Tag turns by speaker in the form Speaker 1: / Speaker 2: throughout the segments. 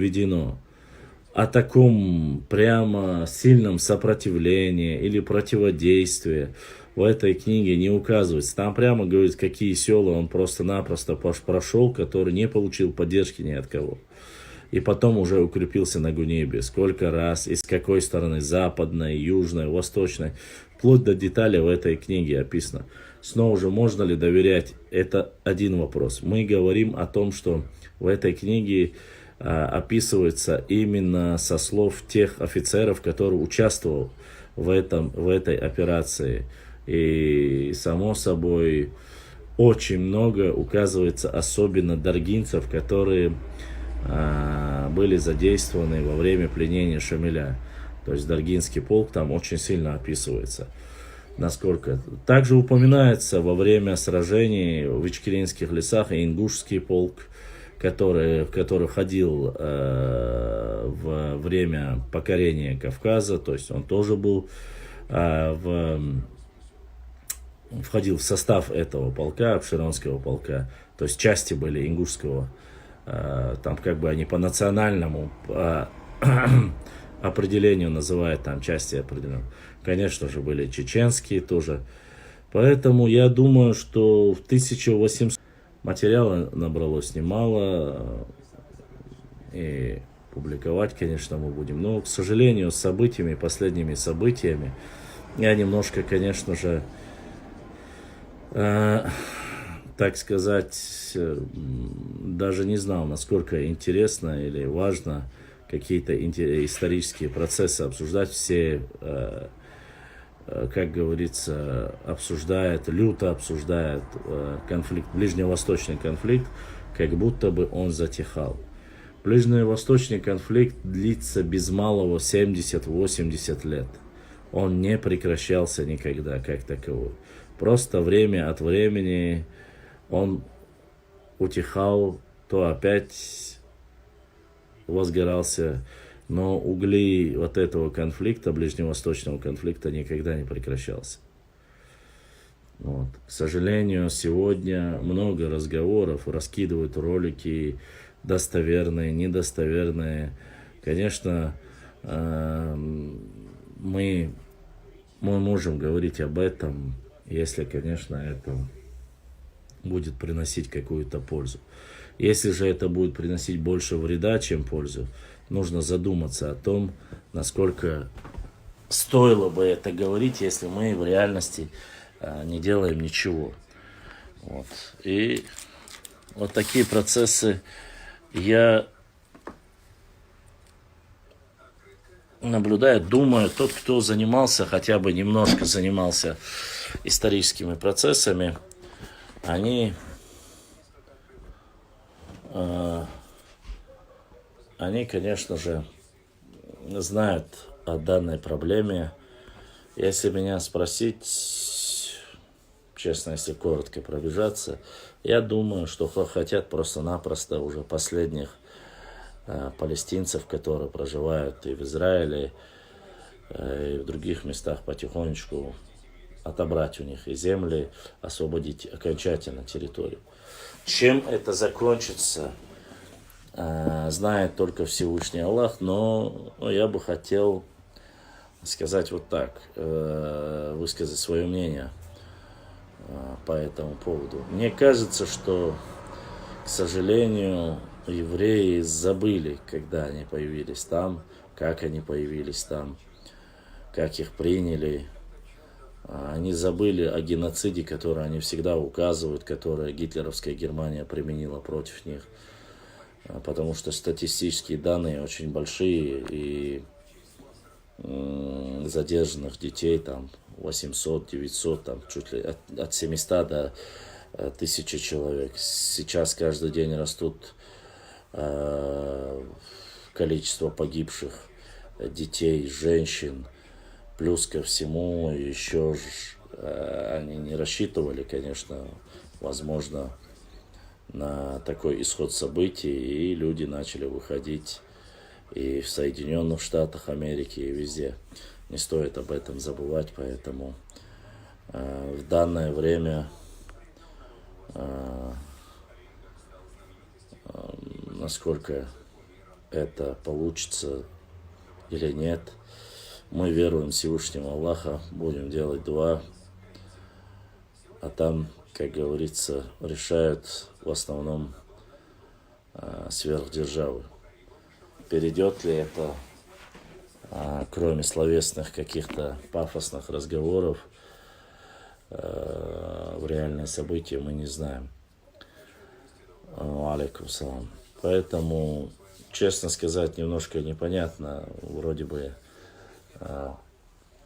Speaker 1: введено о таком прямо сильном сопротивлении или противодействии в этой книге не указывается. Там прямо говорится, какие села он просто-напросто прошел, который не получил поддержки ни от кого. И потом уже укрепился на Гунебе. Сколько раз, и с какой стороны, западной, южной, восточной. Вплоть до деталей в этой книге описано. Снова же, можно ли доверять? Это один вопрос. Мы говорим о том, что в этой книге описывается именно со слов тех офицеров, которые участвовали в этой операции. И, само собой, очень много указывается, особенно даргинцев, которые были задействованы во время пленения Шамиля. То есть Даргинский полк там очень сильно описывается. Насколько. Также упоминается во время сражений в Ичкеринских лесах и Ингушский полк, который ходил во время покорения Кавказа. То есть он тоже был входил в состав этого полка, Абшеронского полка. То есть части были ингушского. Там как бы они по национальному определению называют там части определенные. Конечно же, были чеченские тоже. Поэтому я думаю, что в 1800 материала набралось немало. И публиковать, конечно, мы будем. Но, к сожалению, с событиями, последними событиями, я немножко, конечно же, так сказать, даже не знал, насколько интересно или важно какие-то исторические процессы обсуждать. Все, как говорится, люто обсуждают конфликт, ближневосточный конфликт, как будто бы он затихал. Ближневосточный конфликт длится без малого 70-80 лет. Он не прекращался никогда как таковой. Просто время от времени он утихал, то опять возгорался. Но угли вот этого конфликта, ближневосточного конфликта, никогда не прекращался. Вот. К сожалению, сегодня много разговоров, раскидывают ролики достоверные, недостоверные. Конечно, мы можем говорить об этом, если, конечно, это будет приносить какую-то пользу. Если же это будет приносить больше вреда, чем пользу, нужно задуматься о том, насколько стоило бы это говорить, если мы в реальности не делаем ничего. Вот. И вот такие процессы я наблюдаю, думаю, тот, кто занимался, хотя бы немножко занимался историческими процессами, они, конечно же, знают о данной проблеме. Если меня спросить, честно, если коротко пробежаться, я думаю, что хотят просто-напросто уже последних палестинцев, которые проживают и в Израиле, и в других местах, потихонечку отобрать у них и земли, освободить окончательно территорию. Чем это закончится, знает только Всевышний Аллах, но я бы хотел сказать вот так, высказать свое мнение по этому поводу. Мне кажется, что, к сожалению, евреи забыли, когда они появились там, как они появились там, как их приняли. Они забыли о геноциде, который они всегда указывают, который гитлеровская Германия применила против них. Потому что статистические данные очень большие, и задержанных детей там 800, 900, там чуть ли от 700 до 1000 человек. Сейчас каждый день растут количество погибших детей, женщин. Плюс ко всему еще они не рассчитывали, конечно, возможно, на такой исход событий, и люди начали выходить и в Соединенных Штатах Америки, и везде. Не стоит об этом забывать, поэтому в данное время, насколько это получится или нет. Мы веруем в Всевышнего Аллаха, будем делать дуа, а там, как говорится, решают в основном сверхдержавы. Перейдет ли это, кроме словесных каких-то пафосных разговоров, в реальные события, мы не знаем. Алейкум салам. Поэтому, честно сказать, немножко непонятно. Вроде бы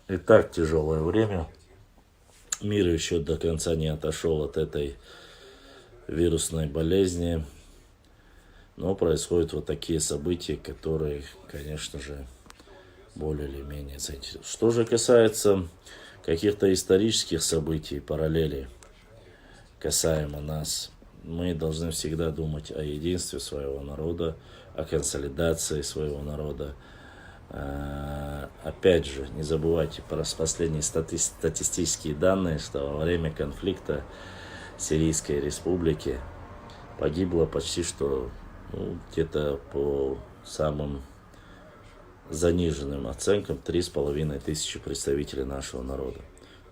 Speaker 1: и так тяжелое время. Мир еще до конца не отошел от этой вирусной болезни. Но происходят вот такие события, которые, конечно же, более или менее заинтересуют. Что же касается каких-то исторических событий, параллелей, касаемо нас, мы должны всегда думать о единстве своего народа, о консолидации своего народа. Опять же, не забывайте про последние статистические данные, что во время конфликта Сирийской республики погибло почти что где-то по самым заниженным оценкам 3500 представителей нашего народа,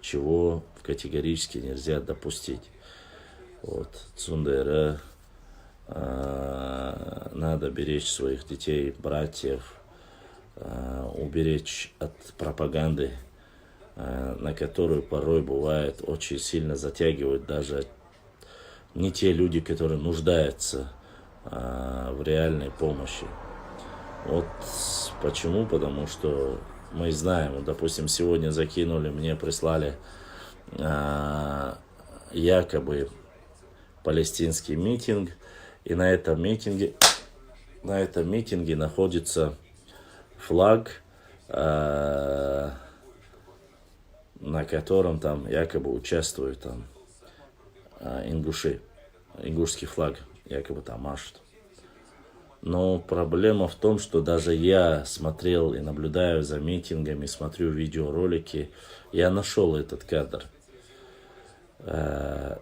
Speaker 1: чего категорически нельзя допустить. Вот, Цундера, надо беречь своих детей, братьев, уберечь от пропаганды, на которую порой бывает очень сильно затягивают даже не те люди, которые нуждаются в реальной помощи. Вот почему? Потому что мы знаем, допустим, сегодня закинули, мне прислали якобы палестинский митинг, и на этом митинге находится флаг, на котором там якобы участвуют там ингуши, ингушский флаг якобы там машут. Но проблема в том, что даже я смотрел и наблюдаю за митингами, смотрю видеоролики, я нашел этот кадр.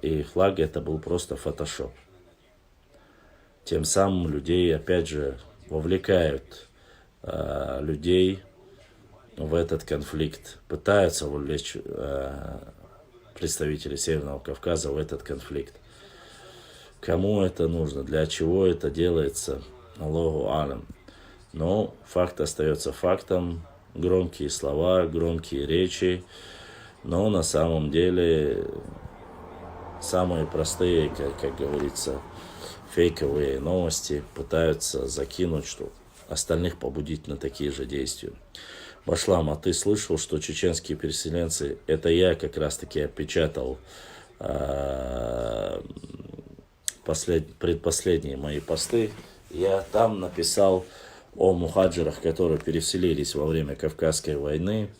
Speaker 1: И флаг это был просто фотошоп. Тем самым людей, опять же, вовлекают людей в этот конфликт, пытаются вовлечь представителей Северного Кавказа в этот конфликт. Кому это нужно, для чего это делается, Аллаху алям. Но факт остается фактом, громкие слова, громкие речи, но на самом деле самые простые, как говорится, фейковые новости пытаются закинуть, что остальных побудить на такие же действия. Башлам, а ты слышал, что чеченские переселенцы, это я как раз таки опечатал предпоследние мои посты, я там написал о мухаджирах, которые переселились во время Кавказской войны,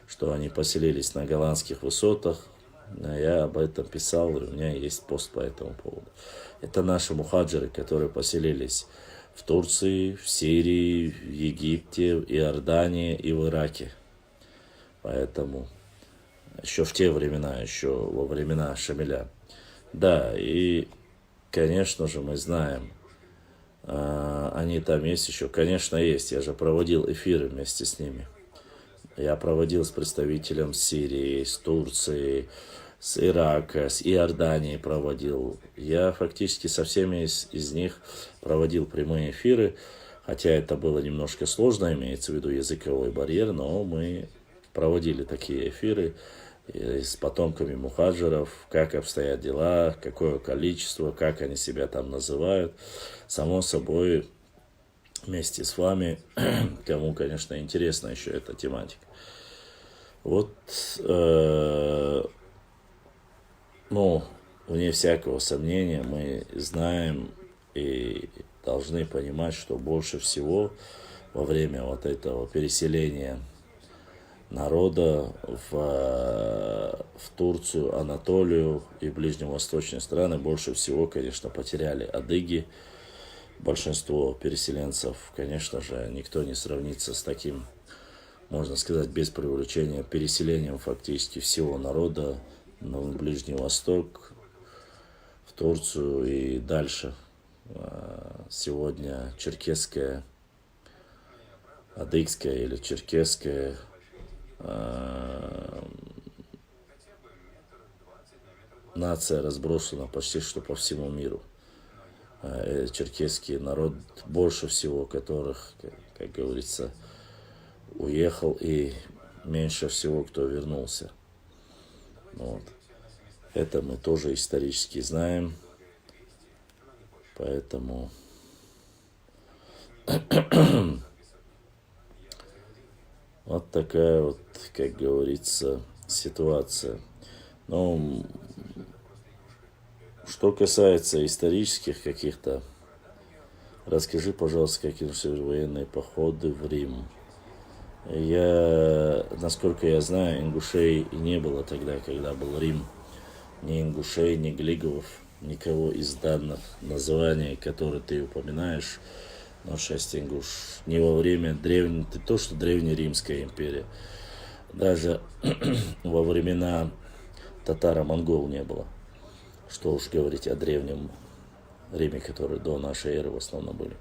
Speaker 1: что они поселились на голландских высотах. Я об этом писал, и у меня есть пост по этому поводу. Это наши мухаджиры, которые поселились в Турции, в Сирии, в Египте, в Иордании и в Ираке. Поэтому еще в те времена, еще во времена Шамиля. Да, и, конечно же, мы знаем, они там есть еще. Конечно, есть. Я же проводил эфиры вместе с ними. Я проводил с представителем Сирии, с Турции, с Ирака, с Иордании проводил. Я фактически со всеми из них проводил прямые эфиры, хотя это было немножко сложно, имеется в виду языковой барьер, но мы проводили такие эфиры с потомками мухаджиров, как обстоят дела, какое количество, как они себя там называют. Само собой, вместе с вами, кому, конечно, интересна еще эта тематика. Вот, вне всякого сомнения, мы знаем и должны понимать, что больше всего во время вот этого переселения народа в Турцию, Анатолию и ближневосточные страны больше всего, конечно, потеряли адыги. Большинство переселенцев, конечно же, никто не сравнится с таким, можно сказать, без преувеличения, переселением фактически всего народа на Ближний Восток, Турцию и дальше. Сегодня черкесская адыгская или черкесская нация разбросана почти что по всему миру. Черкесский народ, больше всего которых, как говорится, уехал, и меньше всего кто вернулся. Вот. Это мы тоже исторически знаем, поэтому вот такая вот, как говорится, ситуация. Но что касается исторических каких-то, расскажи, пожалуйста, как начались военные походы в Рим. Насколько я знаю, ингушей и не было тогда, когда был Рим. Ни ингушей, ни глиговов, никого из данных названий, которые ты упоминаешь, но 6 ингуш, не во время что древнеримская империя, даже во времена татаро-монгол не было. Что уж говорить о древнем Риме, которые до нашей эры в основном были.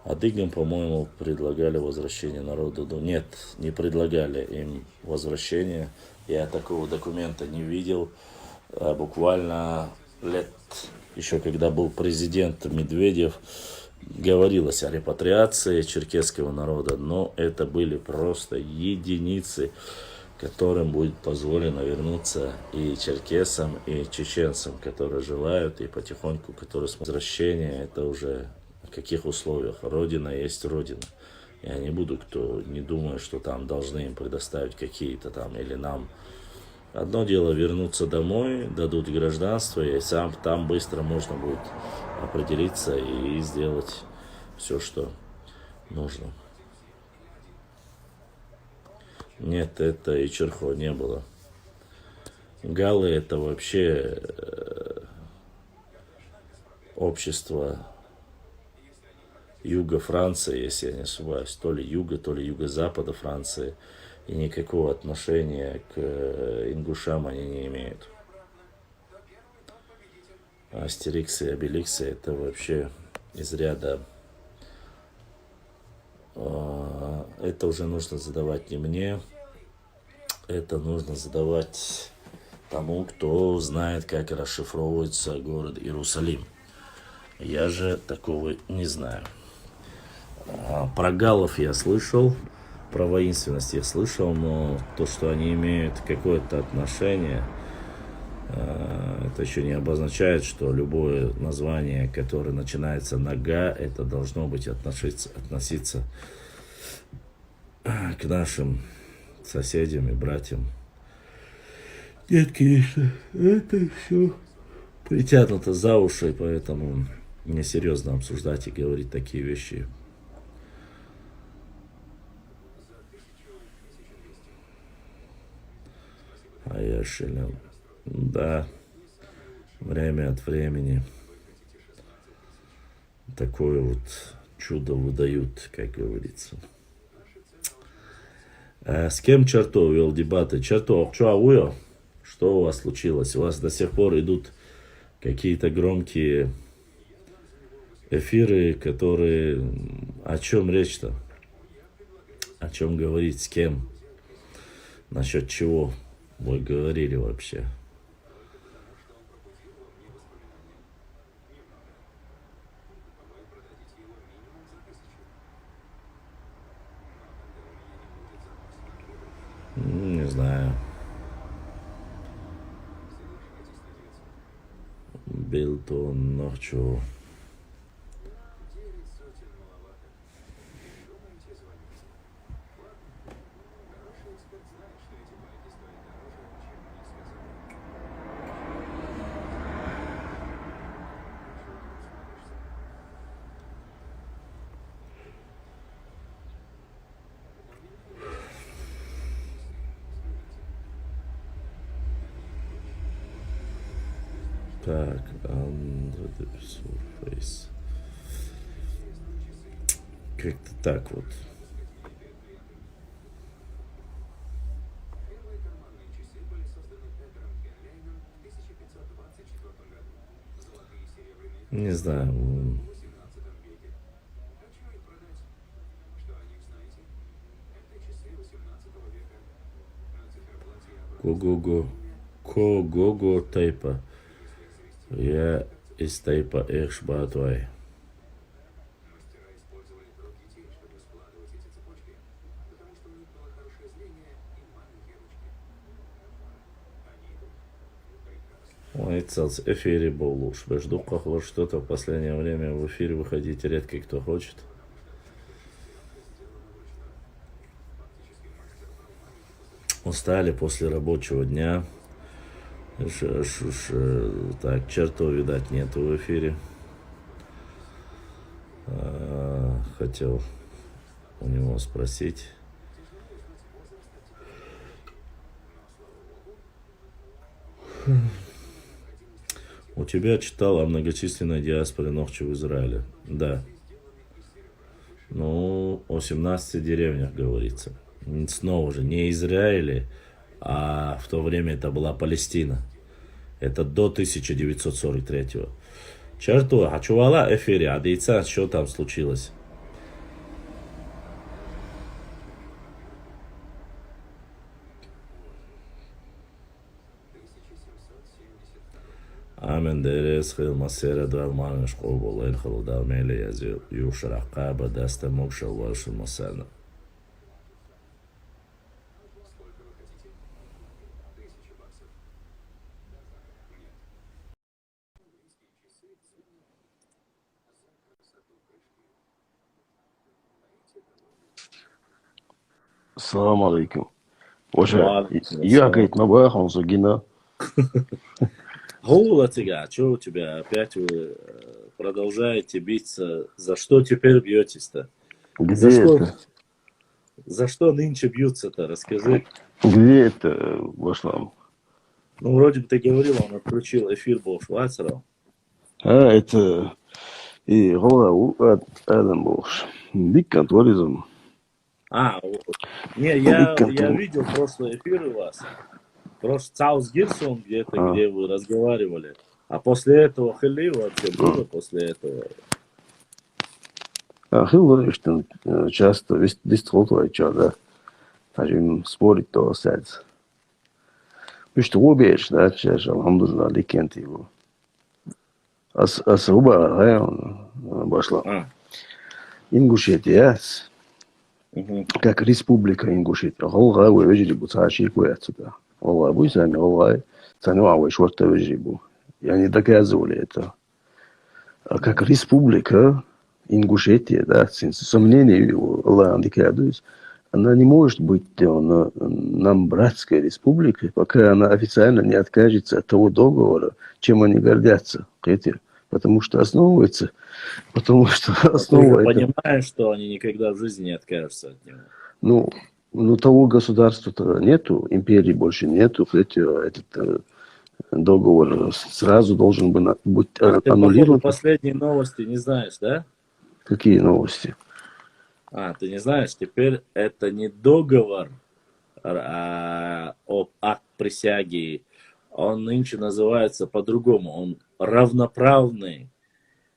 Speaker 1: Адыгам, по-моему, предлагали возвращение народу. Нет, не предлагали им возвращение. Я такого документа не видел. Буквально лет, еще когда был президент Медведев, говорилось о репатриации черкесского народа, но это были просто единицы, которым будет позволено вернуться и черкесам, и чеченцам, которые желают, и потихоньку, которые с возвращения, это уже в каких условиях. Родина есть Родина. Я не буду, кто не думает, что там должны им предоставить какие-то там, или нам. Одно дело вернуться домой, дадут гражданство, и там быстро можно будет определиться и сделать все, что нужно. Нет, это и Черхо не было. Галы — это вообще общество юга Франции, если я не ошибаюсь, то ли юга, то ли юго-запада Франции, и никакого отношения к ингушам они не имеют. Астериксы и Обеликсы — это вообще из ряда... Это уже нужно задавать не мне, это нужно задавать тому, кто знает, как расшифровывается город Иерусалим. Я же такого не знаю. Про галлов я слышал, про воинственность я слышал, но то, что они имеют какое-то отношение, это еще не обозначает, что любое название, которое начинается на «га», это должно быть относиться к нашим соседям и братьям. Нет, конечно, это все притянуто за уши, поэтому несерьезно обсуждать и говорить такие вещи. А я шелем. Да, время от времени такое вот чудо выдают, как говорится. С кем Черто вел дебаты? Черто, что у вас случилось? У вас до сих пор идут какие-то громкие эфиры, которые... О чем речь-то? О чем говорить? С кем? Насчет чего вы говорили вообще? Не знаю. Билтон, ночью. Так, under the surface. Как-то так вот. Не знаю. Кого-го. Кого-го тайпа. Я из тайпа Эхшбатвай. Ой, целс, эфире был лучше. Жду, как что-то в последнее время в эфире выходить редко кто хочет. Устали после рабочего дня. Так, чертов, видать, нету в эфире. Хотел у него спросить. У тебя читал о многочисленной диаспоре Нохчи в Израиле. Да. Ну, о 17 деревнях говорится. Снова же, не Израиле, а в то время это была Палестина. Это до 1943-го. Черту, хачувала эфире, а дейца, что там случилось? Амен дерес хил масера дал манш кобол эн хил дал меле язил юшрака бадаста мокшал вашу масана.
Speaker 2: Салам алейкум. Боже,
Speaker 1: Валейкум
Speaker 2: я,
Speaker 1: ассалам.
Speaker 2: говорит, на он загина.
Speaker 1: Гула тебя, что у тебя? Опять вы продолжаете биться? За что теперь бьетесь-то? За
Speaker 2: Где
Speaker 1: что,
Speaker 2: это?
Speaker 1: за что нынче бьются-то? Расскажи.
Speaker 2: Где это, Башлам?
Speaker 1: Ну, вроде бы ты говорил, он отключил эфир был Швайцера.
Speaker 2: А, это... И Гола Адам Бош. Диккан туризм.
Speaker 1: Не, я видел прошлый эфир у вас. Прошлый Цаус Гирсон где-то, где вы разговаривали. А после этого Хели вообще было после этого?
Speaker 2: Хилл, что часто вистротовать, что, да? Тажим спорить то сядь. Вы что, убежишь, да? Сейчас, алхамдулилlah, ликент его. Асруба район Башлам. Ингушетия, как республика Ингушетия. Голга выжребу, цашику отсюда. Голга будь сами, голга. Цануавы шорта выжребу. Я не доказывали это. А как республика Ингушетия, да, сомнений Аллах доказывает, она не может быть нам братской республикой, пока она официально не откажется от того договора, чем они гордятся. Потому что основывается, основа...
Speaker 1: Ты понимаешь, что они никогда в жизни не откажутся от него?
Speaker 2: Ну, того государства-то нету, империи больше нету. Этот договор сразу должен быть аннулирован.
Speaker 1: Ты, походу, последние новости не знаешь, да?
Speaker 2: Какие новости?
Speaker 1: Ты не знаешь, теперь это не договор об акт присяги. Он нынче называется по-другому. Он равноправный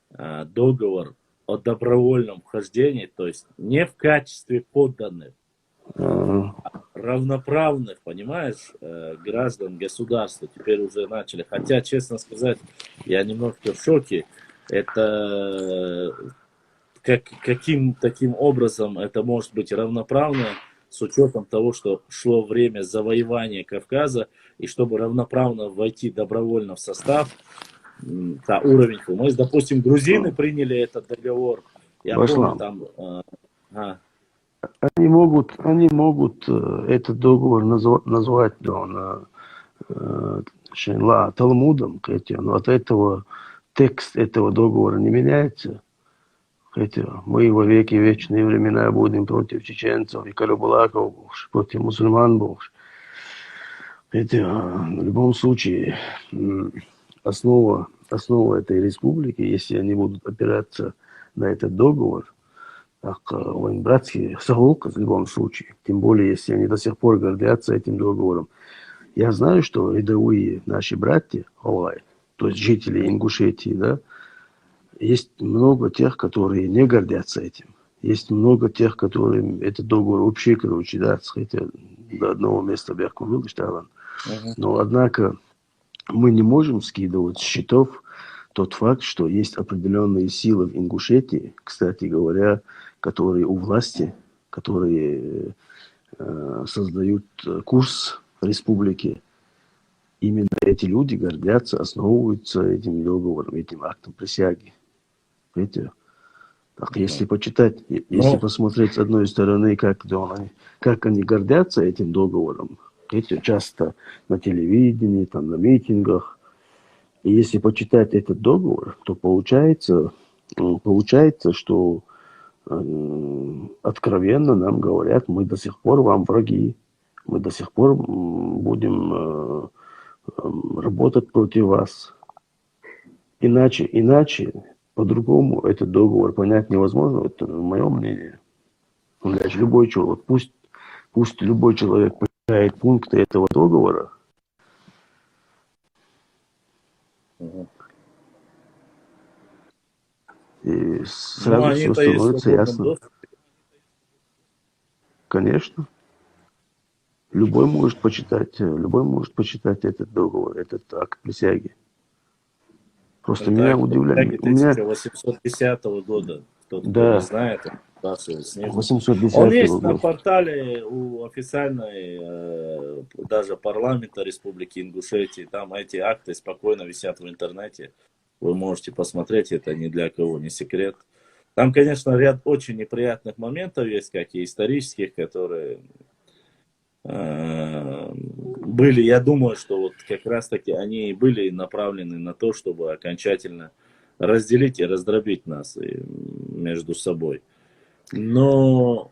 Speaker 1: договор о добровольном вхождении, то есть не в качестве подданных, а равноправных, понимаешь, граждан государства теперь уже начали. Хотя, честно сказать, я немножко в шоке. Это каким таким образом это может быть равноправно, с учетом того, что шло время завоевания Кавказа, и чтобы равноправно войти добровольно в состав, уровень. Мы, допустим, грузины приняли этот договор. Я помню, там...
Speaker 2: Они могут этот договор назвать Талмудом, но от этого текст этого договора не меняется. Мы во веки вечные времена будем против чеченцев и карабулаков, против мусульман. В любом случае, основа этой республики, если они будут опираться на этот договор, так, братские сахулка в любом случае, тем более, если они до сих пор гордятся этим договором. Я знаю, что рядовые наши братья, то есть жители Ингушетии, да, есть много тех, которые не гордятся этим. Есть много тех, которым этот договор вообще, да, до одного места бяхку вылышь,
Speaker 1: Мгм.
Speaker 2: Но, однако, мы не можем скидывать с счетов тот факт, что есть определенные силы в Ингушетии, кстати говоря, которые у власти, которые создают курс республики. Именно эти люди гордятся, основываются этим договором, этим актом присяги. Видите? Так, если
Speaker 1: Мгм.
Speaker 2: почитать, если
Speaker 1: Ну,
Speaker 2: посмотреть с одной стороны, как они гордятся этим договором, видите, часто на телевидении, там, на митингах, и если почитать этот договор, то получается, что откровенно нам говорят, мы до сих пор вам враги, мы до сих пор будем работать против вас. Иначе, по-другому этот договор понять невозможно, это мое мнение. Значит, любой человек, пусть любой человек почитает пункты этого договора,
Speaker 1: мгм.
Speaker 2: и
Speaker 1: Ну,
Speaker 2: сразу все
Speaker 1: они-то есть в
Speaker 2: становится
Speaker 1: свободном
Speaker 2: ясно.
Speaker 1: доступе.
Speaker 2: Конечно, любой может почитать этот договор, этот акт присяги. Просто
Speaker 1: Это
Speaker 2: меня
Speaker 1: акт присяги
Speaker 2: удивляет, у меня,
Speaker 1: 1810 года. Тот, кто не
Speaker 2: да,
Speaker 1: знает, он сбрасывает снизу. Он
Speaker 2: 810
Speaker 1: есть на
Speaker 2: год.
Speaker 1: портале у официальной даже парламента Республики Ингушетии. Там эти акты спокойно висят в интернете. Вы можете посмотреть, это ни для кого не секрет. Там, конечно, ряд очень неприятных моментов есть, как и исторических, которые были, я думаю, что вот как раз-таки они были направлены на то, чтобы окончательно разделить и раздробить нас между собой. Но,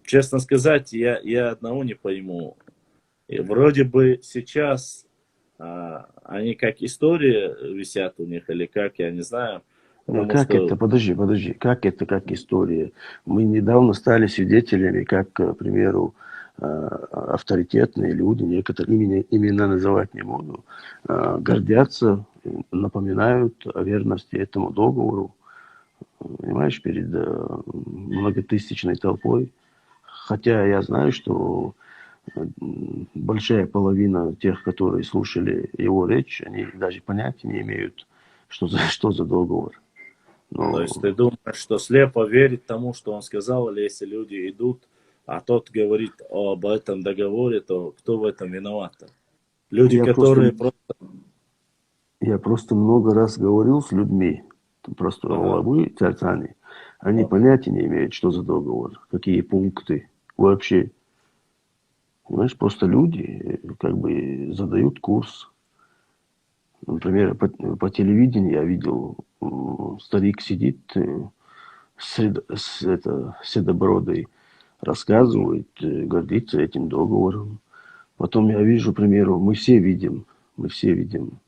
Speaker 1: честно сказать, я одного не пойму. И вроде бы сейчас они как история висят у них, или как, я не знаю.
Speaker 2: Но
Speaker 1: Потому
Speaker 2: как это,
Speaker 1: что,
Speaker 2: подожди, как это, как история? Мы недавно стали свидетелями, как, к примеру, авторитетные люди, некоторые имена называть не буду, гордятся, напоминают о верности этому договору, понимаешь, перед многотысячной толпой. Хотя я знаю, что большая половина тех, которые слушали его речь, они даже понятия не имеют, что за договор.
Speaker 1: то есть
Speaker 2: Но
Speaker 1: ты думаешь, что слепо верить тому, что он сказал, или если люди идут, а тот говорит об этом договоре, то кто в этом виноват? Люди,
Speaker 2: я просто,
Speaker 1: которые просто...
Speaker 2: я просто много раз говорил с людьми, просто
Speaker 1: Ага.
Speaker 2: уловы, царцани, они
Speaker 1: О.
Speaker 2: понятия не имеют, что за договор, какие пункты вообще. Понимаешь, просто люди как бы задают курс. Например, по телевидению я видел, старик сидит, седобородый,
Speaker 1: Мгм.
Speaker 2: рассказывает, гордится этим договором. Потом я вижу, к примеру, мы все видим.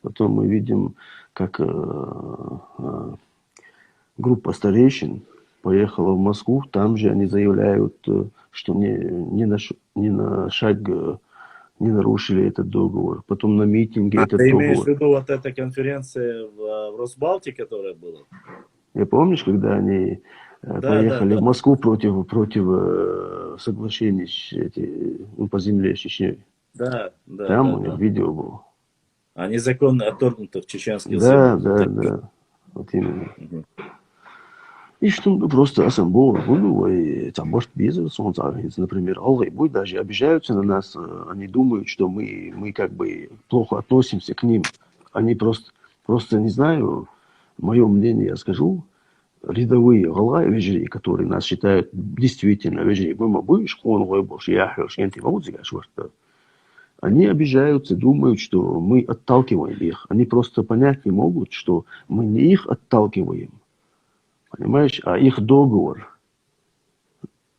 Speaker 2: Потом мы видим, как группа старейшин поехала в Москву. Там же они заявляют, что ни на шаг не нарушили этот договор. Потом на митинге
Speaker 1: А
Speaker 2: этот
Speaker 1: ты имеешь в
Speaker 2: договор.
Speaker 1: виду вот эта конференция в Росбалте, которая была?
Speaker 2: Я помнишь, когда они
Speaker 1: Да, да,
Speaker 2: поехали в
Speaker 1: да.
Speaker 2: Москву против соглашений по земле с Чечней?
Speaker 1: Да, да,
Speaker 2: Там
Speaker 1: да,
Speaker 2: у них
Speaker 1: да.
Speaker 2: видео было.
Speaker 1: А незаконно отторгнутых чеченских
Speaker 2: Да,
Speaker 1: землях. Вот
Speaker 2: да,
Speaker 1: так.
Speaker 2: да. Вот именно.
Speaker 1: Мгм.
Speaker 2: И что просто Асамбол, и там может бизнес, он например, Аллай даже обижаются на нас, они думают, что мы как бы плохо относимся к ним. Они просто не знаю, мое мнение я скажу, рядовые Галай вежри, которые нас считают действительно вежри, они обижаются, думают, что мы отталкиваем их. Они просто понять не могут, что мы не их отталкиваем, понимаешь, а их договор,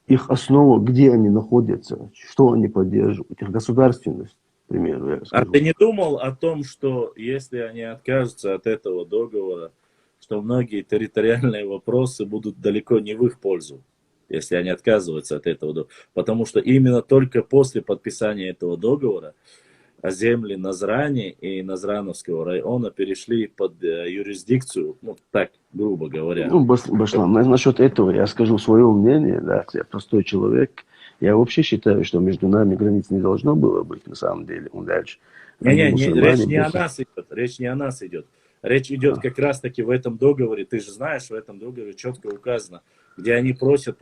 Speaker 2: их основа, где они находятся, что они поддерживают, их государственность, к примеру, я
Speaker 1: А ты
Speaker 2: скажу.
Speaker 1: не думал о том, что если они откажутся от этого договора, что многие территориальные вопросы будут далеко не в их пользу, если они отказываются от этого договора? Потому что именно только после подписания этого договора земли Назрани и Назрановского района перешли под юрисдикцию, ну, так, грубо говоря.
Speaker 2: Ну, Башлам, насчет этого я скажу свое мнение, да, я простой человек. Я вообще считаю, что между нами границ не должно было быть, на самом деле. Он дальше. Они
Speaker 1: Речь
Speaker 2: мусульмане,
Speaker 1: не о нас идет, речь не о нас идет. Речь идет как раз-таки в этом договоре, ты же знаешь, в этом договоре четко указано, где они просят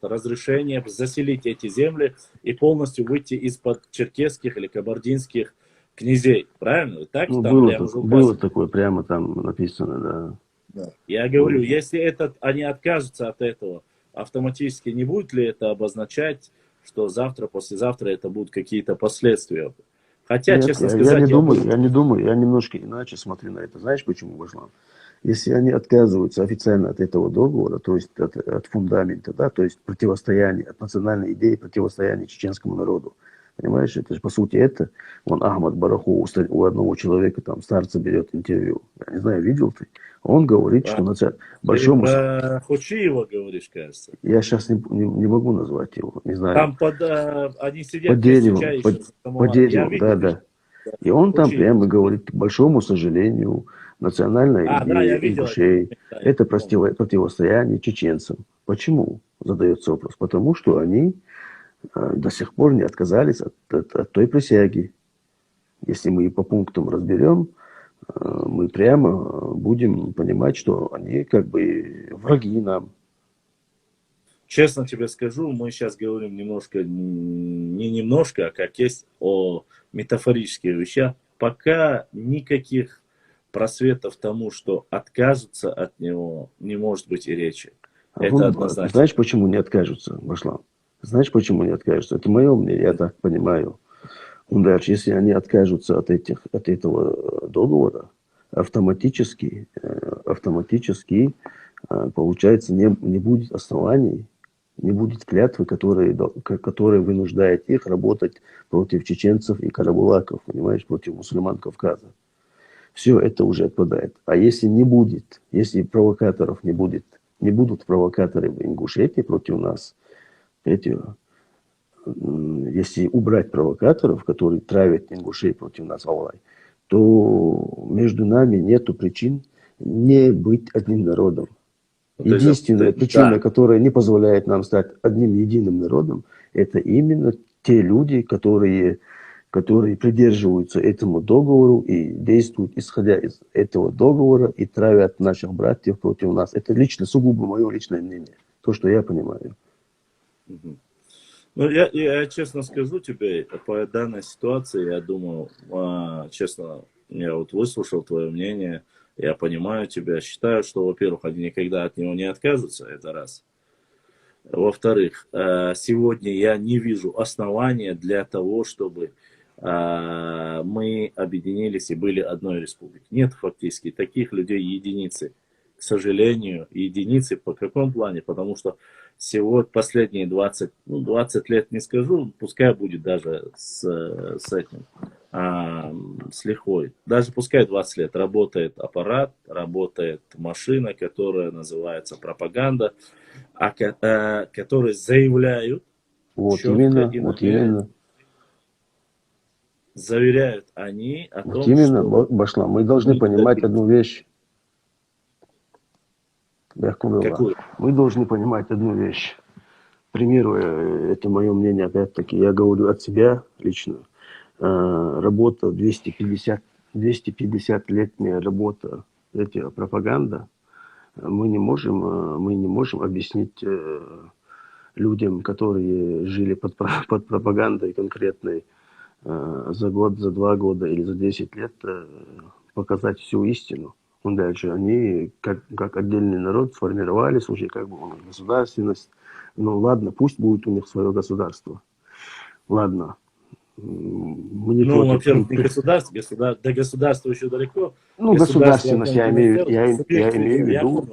Speaker 1: разрешения заселить эти земли и полностью выйти из-под черкесских или кабардинских князей. Правильно? Так
Speaker 2: ну,
Speaker 1: там прямо же
Speaker 2: было
Speaker 1: указано.
Speaker 2: такое, прямо там написано, да.
Speaker 1: Да. Я говорю, если они откажутся от этого, автоматически не будет ли это обозначать, что завтра, послезавтра это будут какие-то последствия? Хотя,
Speaker 2: Нет,
Speaker 1: честно сказать,
Speaker 2: я не думаю, я немножко иначе смотрю на это. Знаешь, почему, Башлам? Если они отказываются официально от этого договора, то есть от фундамента, да, то есть противостояние, от национальной идеи противостояния чеченскому народу, понимаешь, это же по сути это, он Ахмад Бараху у одного человека, там, старца берет интервью, я не знаю, видел ты, он говорит, что
Speaker 1: ты
Speaker 2: большому...
Speaker 1: про Хучиева говоришь, кажется.
Speaker 2: Я сейчас не могу назвать его, не знаю.
Speaker 1: Там они сидят
Speaker 2: Под
Speaker 1: вместе
Speaker 2: деревом,
Speaker 1: чай еще.
Speaker 2: под
Speaker 1: Я
Speaker 2: деревом, да,
Speaker 1: видел
Speaker 2: да. И он там
Speaker 1: Хучиева.
Speaker 2: прямо говорит, к большому сожалению, национальная
Speaker 1: Да, я
Speaker 2: идея
Speaker 1: видел
Speaker 2: ингушей –
Speaker 1: это.
Speaker 2: это противостояние чеченцам. Почему? Задается вопрос. Потому что они до сих пор не отказались от той присяги. Если мы по пунктам разберем, мы прямо будем понимать, что они как бы враги нам.
Speaker 1: Честно тебе скажу, мы сейчас говорим не немножко, а как есть о метафорических вещах. Пока никаких просветов тому, что откажутся от него, не может быть и речи. Это однозначно.
Speaker 2: Знаешь, почему не откажутся, Башлам? Знаешь, почему не откажутся? Это мое мнение, я так понимаю. Дальше, если они откажутся от этого договора, автоматически получается, не будет оснований, не будет клятвы, которые вынуждают их работать против чеченцев и карабулаков, понимаешь, против мусульман Кавказа. Все это уже отпадает. А если не будет, если провокаторов не будет, не будут провокаторы в Ингушетии против нас, если убрать провокаторов, которые травят ингушей против нас, Аллах, то между нами нету причин не быть одним народом. Единственная причина, которая не позволяет нам стать одним единым народом, это именно те люди, которые придерживаются этому договору и действуют исходя из этого договора и травят наших братьев против нас. Это сугубо мое личное мнение, то, что я понимаю.
Speaker 1: Ну, я честно скажу тебе, по данной ситуации, я думаю, честно, я вот выслушал твое мнение, я понимаю тебя, считаю, что, во-первых, они никогда от него не откажутся, это раз. Во-вторых, сегодня я не вижу основания для того, чтобы мы объединились и были одной республикой. Нет фактически таких людей единицы. К сожалению, единицы по каком плане? Потому что сегодня последние 20 лет не скажу, пускай будет даже с этим, с лихвой. Даже пускай 20 лет работает аппарат, работает машина, которая называется пропаганда, которые заявляют,
Speaker 2: именно.
Speaker 1: Заверяют они о том,
Speaker 2: именно,
Speaker 1: что...
Speaker 2: Башлам, мы должны понимать одну вещь.
Speaker 1: Какую?
Speaker 2: Мы должны понимать одну вещь. К примеру, это мое мнение, опять-таки, я говорю от себя лично. Работа 250-летняя работа, пропаганда, мы не можем объяснить людям, которые жили под пропагандой конкретной, за год, за 2 года или за 10 лет показать всю истину. Дальше они, как отдельный народ, сформировались уже как бы государственность. Ну ладно, пусть будет у них свое государство. Ладно. Мы не против.
Speaker 1: Во-первых, не государство, до государства еще далеко.
Speaker 2: Государственность я имею в виду.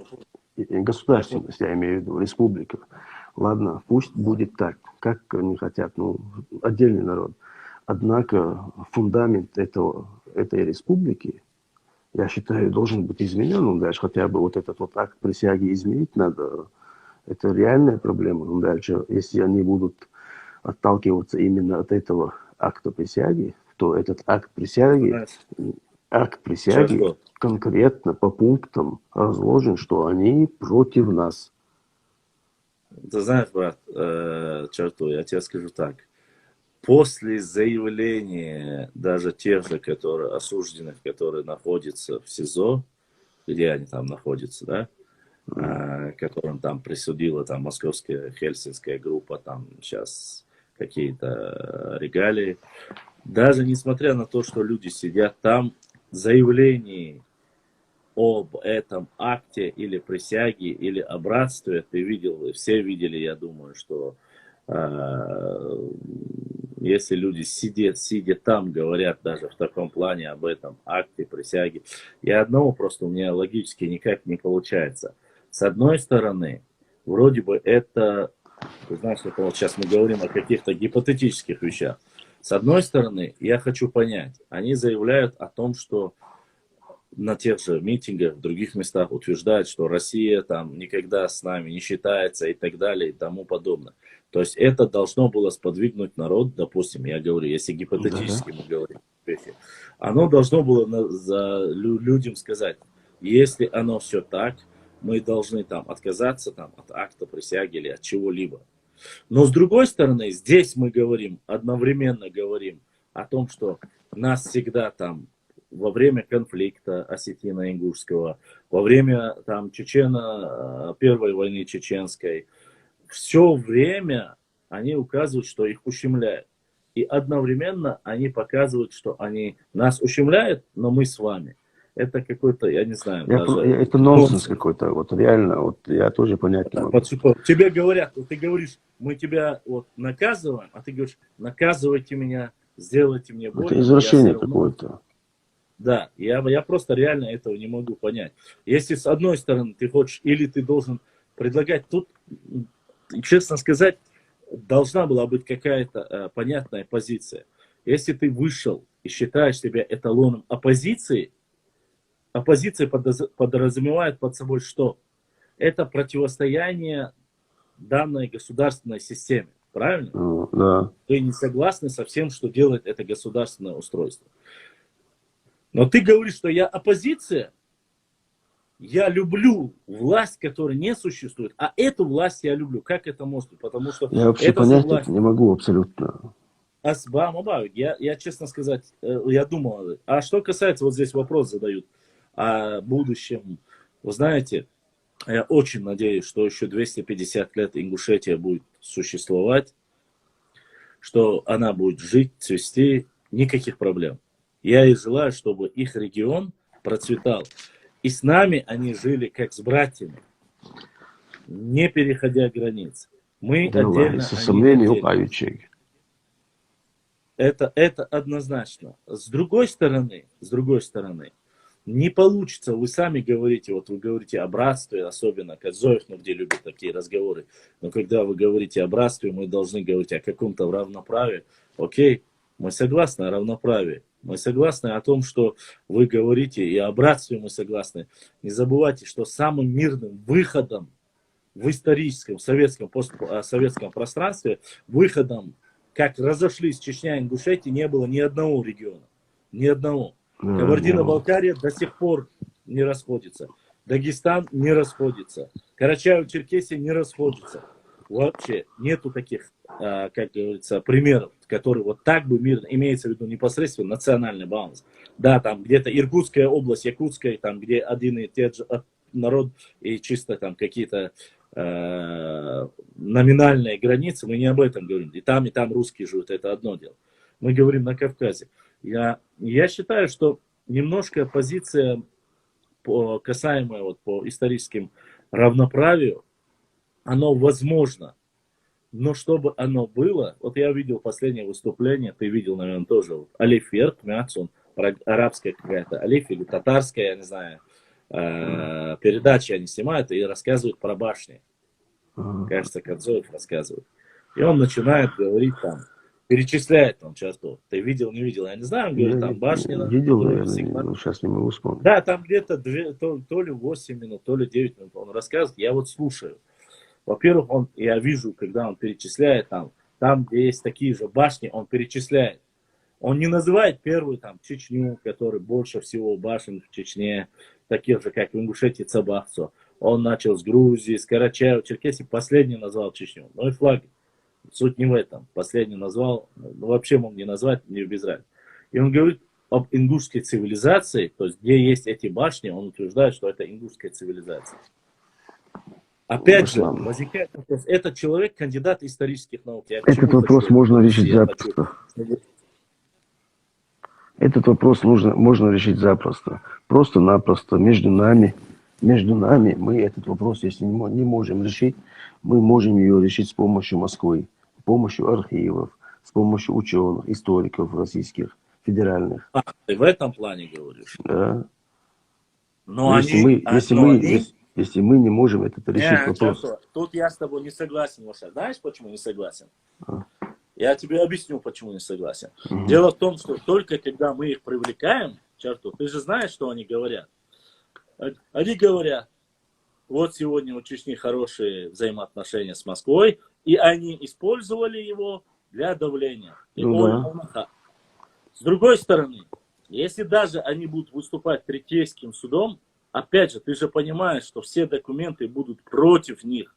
Speaker 2: Государственность я имею в виду, республика. Ладно, пусть будет так, как они хотят, отдельный народ. Однако фундамент этой республики, я считаю, должен быть изменен. Дальше хотя бы этот акт присяги изменить надо. Это реальная проблема. Дальше, если они будут отталкиваться именно от этого акта присяги, что этот акт присяги
Speaker 1: Что?
Speaker 2: конкретно по пунктам разложен, что они против нас.
Speaker 1: Ты знаешь, брат, черту, я тебе скажу так. После заявления даже тех же, которые осужденных, которые находятся в СИЗО, где они там находятся, да, которым там присудила там московская хельсинская группа, там сейчас какие-то регалии. Даже несмотря на то, что люди сидят там, заявлений об этом акте или присяге, или о братстве, ты видел, все видели, я думаю, что если люди сидя там, говорят даже в таком плане об этом акте, присяге, и одного просто у меня логически никак не получается. С одной стороны, вроде бы это, ты знаешь, это вот сейчас мы говорим о каких-то гипотетических вещах. С одной стороны, я хочу понять, они заявляют о том, что на тех же митингах, в других местах утверждают, что Россия там никогда с нами не считается и так далее и тому подобное. То есть это должно было сподвигнуть народ, допустим, я говорю, если гипотетически мы говорим, оно должно было людям сказать, если оно все так, мы должны там отказаться там, от акта присяги или от чего-либо. Но с другой стороны, здесь мы говорим, одновременно говорим о том, что нас всегда там во время конфликта осетино-ингушского, во время там первой войны чеченской, все время они указывают, что их ущемляют. И одновременно они показывают, что они нас ущемляют, но мы с вами. Это какой-то, я не знаю,
Speaker 2: это нонсенс какой-то, вот реально, вот я тоже понять не могу.
Speaker 1: Тебе говорят, вот ты говоришь, мы тебя вот наказываем, а ты говоришь, наказывайте меня, сделайте мне больно.
Speaker 2: Это извращение какое-то.
Speaker 1: Да, я просто реально этого не могу понять. Если с одной стороны ты хочешь, или ты должен предлагать, тут, честно сказать, должна была быть какая-то понятная позиция. Если ты вышел и считаешь себя эталоном оппозиции, оппозиция подразумевает под собой что? Это противостояние данной государственной системе. Правильно?
Speaker 2: Да.
Speaker 1: Ты не согласны со всем, что делает это государственное устройство. Но ты говоришь, что я оппозиция, я люблю власть, которая не существует, а эту власть я люблю. Как это может быть? Потому что
Speaker 2: я вообще понять это не могу абсолютно.
Speaker 1: Я, честно сказать, я думал, а что касается, вот здесь вопрос задают о будущем. Вы знаете, я очень надеюсь, что еще 250 лет Ингушетия будет существовать, что она будет жить, цвести, никаких проблем. Я и желаю, чтобы их регион процветал. И с нами они жили как с братьями, не переходя границ. Мы отдельно,
Speaker 2: они отдельно.
Speaker 1: Это однозначно. С другой стороны, не получится, вы сами говорите, вот вы говорите о братстве, особенно Кодзоев, где любят такие разговоры, но когда вы говорите о братстве, мы должны говорить о каком-то равноправии. Окей, мы согласны о равноправии, мы согласны о том, что вы говорите, и о братстве мы согласны. Не забывайте, что самым мирным выходом в историческом советском, постсоветском пространстве, выходом, как разошлись Чечня и Ингушетия, не было ни одного региона, ни одного. Кабардино-Балкария до сих пор не расходится. Дагестан не расходится. Карачаево-Черкесия не расходится. Вообще нету таких, как говорится, примеров, которые вот так бы мирно, имеется в виду непосредственно национальный баланс. Да, там где-то Иркутская область, Якутская, там где один и тот же народ и чисто там какие-то номинальные границы, мы не об этом говорим. И там русские живут, это одно дело. Мы говорим на Кавказе. Я считаю, что немножко позиция, касаемая вот по историческим равноправию, оно возможно. Но чтобы оно было, вот я видел последнее выступление, ты видел, наверное, тоже, вот, Алиф Ерк, Мяцун, арабская какая-то, Алиф или татарская, я не знаю, передачи они снимают и рассказывают про башни. Кажется, Кодзоев рассказывает. И он начинает говорить там, перечисляет там черту. Ты видел, не видел? Я не знаю, он говорит, там башни.
Speaker 2: Видел, наверное, но сейчас не могу вспомнить.
Speaker 1: Да, там где-то то ли 8 минут, то ли 9 минут он рассказывает. Я вот слушаю. Во-первых, я вижу, когда он перечисляет там, где есть такие же башни, он перечисляет. Он не называет первую там Чечню, который больше всего башен в Чечне, таких же, как в Ингушетии, Цабахцо. Он начал с Грузии, с Карачаева, Черкесии, последний назвал Чечню. Ну и флаг. Суть не в этом. Последний назвал, ну, вообще мог не назвать, не без разницы. И он говорит об ингушской цивилизации, то есть где есть эти башни, он утверждает, что это ингушская цивилизация. Опять же, возникает вопрос, этот человек кандидат исторических наук.
Speaker 2: Этот вопрос можно решить запросто. Этот вопрос можно решить запросто. Просто-напросто между нами мы этот вопрос, если не можем решить, мы можем ее решить с помощью Москвы, с помощью архивов, с помощью ученых, историков российских, федеральных.
Speaker 1: А, ты в этом плане говоришь?
Speaker 2: Да.
Speaker 1: Но
Speaker 2: если мы не можем это решить вопрос.
Speaker 1: Тут я с тобой не согласен, Маша. Знаешь, почему не согласен? Я тебе объясню, почему не согласен. Дело в том, что только когда мы их привлекаем, ты же знаешь, что они говорят. Они говорят, вот сегодня у Чечни хорошие взаимоотношения с Москвой, и они использовали его для давления. С другой стороны, если даже они будут выступать перед Третейским судом, опять же, ты же понимаешь, что все документы будут против них.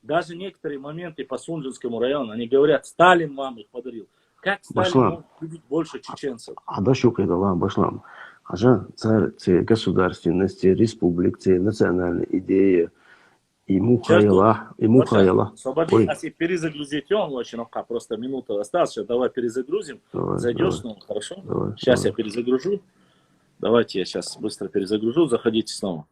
Speaker 1: Даже некоторые моменты по Сунжинскому району, они говорят, Сталин вам их подарил. Как Сталин мог любить больше чеченцев?
Speaker 2: Башлам. Царь государственности, республики, национальной идеи, ему хаяла.
Speaker 1: Освободи, перезагрузить он очень просто минута осталась. Сейчас давай перезагрузим. Зайдешь, ну хорошо. Сейчас я перезагружу. Давайте я сейчас быстро перезагружу. Заходите снова.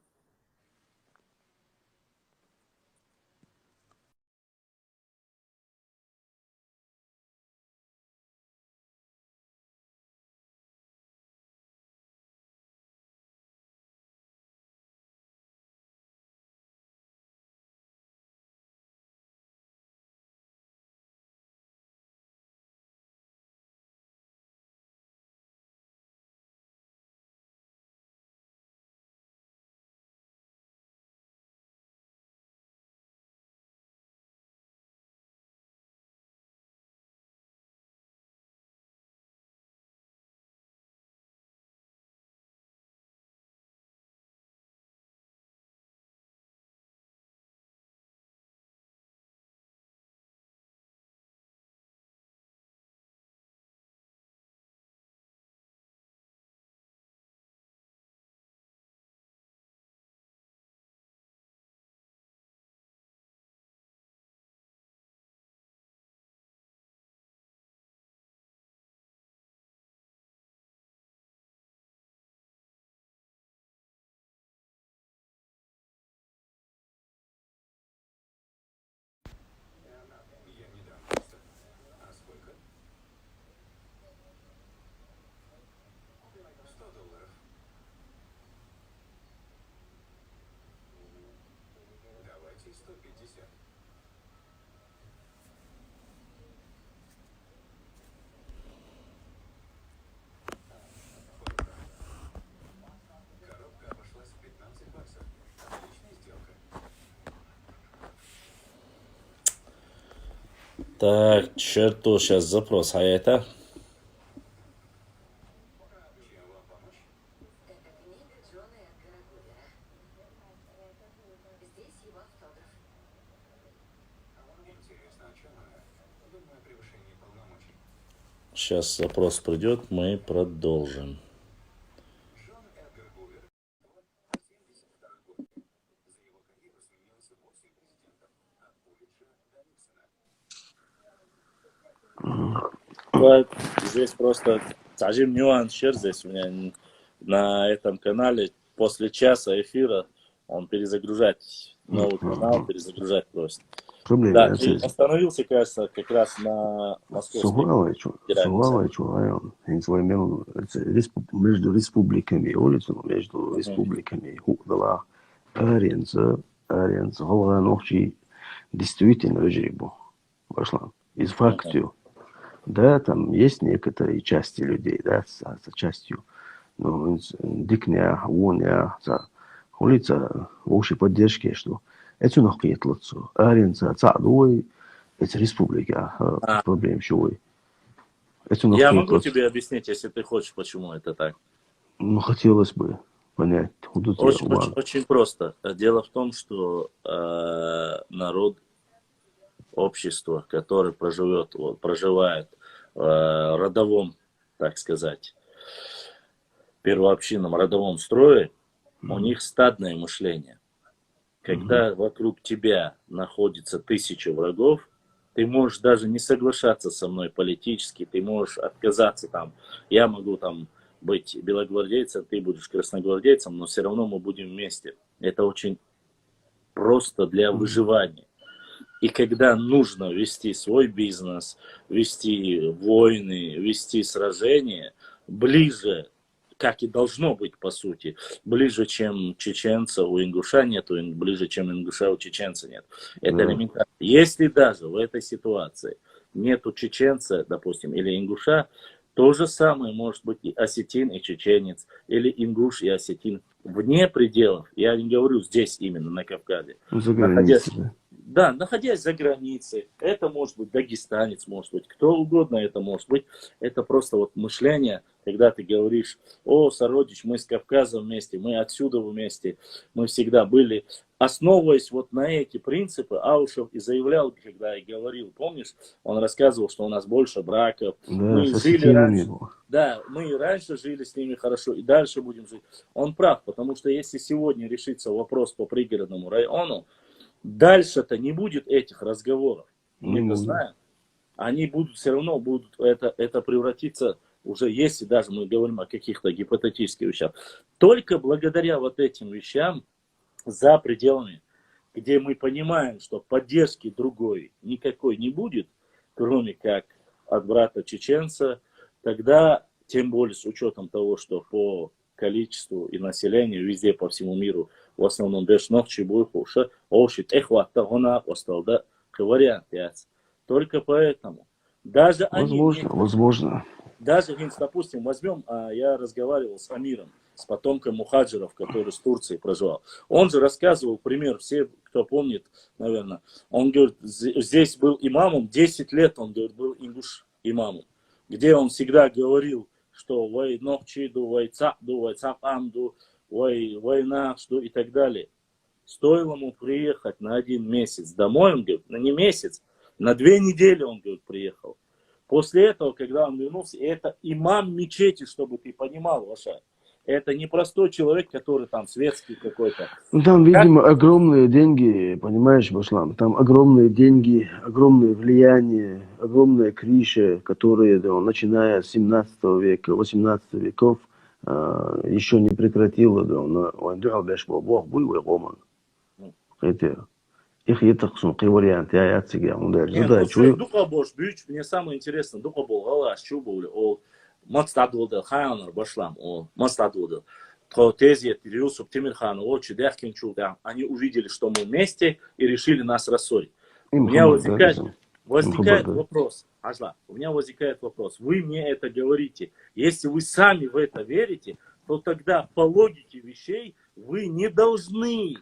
Speaker 1: Так, черту сейчас запрос, а это? Сейчас запрос придет, мы продолжим. Здесь просто один нюанс, здесь у меня на этом канале после часа эфира он перезагружать новый канал, перезагружать просит. Да, ты остановился, кажется, как раз на московском.
Speaker 2: Между республиками, между республиками, действительно режиму пошла. Из фактов. Да, там есть некоторые части людей, да, с частью, ну, дикня, воня, улица, в общей поддержке, что это нахуетлицу, аренца, цадой, это республика, проблем чего. Это
Speaker 1: Я
Speaker 2: нахуй
Speaker 1: могу
Speaker 2: просто.
Speaker 1: тебе объяснить, если ты хочешь, почему это так.
Speaker 2: Ну, хотелось бы понять. Худут я
Speaker 1: Очень, очень,
Speaker 2: уман.
Speaker 1: очень просто. Дело в том, что народ, общество, которое проживает в родовом, так сказать, первообщинном родовом строе, у них стадное мышление. Когда вокруг тебя находится 1000 врагов, ты можешь даже не соглашаться со мной политически, ты можешь отказаться там. Я могу там быть белогвардейцем, ты будешь красногвардейцем, но все равно мы будем вместе. Это очень просто для выживания. И когда нужно вести свой бизнес, вести войны, вести сражения, ближе, как и должно быть по сути, ближе, чем чеченца у ингуша нет, ближе, чем ингуша у чеченца нет. Это
Speaker 2: Да.
Speaker 1: элементарно. Если даже в этой ситуации нету чеченца, допустим, или ингуша, то же самое может быть и осетин, и чеченец, или ингуш и осетин. Вне пределов, я не говорю здесь именно, на Кавказе,
Speaker 2: За
Speaker 1: находясь,
Speaker 2: границей, да.
Speaker 1: да, находясь за границей, это может быть дагестанец, может быть кто угодно, это может быть, это просто вот мышление, когда ты говоришь: о, сородич, мы с Кавказа вместе, мы отсюда вместе, мы всегда были. Основываясь вот на эти принципы, Аушев и заявлял, когда и говорил, помнишь, он рассказывал, что у нас больше браков,
Speaker 2: Да,
Speaker 1: мы
Speaker 2: с
Speaker 1: жили
Speaker 2: осетинами
Speaker 1: раньше,
Speaker 2: его.
Speaker 1: да, мы и раньше жили с ними хорошо, и дальше будем жить. Он прав, потому что если сегодня решится вопрос по пригородному району, дальше-то не будет этих разговоров.
Speaker 2: Не
Speaker 1: Мы-то
Speaker 2: буду.
Speaker 1: знаем. Они будут все равно, это превратиться, уже если даже мы говорим о каких-то гипотетических вещах, только благодаря вот этим вещам за пределами, где мы понимаем, что поддержки другой никакой не будет, кроме как от брата чеченца, тогда, тем более с учетом того, что по количеству и населению везде по всему миру, в основном Бешнох, Чебуйхуша, Ошит, Эхватта, Гона, Осталда, вариант 5. Только поэтому. Даже они
Speaker 2: Возможно,
Speaker 1: вместе,
Speaker 2: возможно.
Speaker 1: даже, допустим, возьмем, я разговаривал с Амиром, с потомком мухаджиров, который с Турции проживал. Он же рассказывал пример, все, кто помнит, наверное. Он говорит, здесь был имамом, 10 лет он, говорит, был ингуш имамом, где он всегда говорил, что вай нохчиду, вай цапду, вай цапамду, вай нахшду и так далее. Стоило ему приехать на 1 месяц домой, он говорит, не месяц, на 2 недели он, говорит, приехал. После этого, когда он вернулся, это имам мечети, чтобы ты понимал, Ваша. Это не простой человек, который там светский какой-то.
Speaker 2: Ну, там,
Speaker 1: Как?
Speaker 2: видимо, огромные деньги, понимаешь, Башлам? Там огромные деньги, огромное влияние, огромная крыша, которые, да, начиная с 17 века, 18 веков, еще не прекратила, да, он духал беш бог, буй, роман. Это их етахсун, вариант, я отсигал, он даже
Speaker 1: Не, ну
Speaker 2: задачу.
Speaker 1: все, Дукабош, Бюч, мне самое интересное, Дукабол, Галаш, Чубули, о, Мацтадулда, Хайонар, Башлам, о, Мацтадулда. Тезия, Юсуп, Тимирхан, о, Чудяхкин, Чулдам. Они увидели, что мы вместе и решили нас рассорить. У
Speaker 2: Им
Speaker 1: меня
Speaker 2: хабар, да,
Speaker 1: возникает вопрос, Ажла, у меня возникает вопрос. Вы мне это говорите. Если вы сами в это верите, то тогда по логике вещей вы не должны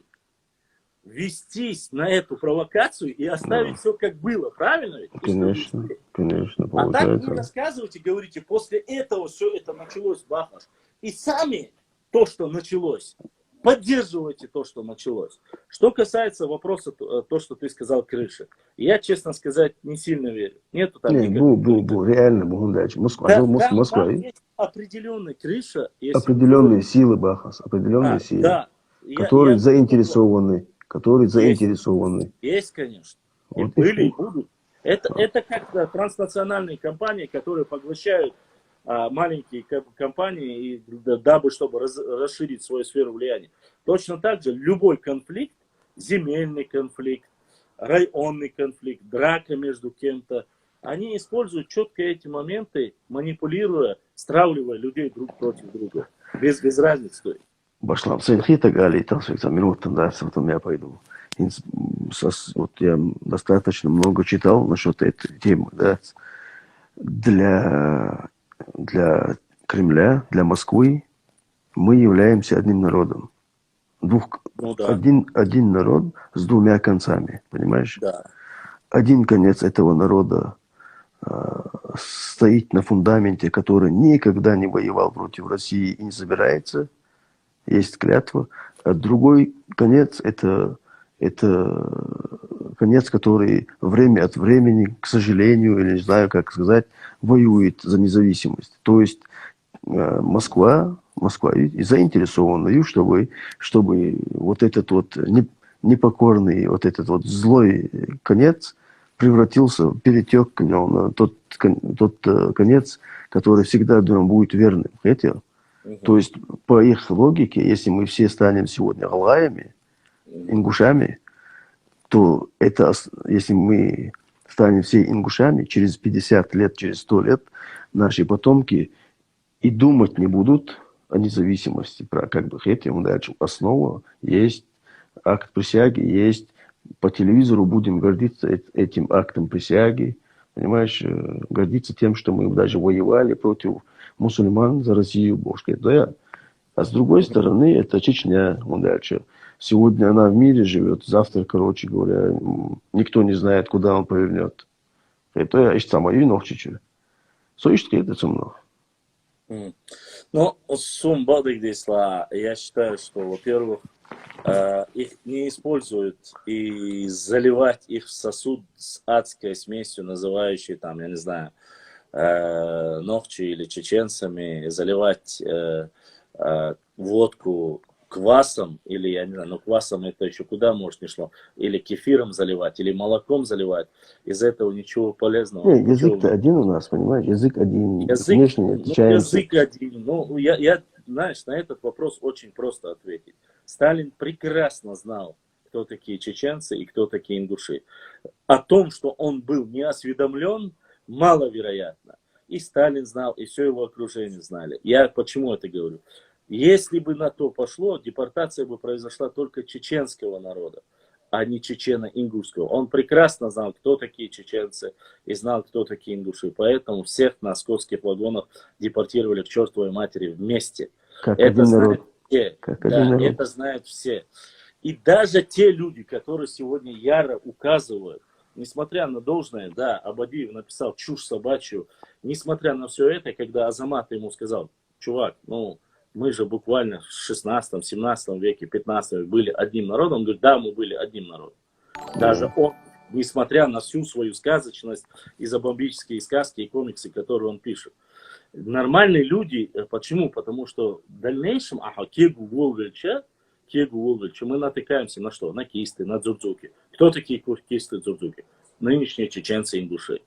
Speaker 1: вестись на эту провокацию и оставить все как было. Правильно ведь?
Speaker 2: Конечно, конечно,
Speaker 1: А так вы
Speaker 2: получается.
Speaker 1: рассказываете, говорите, после этого все это началось, Бахаш. И сами то, что началось, поддерживайте то, что началось. Что касается вопроса, то, что ты сказал, крыши. Я, честно сказать, не сильно верю. Нету там
Speaker 2: Не,
Speaker 1: никакой...
Speaker 2: реально, дальше. Москва,
Speaker 1: Да,
Speaker 2: Москва,
Speaker 1: там есть определенная крыша, если вы
Speaker 2: определенные силы, Бахас, определенные силы,
Speaker 1: да,
Speaker 2: которые
Speaker 1: я говорю, есть,
Speaker 2: заинтересованы.
Speaker 1: есть, конечно. И
Speaker 2: Вот и
Speaker 1: были, и
Speaker 2: все.
Speaker 1: будут. Это как транснациональные компании, которые поглощают маленькие компании, и, дабы чтобы расширить свою сферу влияния. Точно так же любой конфликт, земельный конфликт, районный конфликт, драка между кем-то, они используют четко эти моменты, манипулируя, стравливая людей друг против друга. Без разницы.
Speaker 2: Башлам, Сейнхита Гали, минутам, да, потом я пойду. Вот я достаточно много читал насчет этой темы, да. Для Кремля, для Москвы мы являемся одним народом.
Speaker 1: Ну да.
Speaker 2: Один народ с 2 концами, понимаешь?
Speaker 1: Да.
Speaker 2: Один конец этого народа стоит на фундаменте, который никогда не воевал против России и не собирается. Есть клятва. А другой конец это конец, который время от времени, к сожалению, или не знаю, как сказать, воюет за независимость. То есть Москва и заинтересована, чтобы вот этот вот непокорный, вот этот вот злой конец превратился, перетек к нему на тот конец, который всегда будет верным. Хотите? То есть, по их логике, если мы все станем сегодня алаями, ингушами, то это, если мы станем все ингушами, через 50 лет, через 100 лет наши потомки и думать не будут о независимости. Про как бы хотим дальше. Основа есть, акт присяги есть. По телевизору будем гордиться этим актом присяги. Понимаешь, гордиться тем, что мы даже воевали против мусульман за Россию, боже, да. А с другой стороны, это Чечня, дальше. Сегодня она в мире живет, завтра, короче говоря, никто не знает, куда он повернет. Это я самое ночью. Слышите, это сумно.
Speaker 1: Ну, Сумбадыгдисла, я считаю, что, во-первых, их не используют и заливать их в сосуд с адской смесью, называющей там, я не знаю, ногчи или чеченцами, заливать водку квасом, или, я не знаю, ну квасом это еще куда может не шло, или кефиром заливать, или молоком заливать, из этого ничего полезного.
Speaker 2: Нет, язык-то один у нас, понимаешь, язык один, внешне отличаемся.
Speaker 1: Язык один, ну, я, знаешь, на этот вопрос очень просто ответить. Сталин прекрасно знал, кто такие чеченцы и кто такие ингуши. О том, что он был не осведомлен, маловероятно. И Сталин знал, и все его окружение знали. Я почему это говорю? Если бы на то пошло, депортация бы произошла только чеченского народа, а не чечено-ингушского. Он прекрасно знал, кто такие чеченцы, и знал, кто такие ингуши. Поэтому всех на скотских вагонах депортировали к чертовой матери вместе.
Speaker 2: Как
Speaker 1: это
Speaker 2: один
Speaker 1: знают
Speaker 2: народ.
Speaker 1: все.
Speaker 2: Как
Speaker 1: да,
Speaker 2: один народ.
Speaker 1: это знают все. И даже те люди, которые сегодня яро указывают, несмотря на должное, да, Абадиев написал чушь собачью, несмотря на все это, когда Азамат ему сказал, чувак, ну, мы же буквально в 16, 17 веке, 15 веке были одним народом. Он говорит, да, мы были одним народом. Даже он, несмотря на всю свою сказочность, изобомбические сказки и комиксы, которые он пишет. Нормальные люди, почему? Потому что в дальнейшем, Кегу Волгальча, мы натыкаемся на что? На кисты, на дзурдзуки. Кто такие кисты, дзурдзуки? Нынешние чеченцы, ингуши.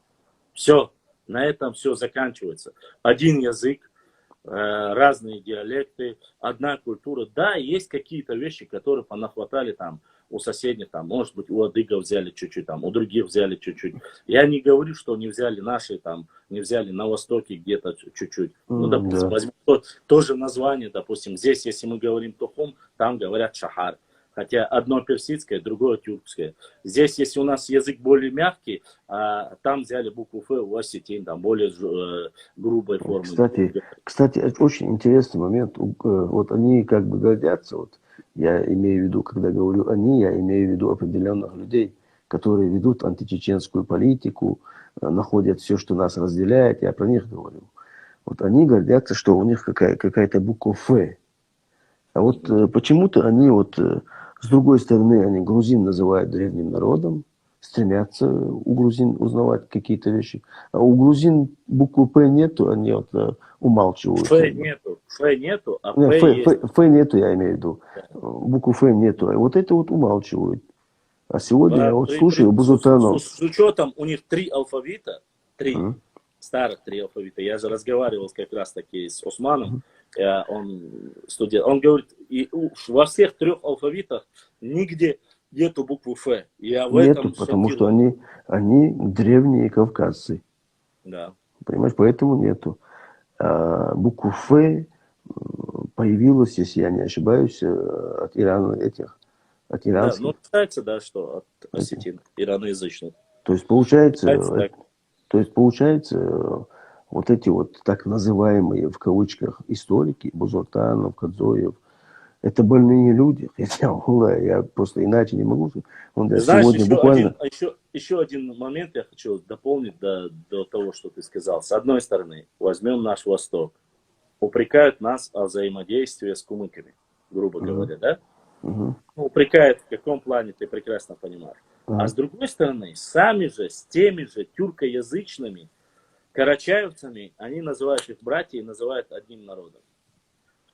Speaker 1: Все, на этом все заканчивается. Один язык, разные диалекты, одна культура. Да, есть какие-то вещи, которые понахватали там у соседних, там, может быть, у адыгов взяли чуть-чуть, там, у других взяли чуть-чуть. Я не говорю, что не взяли наши, там, не взяли на Востоке где-то чуть-чуть. Ну, допустим, возьмем тоже название, допустим, здесь, если мы говорим Тухум, там говорят Шахар. Хотя одно персидское, другое тюркское. Здесь, если у нас язык более мягкий, там взяли букву Ф, у осетин, там более грубой формы.
Speaker 2: Кстати, это очень интересный момент. Вот они как бы гордятся, вот я имею в виду, когда говорю они, я имею в виду определенных людей, которые ведут античеченскую политику, находят все, что нас разделяет, я про них говорю. Вот они гордятся, что у них какая-то буква Ф. А вот почему-то они вот... С другой стороны, они грузин называют древним народом, стремятся у грузин узнавать какие-то вещи. А у грузин буквы П нету, они вот умалчивают.
Speaker 1: Ф нету, а П есть.
Speaker 2: Ф нету, я имею в виду. Букву Ф нету, а вот это вот умалчивают. А сегодня я вот слушаю Бузутанов.
Speaker 1: С учетом у них 3 алфавита, старых 3 алфавита. Я же разговаривал как раз таки с Османом. Он студент, он говорит, и во всех 3 алфавитах нигде нету буквы Ф. Я в этом
Speaker 2: потому что они древние кавказцы.
Speaker 1: Да.
Speaker 2: Понимаешь, поэтому нету. А букву Ф появилась, если я не ошибаюсь, от Ирана от иранских.
Speaker 1: Да, ну считается, да, что от осетин, ираноязычных.
Speaker 2: То есть получается, вот эти вот так называемые в кавычках историки, Бузуртанов, Кадзоев, Это больные люди. Я просто иначе не могу.
Speaker 1: Ты знаешь,
Speaker 2: Сегодня буквально...
Speaker 1: еще один момент я хочу дополнить до того, что ты сказал. С одной стороны, возьмем наш Восток. Упрекают нас о взаимодействии с кумыками, грубо говоря, да? Ну, упрекают в каком плане, ты прекрасно понимаешь. А с другой стороны, сами же, с теми же тюркоязычными карачаевцами, они называют их братья и называют одним народом.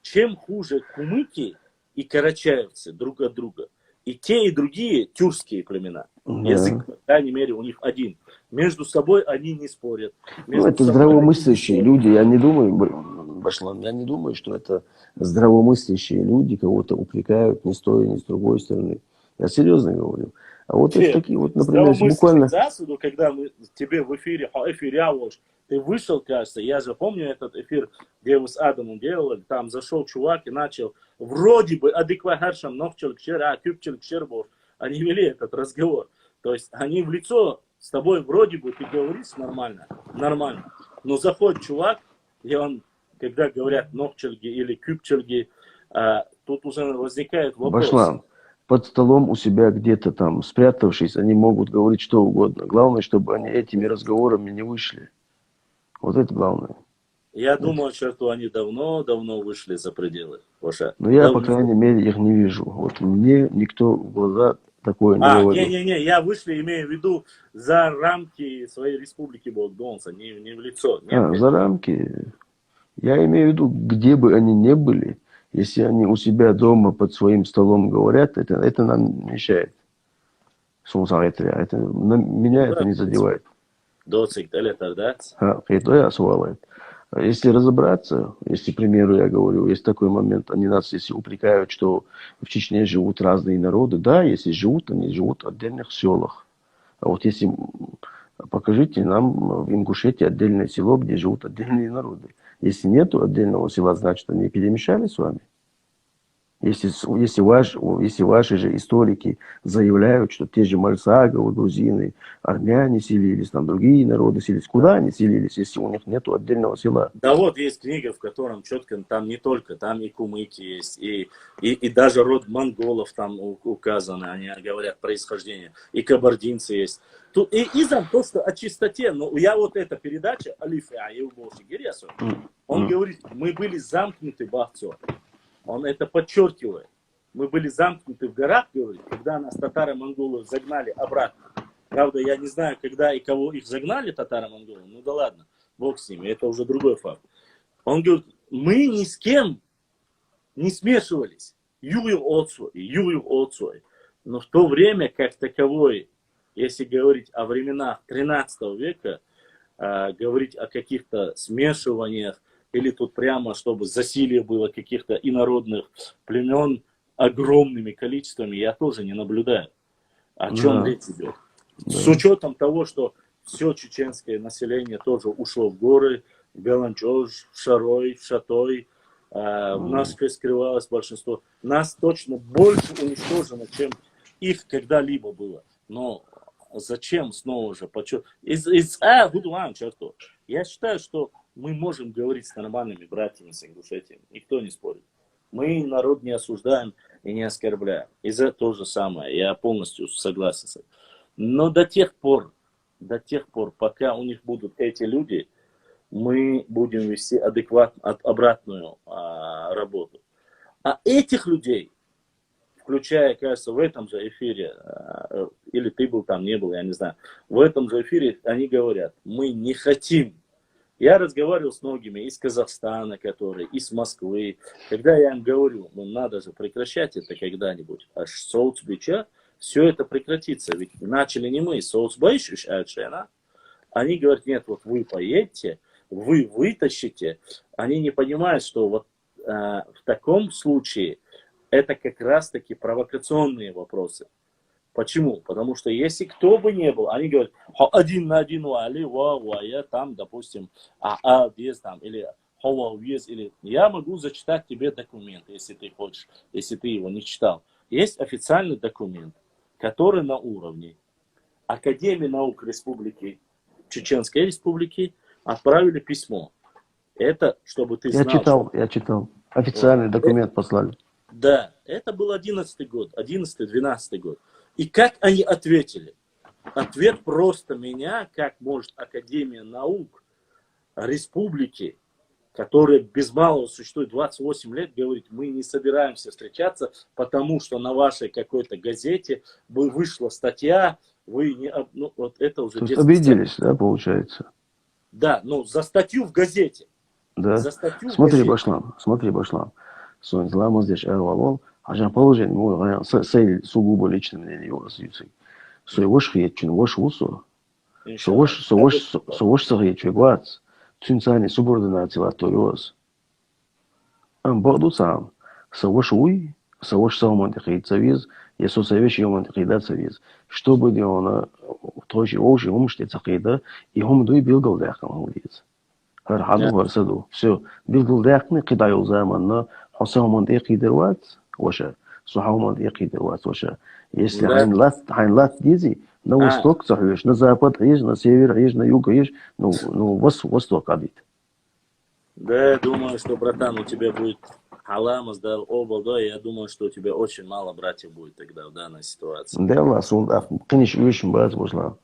Speaker 1: Чем хуже кумыки и карачаевцы друг от друга, и те, и другие тюркские племена, язык, по крайней мере, у них один. Между собой они не спорят.
Speaker 2: Ну, это здравомыслящие люди. Я не думаю, Башлан, я не думаю, что это здравомыслящие люди кого-то упрекают ни с той, ни с другой стороны. Я серьезно говорю. А вот это такие вот, например, буквально...
Speaker 1: Засуду, когда мы тебе в эфире, ты вышел, кажется, я же помню этот эфир, где вы с Адамом делали, там зашел чувак и начал вроде бы адекватным, но они вели этот разговор. То есть они в лицо с тобой вроде бы ты говоришь нормально, но заходит чувак, и он, когда говорят ногчельги или кюпчельги, тут уже возникает вопрос.
Speaker 2: Башлан, под столом у себя где-то там спрятавшись, они могут говорить что угодно. Главное, чтобы они этими разговорами не вышли. Вот это главное.
Speaker 1: Я думаю, что они давно вышли за пределы.
Speaker 2: Но я, по крайней мере, их не вижу. Вот мне никто в глаза такое не говорит.
Speaker 1: Не, я вышли, имею в виду, за рамки своей республики Болгонца, не в лицо. Нет,
Speaker 2: за рамки. Я имею в виду, где бы они ни были, если они у себя дома под своим столом говорят, это нам мешает. Это меня это не задевает. Если разобраться, если, к примеру, я говорю, есть такой момент, они нас, если упрекают, что в Чечне живут разные народы, да, если живут, они живут в отдельных селах. А вот если покажите нам в Ингушетии отдельное село, где живут отдельные народы. Если нету отдельного села, значит, они перемешались с вами. Если ваши же историки заявляют, что те же мальсаговы, грузины, армяне селились, там другие народы селились, куда они селились, если у них нет отдельного села?
Speaker 1: Да вот есть книга, в котором четко, там не только, там и кумыки есть, и даже род монголов там указаны, они говорят происхождение, и кабардинцы есть. Тут, и там просто о чистоте, но я вот эта передача, Алиф он говорит, мы были замкнуты бахцо. Он это подчеркивает. Мы были замкнуты в горах, говорит, когда нас татаро-монголы загнали обратно. Правда, я не знаю, когда и кого их загнали, татаро-монголы. Ну да ладно, бог с ними, это уже другой факт. Он говорит, мы ни с кем не смешивались. Юю отцой. Но в то время, как таковой, если говорить о временах 13 века, говорить о каких-то смешиваниях, или тут прямо, чтобы засилие было каких-то инородных племен огромными количествами, я тоже не наблюдаю. О чем речь идет? С учетом того, что все чеченское население тоже ушло в горы, в Галанчож, в Шарой, в Шатой, в Нашке скрывалось большинство. Нас точно больше уничтожено, чем их когда-либо было. Но зачем снова же? Я считаю, что мы можем говорить с нормальными братьями с Ингушетиями. Никто не спорит. Мы народ не осуждаем и не оскорбляем. И за то же самое. Я полностью согласен с этим. Но до тех пор, пока у них будут эти люди, мы будем вести обратную работу. А этих людей, включая, кажется, в этом же эфире, или ты был там, не был, я не знаю, в этом же эфире они говорят, мы не хотим. Я разговаривал с многими из Казахстана, которые, из Москвы. Когда я им говорю, ну надо же прекращать это когда-нибудь. Аж соцбича, все это прекратится. Ведь начали не мы, соцбайшиш, они говорят, нет, вот вы поедете, вы вытащите. Они не понимают, что вот в таком случае это как раз-таки провокационные вопросы. Почему? Потому что если кто бы не был, они говорят, один на один я там, допустим, здесь там, или или я могу зачитать тебе документ, если ты хочешь, если ты его не читал. Есть официальный документ, который на уровне Академии наук Республики, Чеченской Республики, отправили письмо. Это, чтобы ты знал.
Speaker 2: Я читал. Официальный документ послали.
Speaker 1: Да, это был 11-й год, 11-12 год. И как они ответили? Ответ просто меня, как может Академия наук республики, которая без малого существует 28 лет, говорит, мы не собираемся встречаться, потому что на вашей какой-то газете вышла статья, вы не... Ну, вот это уже
Speaker 2: То есть
Speaker 1: детский сад.
Speaker 2: обиделись, да, получается?
Speaker 1: Да, ну, за статью в газете.
Speaker 2: Да.
Speaker 1: За статью в
Speaker 2: Смотри,
Speaker 1: газете.
Speaker 2: Башлам. Злама здесь Эрвалол, положение мой, сей сугубо личное мнение его разъюсик. Вош чин, вош усу,
Speaker 1: Иншаллах.
Speaker 2: вош сагит чегуац, цинцани субординация латориоз. Борду сам, вош уй, вош самон тихит завиз, если совещ йоман тихидат завиз. Что бы он, тройши оши, умште цахида, и хом дуй билгал дахкам худиц. هذا فرسدو все بيفضل داقني قضايا زماننا حسام من دقي دروات وشا صحاب من دقي دروات وشا если
Speaker 1: Да.
Speaker 2: хайн лат дизи на восток захуешь на запад ешь на север ешь на юг ешь ну восток адит
Speaker 1: Да, я думаю, что, братан, у тебя будет халамас, да, оба, да, я думаю, что у тебя очень мало братьев будет тогда в данной ситуации.
Speaker 2: да ла сун аф кыниш юшим баз бошла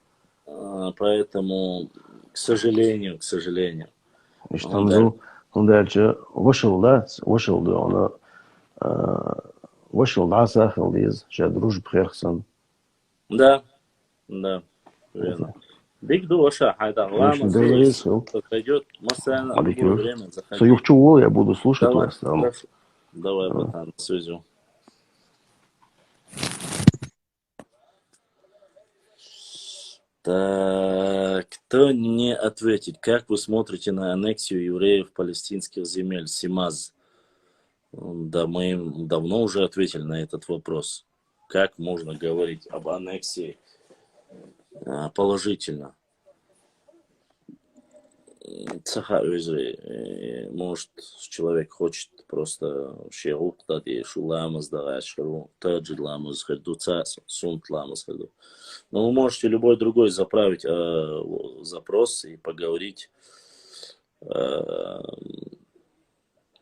Speaker 1: Поэтому, к сожалению,
Speaker 2: иштанзу он дальше вышел да он вышел да сахал диз ша друж бхерсон
Speaker 1: да, да, верно. Биг душа, хайда,
Speaker 2: очень
Speaker 1: ламас,
Speaker 2: доверился
Speaker 1: если пройдет, постоянно в любое
Speaker 2: Аликюр.
Speaker 1: время заходи.
Speaker 2: Союхчу я буду слушать
Speaker 1: Давай,
Speaker 2: вас там.
Speaker 1: хорошо. Давай, братан, на связи. Так, кто не ответит? Как вы смотрите на аннексию евреев палестинских земель, Симаз? Да, мы им давно уже ответили на этот вопрос. Как можно говорить об аннексии положительно? Может, человек хочет просто шерук тади шуламас да шеру таджи ламас хадуца сунт ламас хаду. Но вы можете любой другой заправить запрос и поговорить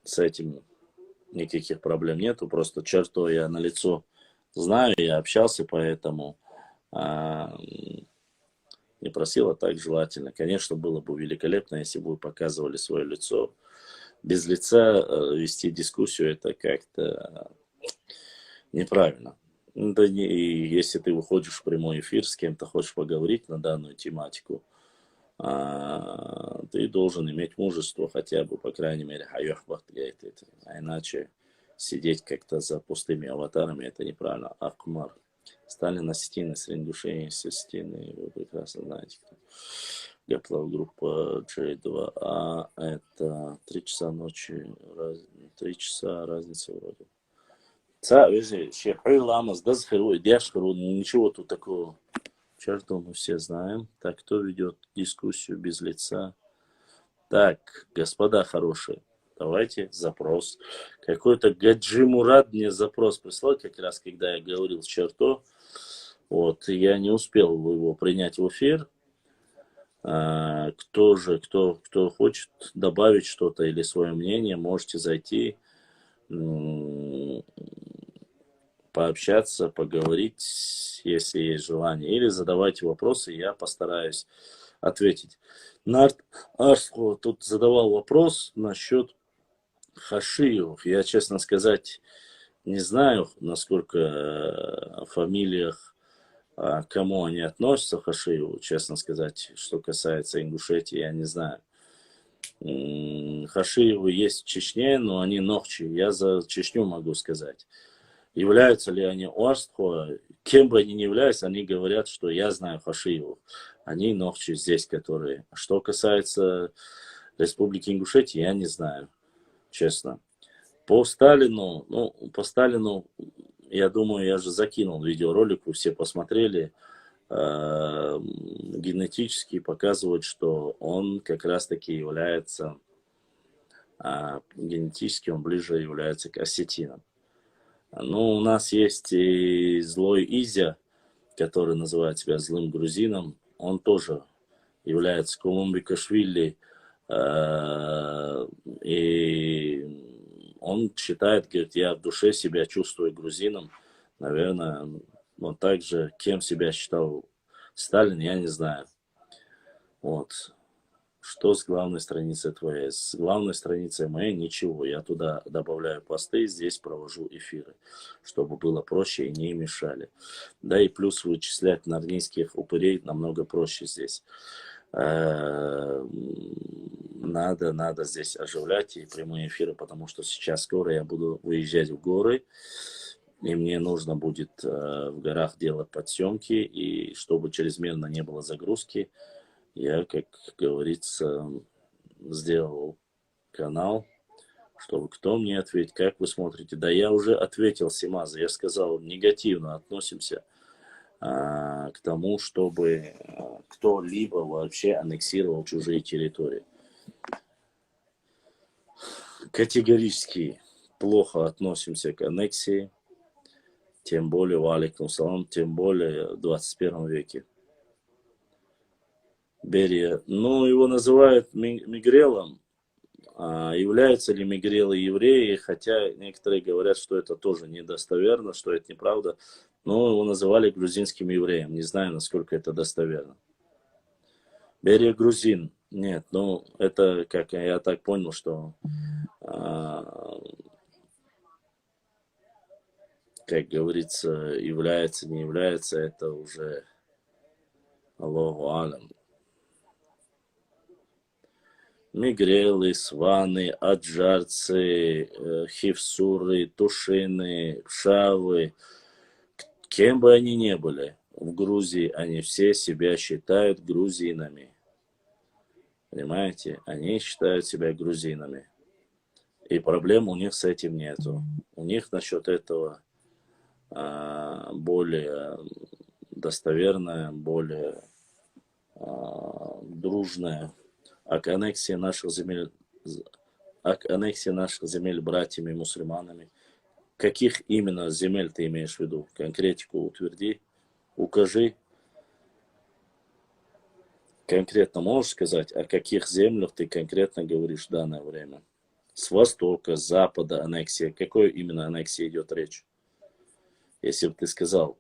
Speaker 1: с этим. Никаких проблем нету, просто черту я на лицо знаю, я общался, поэтому не просил, а так желательно. Конечно, было бы великолепно, если бы вы показывали свое лицо. Без лица вести дискуссию, это как-то неправильно. Да не, если ты выходишь в прямой эфир, с кем-то хочешь поговорить на данную тематику, ты должен иметь мужество хотя бы, по крайней мере, а иначе сидеть как-то за пустыми аватарами, это неправильно. Акмар. Стали на стены, среди души все стены, вы прекрасно знаете. Гаплав группа J2, а это 3 часа ночи, 3 часа разница вроде. Ничего тут такого. Черту мы все знаем. Так, кто ведет дискуссию без лица? Так, господа хорошие, давайте запрос. Какой-то Гаджи Мурад мне запрос прислал, как раз когда я говорил с Черто. Вот, я не успел его принять в эфир. Кто хочет добавить что-то или свое мнение, можете зайти, пообщаться, поговорить, если есть желание. Или задавайте вопросы, я постараюсь ответить. Нарт Арско тут задавал вопрос насчет хашиев. Я, честно сказать, не знаю, насколько о фамилиях, к кому они относятся, хашиеву. Честно сказать, что касается Ингушетии, я не знаю. Хашиевы есть в Чечне, но они нохчи. Я за Чечню могу сказать. Являются ли они Орстхо, кем бы они ни являлись, они говорят, что я знаю хашиеву. Они нохчи здесь, которые. Что касается Республики Ингушетия, я не знаю, честно. По Сталину, я думаю, я же закинул видеоролик, вы все посмотрели. Генетически показывают, что он как раз-таки является, генетически он ближе является к осетинам. Ну, у нас есть и злой Изя, который называет себя злым грузином. Он тоже является Колумбикашвили. И он считает, говорит, я в душе себя чувствую грузином. Наверное, он также, кем себя считал Сталин, я не знаю. Вот. Что с главной страницей твоей? С главной страницей моей ничего. Я туда добавляю посты, здесь провожу эфиры, чтобы было проще и не мешали. Да и плюс вычислять нарнийских упырей намного проще здесь. Надо здесь оживлять и прямые эфиры, потому что сейчас скоро я буду выезжать в горы, и мне нужно будет в горах делать подсъемки, и чтобы чрезмерно не было загрузки, я, как говорится, сделал канал, чтобы кто мне ответит, как вы смотрите. Да я уже ответил Симаза, я сказал, негативно относимся к тому, чтобы кто-либо вообще аннексировал чужие территории. Категорически плохо относимся к аннексии, тем более, валикум салам, тем более в 21 веке. Берия, ну, его называют мигрелом. Являются ли мигрелы евреи, хотя некоторые говорят, что это тоже недостоверно, что это неправда, но его называли грузинским евреем, не знаю, насколько это достоверно. Берия грузин, нет, ну, это, как я так понял, что, как говорится, является, не является, это уже Аллаху алям. Мигрелы, сваны, аджарцы, хивсуры, тушины, шавы, кем бы они ни были, в Грузии они все себя считают грузинами. Понимаете? Они считают себя грузинами. И проблем у них с этим нету. У них насчет этого более достоверная, более дружная. А к аннексии наших земель братьями-мусульманами. Каких именно земель ты имеешь в виду? Конкретику утверди, укажи. Конкретно можешь сказать, о каких землях ты конкретно говоришь в данное время? С востока, с запада аннексия. Какой именно аннексии идет речь? Если бы ты сказал.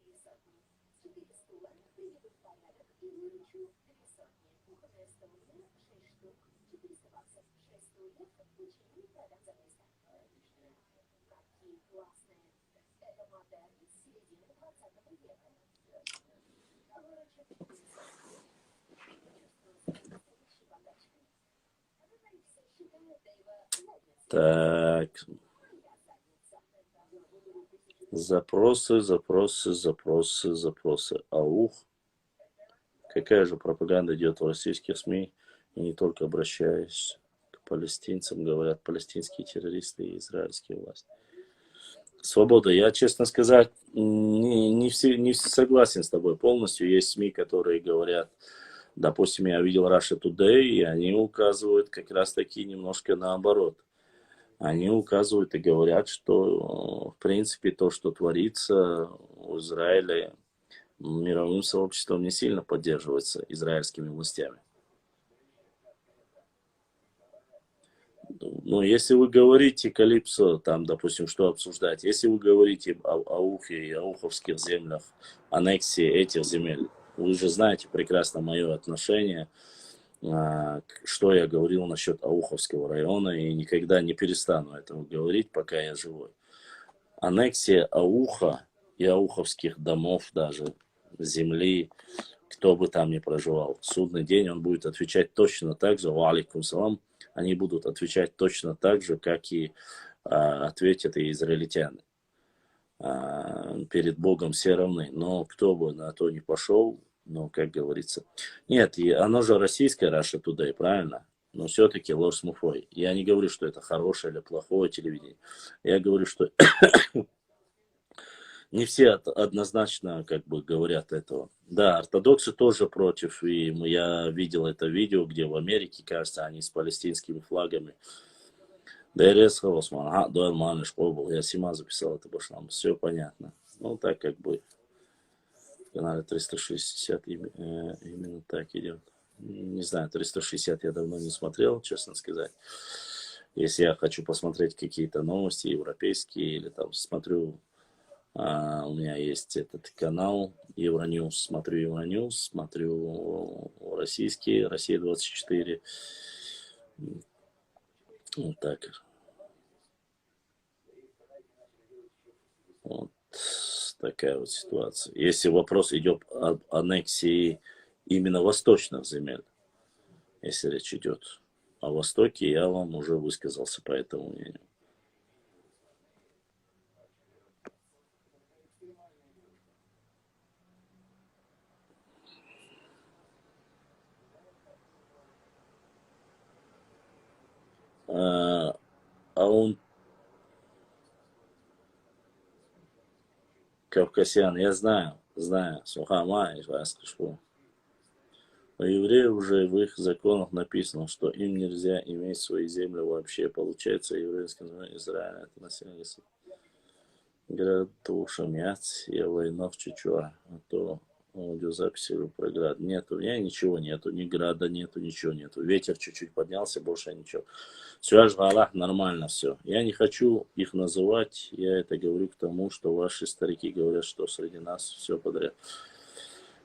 Speaker 1: Так. Запросы. Аух. Какая же пропаганда идет в российских СМИ? И не только обращаясь к палестинцам, говорят палестинские террористы и израильские власти. Свобода. Я, честно сказать, не согласен с тобой полностью. Есть СМИ, которые говорят, допустим, я видел Russia Today, и они указывают как раз таки немножко наоборот. Они указывают и говорят, что, в принципе, то, что творится в Израиле, мировым сообществом не сильно поддерживается израильскими властями. Ну, если вы говорите, Калипсо, там, допустим, что обсуждать, если вы говорите о Аухе и ауховских землях, аннексии этих земель, вы же знаете прекрасно мое отношение, что я говорил насчет Ауховского района, и никогда не перестану этого говорить, пока я живой. Аннексия Ауха и ауховских домов даже, земли, кто бы там ни проживал, в судный день он будет отвечать точно так же, валикум салам, они будут отвечать точно так же, как и ответят и израильтяне. Перед Богом все равны, но кто бы на то не пошел, ну, как говорится. Нет, и оно же российское Russia Today, правильно? Но все-таки ложь с муфой. Я не говорю, что это хорошее или плохое телевидение. Я говорю, что не все однозначно как бы говорят этого. Да, ортодоксы тоже против. И я видел это видео, где в Америке, кажется, они с палестинскими флагами. Я Сима записал это башлам. Все понятно. Ну, так как бы в канале 360 именно так идет. Не знаю, 360 я давно не смотрел, честно сказать. Если я хочу посмотреть какие-то новости европейские, или там смотрю, у меня есть этот канал Евроньюз, смотрю Евроньюз, смотрю российские, Россия-24. Вот так. Вот такая вот ситуация. Если вопрос идет об аннексии именно восточных земель, если речь идет о Востоке, я вам уже высказался по этому мнению. А он Кавказян, я знаю, Сухама и Васкашпу. У евреев уже в их законах написано, что им нельзя иметь свои земли вообще. Получается, еврейский народ Израиля это население граду Шамяц, я войнов Чучуа. А то аудиозаписи про град нету. У меня ничего нету, ни града нету, ничего нету. Ветер чуть-чуть поднялся, больше ничего. Сюаж Галах нормально все. Я не хочу их называть, я это говорю к тому, что ваши старики говорят, что среди нас все подряд.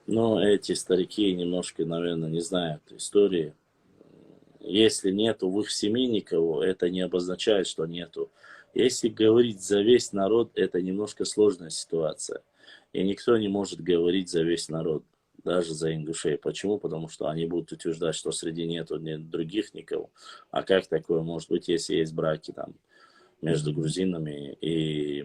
Speaker 1: Но эти старики немножко, наверное, не знают истории. Если нету в их семье никого, это не обозначает, что нету. Если говорить за весь народ, это немножко сложная ситуация. И никто не может говорить за весь народ, даже за ингушей. Почему? Потому что они будут утверждать, что среди нету других никого. А как такое может быть, если есть браки там между грузинами и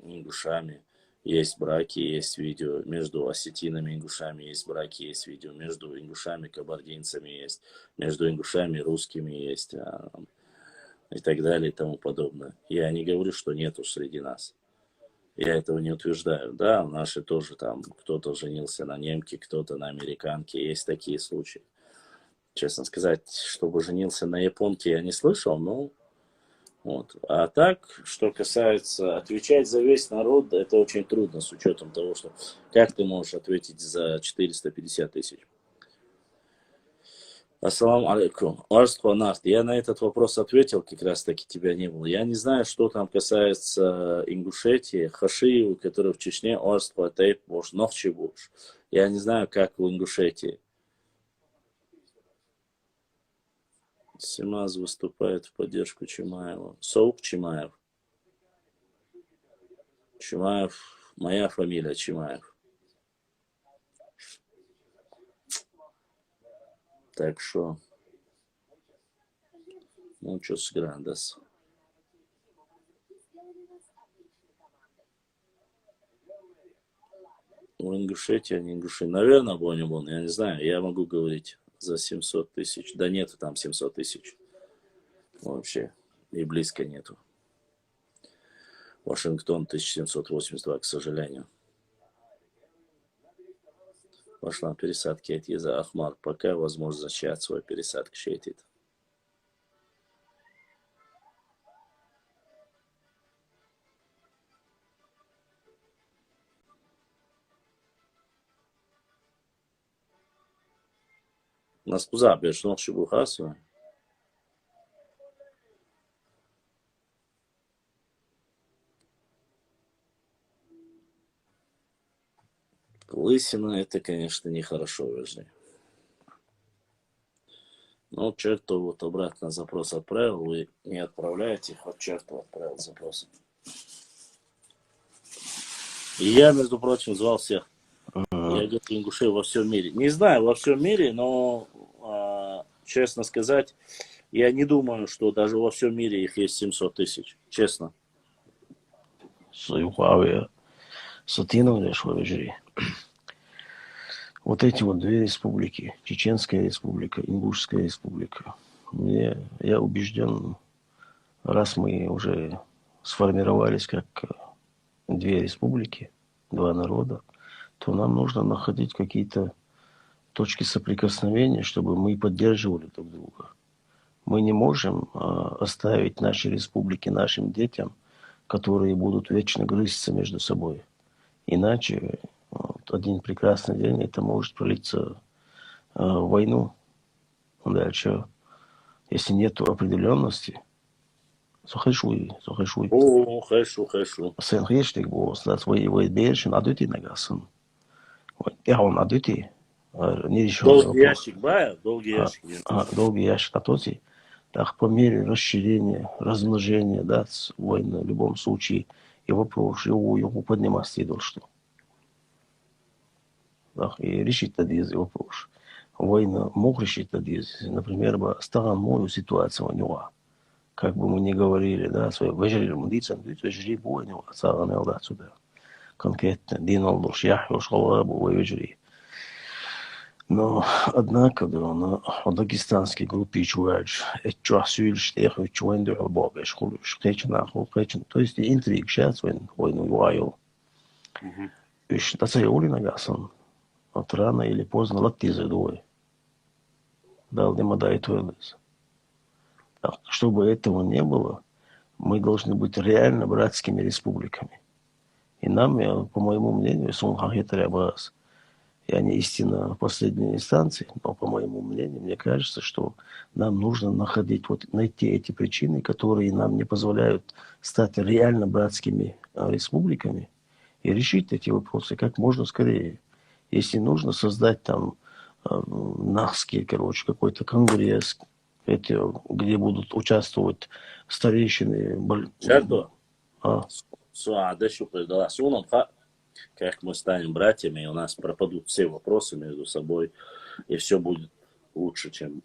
Speaker 1: ингушами? Есть браки, есть видео между осетинами и ингушами, есть браки, есть видео между ингушами и кабардинцами, есть между ингушами и русскими, есть и так далее и тому подобное. Я не говорю, что нету среди нас. Я этого не утверждаю. Да, наши тоже там, кто-то женился на немке, кто-то на американке, есть такие случаи. Честно сказать, чтобы женился на японке, я не слышал, но вот. А так, что касается отвечать за весь народ, это очень трудно с учетом того, что как ты можешь ответить за 450 тысяч. Ассаламу алейкум. Арскванарт. Я на этот вопрос ответил, как раз таки тебя не было. Я не знаю, что там касается Ингушетии, Хашиеву, который в Чечне, Арсква, Тейп, Бош, Нохчебуш. Я не знаю, как в Ингушетии. Симаз выступает в поддержку Чимаева. Саук Чимаев. Чимаев, моя фамилия Чимаев. Так что, muchos grandes. В Ингушетии, а не Ингушетии. Наверное, Бонибон, я не знаю, я могу говорить за 700 тысяч. Да нету там 700 тысяч. Вообще. И близко нету. Вашингтон 1782, к сожалению. Пошла пересадки от Еза Ахмар. Пока возможно зачать свой пересадку шейтит. Наскуза, беш ночи бухасу. Лысина, это, конечно, нехорошо, вернее. Ну, черту вот обратно запрос отправил, вы не отправляете, хоть черту отправил запрос. И я, между прочим, звал всех. Я говорю, ингушей во всем мире. Не знаю, во всем мире, но, честно сказать, я не думаю, что даже во всем мире их есть 700 тысяч. Честно.
Speaker 2: Вот эти вот две республики, Чеченская республика, Ингушская республика, я убежден, раз мы уже сформировались как две республики, два народа, то нам нужно находить какие-то точки соприкосновения, чтобы мы поддерживали друг друга. Мы не можем оставить наши республики нашим детям, которые будут вечно грызться между собой. Иначе вот, один прекрасный день это может пролиться в войну. Дальше Если нет определенности, захешуй.
Speaker 1: О, хорошо, хорошо.
Speaker 2: Sen richtig was, dat вы бешен, а дути нагасын. Я он адути, нерешенный
Speaker 1: Долгий
Speaker 2: вопрос.
Speaker 1: ящик бая, долгий ящик.
Speaker 2: Долгий ящик атоти. Так по мере расширения, размножения, да, войны в любом случае, и вопрос, его подниматься идол, что. Так, и решить тогда из вопрос. Война мог решить тогда, например, бы стала мою ситуацию у него. Как бы мы ни говорили, да, свои выжили, мы дицем, выжили войну, а царам да, сюда. Конкретно, Дин Алдуш, Яхву, Шалабу, выжили. Но, однако, да, на дагестанской группе чувак, это асюль, штех, чуэнду, албога, школу, штечна, хулкечен. То есть, интриг, сейчас, войну юайл. И что цаёли нагасан, от рано или поздно латизы дуой. Дал демадай туэлэс. Чтобы этого не было, мы должны быть реально братскими республиками. И нам, по моему мнению, Сунхахитарябас, я не истина в последней инстанции, но по моему мнению, мне кажется, что нам нужно найти эти причины, которые нам не позволяют стать реально братскими республиками и решить эти вопросы как можно скорее. Если нужно создать там нахский, какой-то конгресс, где будут участвовать старейшины.
Speaker 1: Чарто, Суадешу предала Сунам, как мы станем братьями, и у нас пропадут все вопросы между собой, и все будет лучше, чем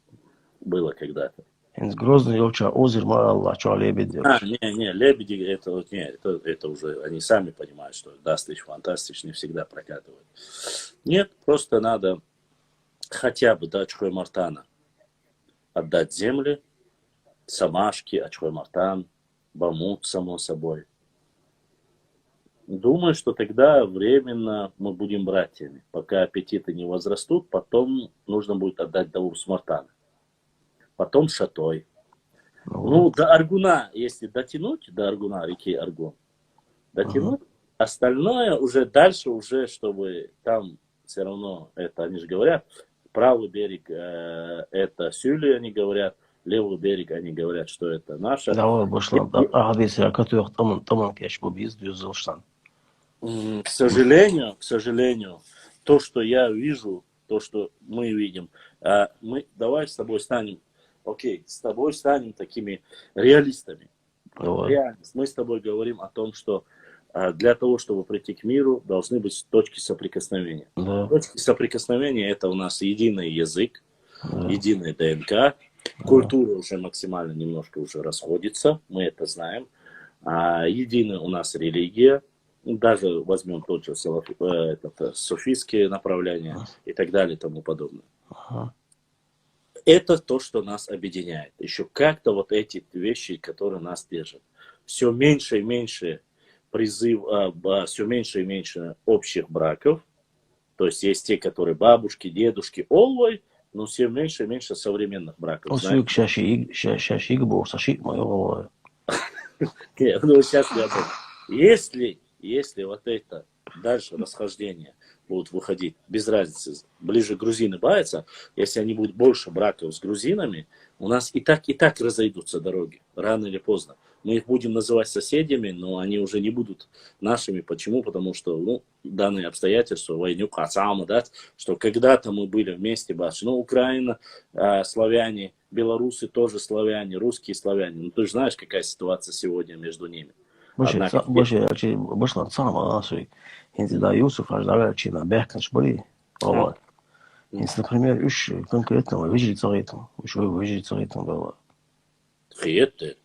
Speaker 1: было когда-то.
Speaker 2: Грозный Елча озер Аллах, что лебеди.
Speaker 1: Не, лебеди, это уже, они сами понимают, что Дастыч, Фантастич не всегда прокатывает. Нет, просто надо хотя бы до Ачхой Мартана отдать земли, Самашки, Ачхой Мартан, Бамут, само собой. Думаю, что тогда временно мы будем братьями. Пока аппетиты не возрастут, потом нужно будет отдать Давур Смартана. Потом Шатой. Ну, до Аргуна, если дотянуть, до Аргуна, реки Аргун, дотянуть, остальное уже дальше, уже, чтобы там все равно, это они же говорят, правый берег это Сюли, они говорят, левый берег, они говорят, что это наша.
Speaker 2: Да, Башлан, Таман Кешбу Биз, Дюзелштан.
Speaker 1: К сожалению, то, что я вижу, то, что мы видим, давай с тобой станем, с тобой станем такими реалистами. Реальность. Мы с тобой говорим о том, что для того, чтобы прийти к миру, должны быть точки соприкосновения.
Speaker 2: Да.
Speaker 1: Точки соприкосновения — это у нас единый язык, единая ДНК, культура уже максимально немножко уже расходится, мы это знаем. Единая у нас религия. Даже возьмем тот же суфийские направления и так далее и тому подобное. Это то, что нас объединяет. Еще как-то вот эти вещи, которые нас держат. Все меньше и меньше все меньше и меньше общих браков. То есть есть те, которые бабушки, дедушки, олвой, но все меньше и меньше современных браков. Ну, сейчас я думаю, если вот это дальше расхождение будут выходить, без разницы, ближе грузины баются, если они будут больше браков с грузинами, у нас и так разойдутся дороги, рано или поздно. Мы их будем называть соседями, но они уже не будут нашими. Почему? Потому что, данные обстоятельства, войну Кацама, да, что когда-то мы были вместе, Украина, славяне, белорусы тоже славяне, русские славяне. Ну, ты же знаешь, какая ситуация сегодня между ними.
Speaker 2: Башлан сама асуй. Инти да Юсуф аж давай чина бехкаш были. Вот. Инти, например, конкретно выжили царитом. Выжили царитом было.
Speaker 1: Хиетте.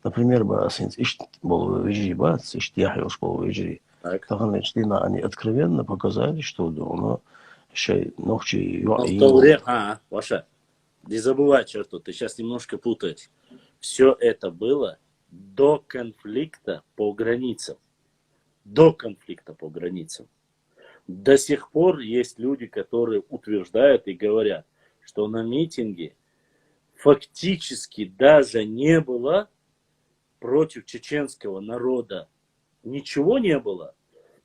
Speaker 2: Например, был выжили бац, яхилш был выжили. Так они откровенно показали, что ночи.
Speaker 1: Ваша. Не забывай, черту, ты сейчас немножко путаешь. Все это было до конфликта по границам. До конфликта по границам. До сих пор есть люди, которые утверждают и говорят, что на митинге фактически даже не было против чеченского народа. Ничего не было,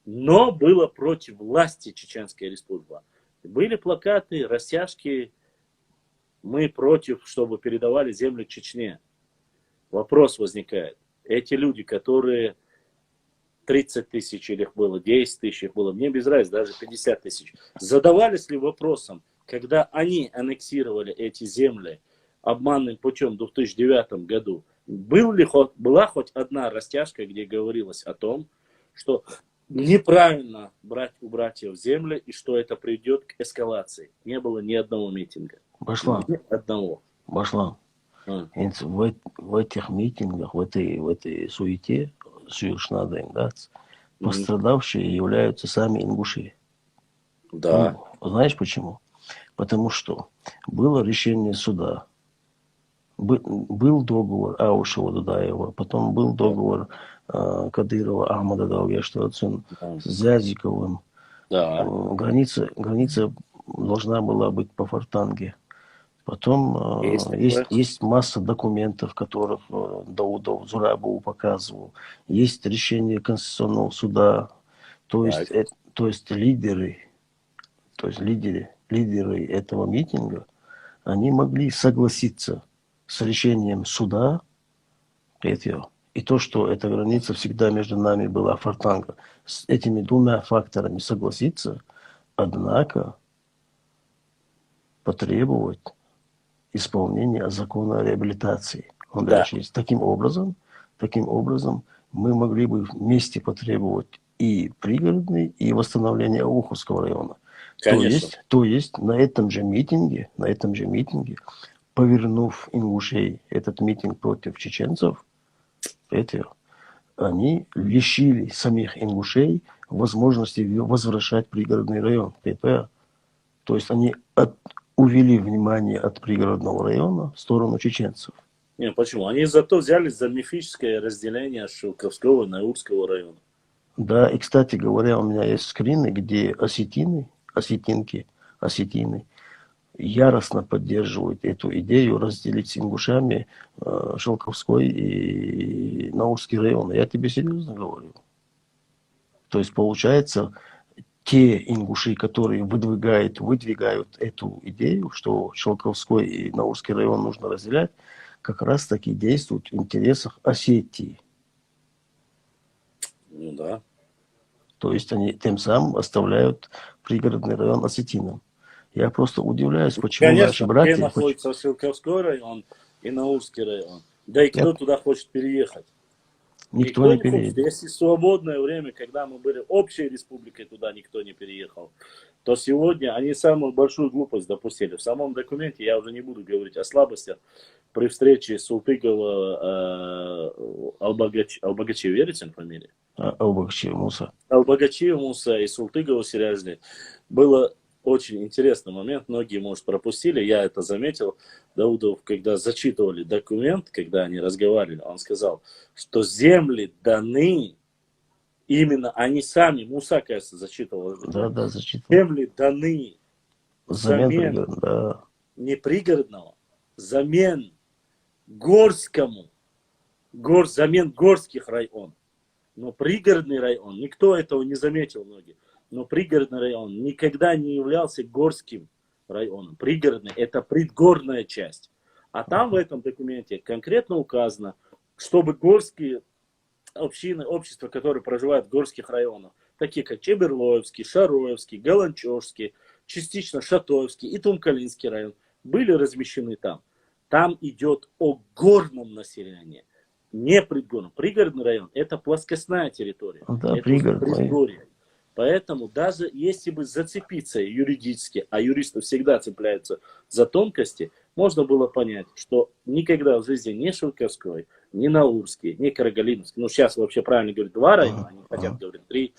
Speaker 1: но было против власти Чеченской Республики. Были плакаты, растяжки, Мы против, чтобы передавали земли Чечне. Вопрос возникает. Эти люди, которые 30 тысяч их было, 10 тысяч их было, мне без разницы, даже 50 тысяч. Задавались ли вопросом, когда они аннексировали эти земли обманным путем в 2009 году, была хоть одна растяжка, где говорилось о том, что неправильно брать у братьев земли и что это приведет к эскалации? Не было ни одного митинга.
Speaker 2: Башлан,
Speaker 1: Ни одного.
Speaker 2: Башлан. В этих митингах, в этой суете, пострадавшие являются сами ингуши.
Speaker 1: Да.
Speaker 2: Ну, знаешь почему? Потому что было решение суда, был договор Аушева-Дудаева, потом был договор Кадырова, Ахмада Даугештовацин с Зязиковым.
Speaker 1: Да.
Speaker 2: Граница должна была быть по Фортанге. Потом есть масса документов, которых Даудов Зурабову показывал. Есть решение Конституционного суда. То есть лидеры этого митинга, они могли согласиться с решением суда, и то, что эта граница всегда между нами была Фортанга, с этими двумя факторами согласиться, однако потребовать исполнения закона о реабилитации. Он дальше есть. Таким образом, мы могли бы вместе потребовать и пригородный, и восстановление Ауховского района. То есть на этом же митинге, повернув ингушей этот митинг против чеченцев, они лишили самих ингушей возможности возвращать пригородный район. То есть они увели внимание от пригородного района в сторону чеченцев.
Speaker 1: Не, почему? Они зато взялись за мифическое разделение Шелковского и Наурского района.
Speaker 2: Да, и, кстати говоря, у меня есть скрины, где осетины яростно поддерживают эту идею разделить с ингушами Шелковской и Наурский район. Я тебе серьезно говорю. То есть, получается, те ингуши, которые выдвигают эту идею, что Шелковской и Наурский район нужно разделять, как раз таки действуют в интересах Осетии.
Speaker 1: Ну да.
Speaker 2: То есть они тем самым оставляют пригородный район осетинам. Я просто удивляюсь, почему наши братья...
Speaker 1: Конечно, где находится Шелковской район и Наурский район. Да и кто туда хочет переехать?
Speaker 2: Никто не переедет.
Speaker 1: Если в свободное время, когда мы были общей республикой, туда никто не переехал, то сегодня они самую большую глупость допустили. В самом документе, я уже не буду говорить о слабостях, при встрече Султыгова Албагачи, верите на фамилии?
Speaker 2: Албагачиев Муса.
Speaker 1: Албагачиев Муса и Султыгова Серяжли. Было очень интересный момент, многие, может, пропустили, я это заметил. Даудов, когда зачитывали документ, когда они разговаривали, он сказал, что земли даны, именно они сами, Муса, кажется, зачитывал.
Speaker 2: Да, зачитывал.
Speaker 1: Земли даны взамен не пригородного, взамен горскому, взамен горских районов. Но пригородный район, никто этого не заметил, многие. Но пригородный район никогда не являлся горским районом. Пригородный – это предгорная часть. А там в этом документе конкретно указано, чтобы горские общины, общества, которые проживают в горских районах, такие как Чеберлоевский, Шароевский, Галанчожский, частично Шатоевский и Тумкалинский район, были размещены там. Там идет о горном населении, не предгорном. Пригородный район – это плоскостная территория.
Speaker 2: Да,
Speaker 1: это предгорье. Поэтому даже если бы зацепиться юридически, а юристы всегда цепляются за тонкости, можно было понять, что никогда в жизни ни Шелковской, ни Наурский, ни Карагалиновский, ну сейчас вообще правильно говорят 2 района, они хотят говорить 3,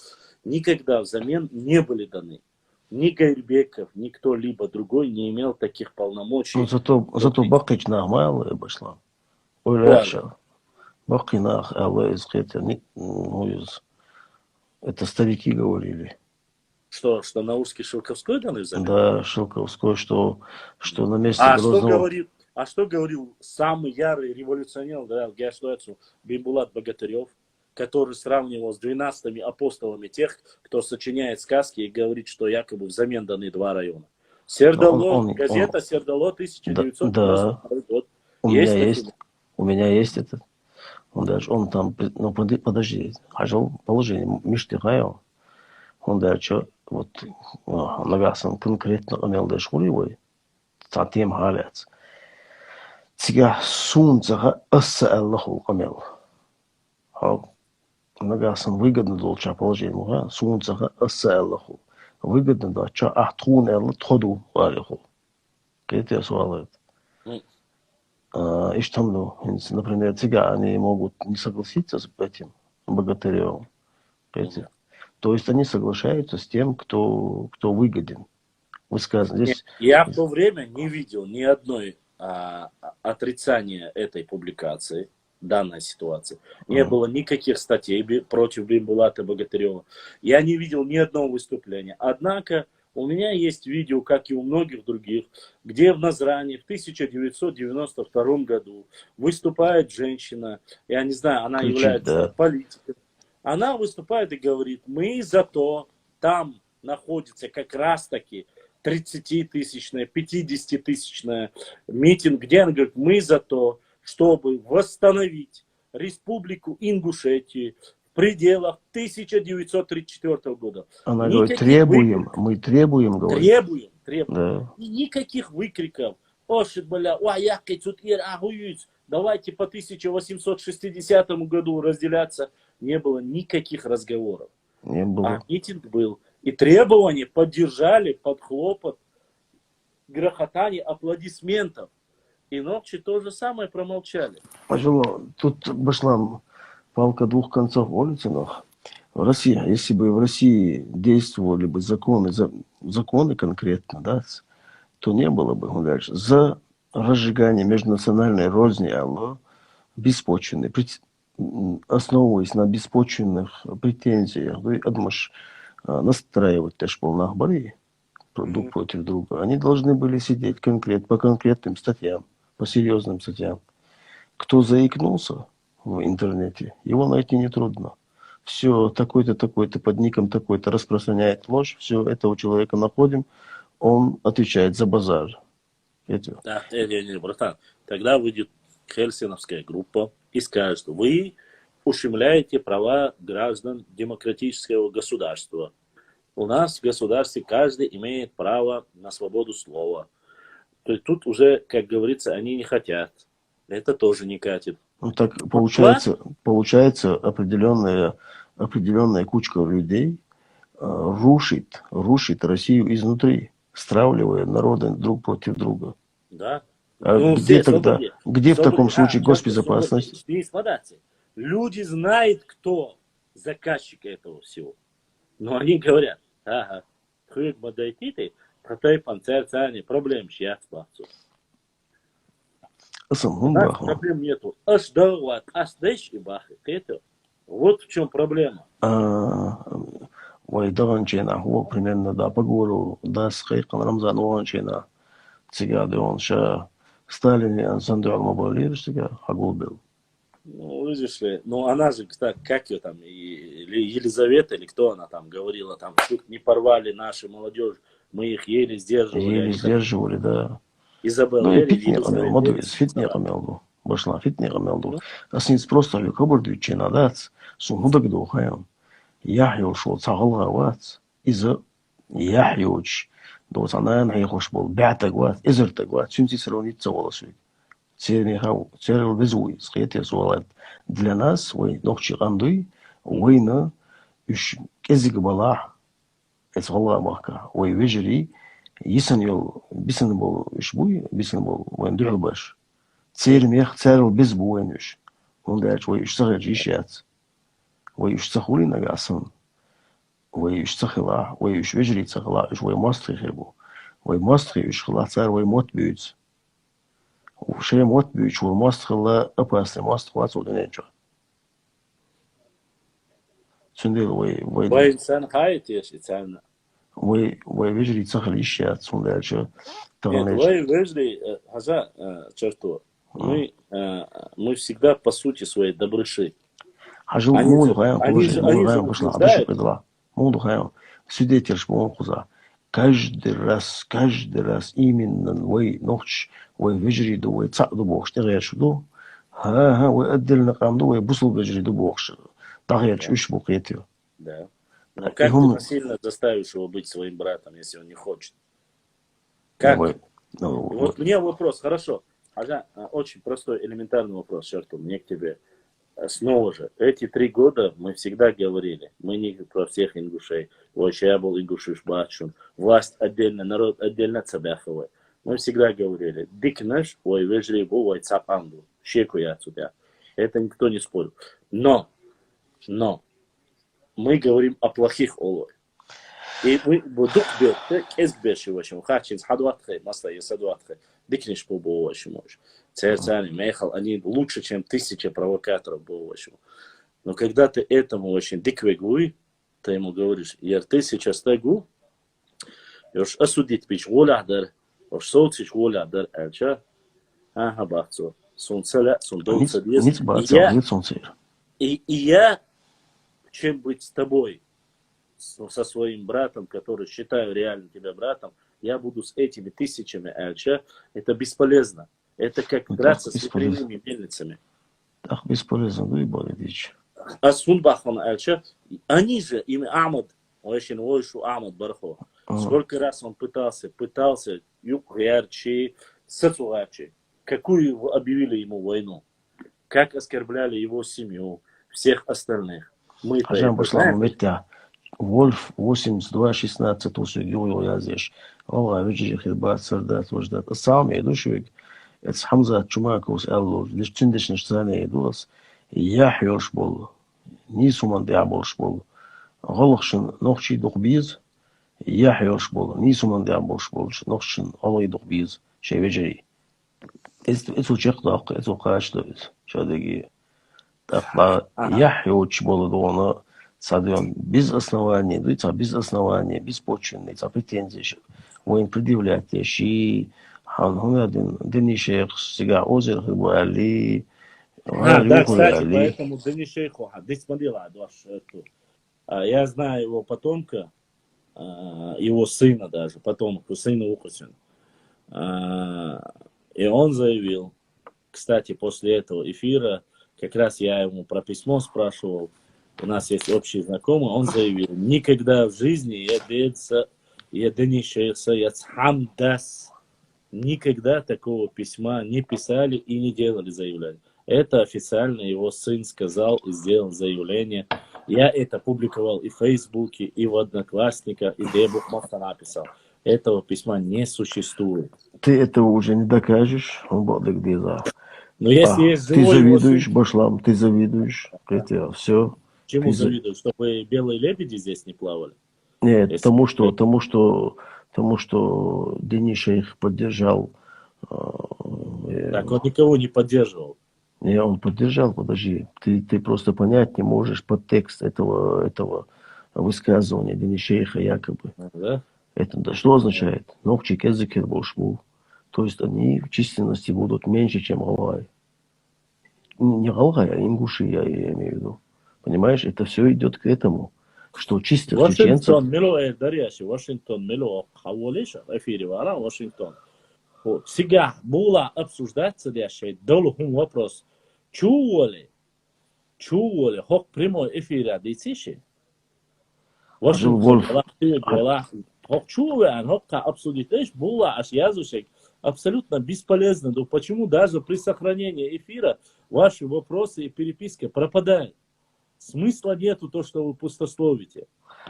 Speaker 1: никогда взамен не были даны. Ни Гайрбеков, ни кто-либо другой не имел таких полномочий.
Speaker 2: Ну, зато Бакычнах малая пошла. Ойляша. Бакынах, это старики говорили.
Speaker 1: Что Наурский Шелковской даны взамен?
Speaker 2: Да, Шелковской, что на месте Грозного...
Speaker 1: что говорил самый ярый революционер, да, Гяшдуэцу, Бимбулат Богатырев, который сравнивал с 12 апостолами тех, кто сочиняет сказки и говорит, что якобы взамен даны 2 района. Сердало, газета Сердало,
Speaker 2: да,
Speaker 1: 1992 год.
Speaker 2: у
Speaker 1: Есть
Speaker 2: меня
Speaker 1: такие?
Speaker 2: есть, у меня есть этот. Он там, ну подожди, хожу положение, Миштихаев, он даже вот нагасан конкретно имел даже хуливой, затем халец. Сега сунцага асса Аллаху амел. Нагасан выгодно долча положение, муха сунцага асса Аллаху. Выгодно да, ча ахтун Аллах тходу валиху. Какие суалы? И что, ну, например, цыгане могут не согласиться с этим богатырем. То есть они соглашаются с тем, кто выгоден. Высказано здесь.
Speaker 1: Я в то время не видел ни одной отрицания этой публикации, данной ситуации. Не было никаких статей против Бимбулата Богатырева. Я не видел ни одного выступления. Однако у меня есть видео, как и у многих других, где в Назране в 1992 году выступает женщина, я не знаю, она является политиком. Она выступает и говорит: мы за то, там находится как раз таки 30-тысячная, 50-тысячная митинг, где она говорит: мы за то, чтобы восстановить Республику Ингушетию в пределах 1934 года.
Speaker 2: Она говорит, мы требуем, говорит.
Speaker 1: Требуем. Да. И никаких выкриков. Давайте по 1860 году разделяться. Не было никаких разговоров.
Speaker 2: Не было.
Speaker 1: А митинг был. И требования поддержали под хлопот, грохотание, аплодисментов. И ночи то же самое промолчали.
Speaker 2: Тут вышла палка двух концов улицы. В России, если бы в России действовали бы законы конкретно, да, то не было бы дальше. За разжигание межнациональной розни, беспочвенной, основываясь на беспочвенных претензиях, настраивать теж полнах борьбы друг против друга. Они должны были сидеть по конкретным статьям, по серьезным статьям. Кто заикнулся в интернете, его найти нетрудно. Все, такой-то, такой-то, под ником такой-то распространяет ложь, все, этого человека находим, он отвечает за базар.
Speaker 1: Да, братан, тогда выйдет хельсиновская группа и скажет: вы ущемляете права граждан демократического государства. У нас в государстве каждый имеет право на свободу слова. То есть тут уже, как говорится, они не хотят. Это тоже не катит.
Speaker 2: Ну так получается определенная кучка людей рушит Россию изнутри, стравливая народы друг против друга.
Speaker 1: Да.
Speaker 2: Где в таком случае госбезопасность?
Speaker 1: Люди знают, кто заказчик этого всего. Но они говорят: ага, проблем проблем нету. Вот в чем проблема.
Speaker 2: Примерно, да, поговорил, да, с Хайком Рамзан, Сталин, Сандуал Мабалир, был.
Speaker 1: Ну, видишь ли, она же, как ее там, Елизавета, или кто она там говорила, там, чуть не порвали наши молодежь, мы их еле сдерживали.
Speaker 2: Еле сдерживали, да.
Speaker 1: Изабелла,
Speaker 2: Башла фитнера мелду. Асниц просто люкабурду чинадац, сумудагду хаям. Яхил шо цагалгавац, иза яхиуч. Доцанан хайхош бол бятагвац, изертагвац, сюнти сравнится волосует. Церил везуй, схете суалат. Для нас, нохчи гандуй, на кезиг балах, эцгалга махка, вежери, бисан бол ишбуй, бисан бол дурбаш. Церил безбуйнуш. Он дальше, ишсахаджишац. Ишсахули нагасан. Ишсахила, вежери цахила, мастхибу. Мастхи, ишхла цар, мотбюц. Шея мотбюч, мастхила, опасный мастхила, отсюда нечего.
Speaker 1: Инсан хаете, специально.
Speaker 2: Вежери цахили ишац, он дальше.
Speaker 1: Вежери, хаза, черту. Мы всегда по сути своей добрыши.
Speaker 2: Свидетель, что он хуза. каждый раз именно وي نوش وي فيجري دو وي تصعدو بوخش تغيرش دو ها وي أدل نقام دو وي بوصل فيجري دو بوخش تغيرش
Speaker 1: Да,
Speaker 2: وش بقيتو
Speaker 1: да. Но
Speaker 2: и
Speaker 1: как ты
Speaker 2: هم
Speaker 1: насильно заставишь его быть своим братом, если он не хочет? Как?
Speaker 2: نو
Speaker 1: И
Speaker 2: نو
Speaker 1: вот мне вопрос, хорошо. Ага, очень простой, элементарный вопрос, Шертл, мне к тебе. Снова же, эти 3 года мы всегда говорили, мы не про всех ингушей, вообще я был ингушиш бачун, власть отдельно, народ отдельно цабяховый. Мы всегда говорили, дик наш, ой, вежри, ой, цапанду, щеку я отсюда. Это никто не спорил. Но мы говорим о плохих олой. И мы будук бет, кез беши вашим, хачин схадуатхе, масла и садуатхе, дикнеш по вашему. Церцани, Мехал, они лучше, чем 1000 провокаторов по вашему. Но когда ты этому очень диквегуй, ты ему говоришь, я 1000 стегу, и уж осудить пич волядар, уж социч волядар, эльча, ага, бахцо, сунцеля, сундолца диез.
Speaker 2: ниц бацал ниц сунцер
Speaker 1: И я, чем быть с тобой, со своим братом, который считаю реально тебя братом, я буду с этими 1000 эльча, это бесполезно. Это как драться с ветряными мельницами.
Speaker 2: так бесполезно ну и более дичь
Speaker 1: А Сунбахан эльча, они же, им Ахмад, очень ойшу Ахмад Бархо, сколько раз он пытался, юг ярче, сацуачи, какую объявили ему войну, как оскорбляли его семью, всех остальных. Мы-то
Speaker 2: عشان
Speaker 1: это
Speaker 2: بشلام
Speaker 1: знаем.
Speaker 2: متى وولف 82-16 وسجول يازيش والله بيجي خدمات سردات وجدات الصام يدوش ويك اتس حمزة تشماكوس قالوا ليش تندش نشتاني يدوس ياح يرشبول نيسو من دي عبورشبول غلقشن نوخشي دقبيز ياح يرشبول نيسو من دي عبورشبول نوخشن الله يدقبيز شي بيجري اتو چقدق اتو قاش دوز شادگي تقبع ياح يوچبول دونا Садион, без основания, без основания, беспочвенный, претензий, وين предъявлять شيء هنا دني شيخ سجع أوزر خبالي
Speaker 1: Да, кстати, поэтому Дани Шейху, здесь смотрела, я знаю его потомка, его сына даже, потомка, сына Ухасина. И он заявил, кстати, после этого эфира, как раз я ему про письмо спрашивал, у нас есть общий знакомый, он заявил, никогда в жизни никогда такого письма не писали и не делали заявление. Это официально его сын сказал и сделал заявление. Я это публиковал и в Фейсбуке, и в Одноклассниках, и Дебух Мофта написал. Этого письма не существует.
Speaker 2: Ты этого уже не докажешь, он будет где-то.
Speaker 1: Но если есть
Speaker 2: ты завидуешь, Башлам, ты завидуешь, это все.
Speaker 1: Чему завидую? Чтобы белые лебеди здесь не плавали?
Speaker 2: Нет, тому что Дени Шейх поддержал.
Speaker 1: Так он никого не поддерживал.
Speaker 2: Не, он поддержал, подожди. Ты просто понять не можешь подтекст этого высказывания Дени Шейха якобы.
Speaker 1: Да?
Speaker 2: Это что означает? Ногчик языкер большму. То есть они в численности будут меньше, чем Алгай. Не Алгай, а ингуши, я имею в виду. Понимаешь, это все идет к этому, что чистых чеченцев...
Speaker 1: Вашингтон, Мило, Хаволиша, эфире, Вашингтон. Сега была обсуждаться дальше, дал вопрос, чували, хок прямой эфире, дитиши. Вашингтон, хок чували, хок обсудить, была аж язычек, абсолютно бесполезно. Но почему даже при сохранении эфира ваши вопросы и переписка пропадают? Смысла нету то, что вы пустословите.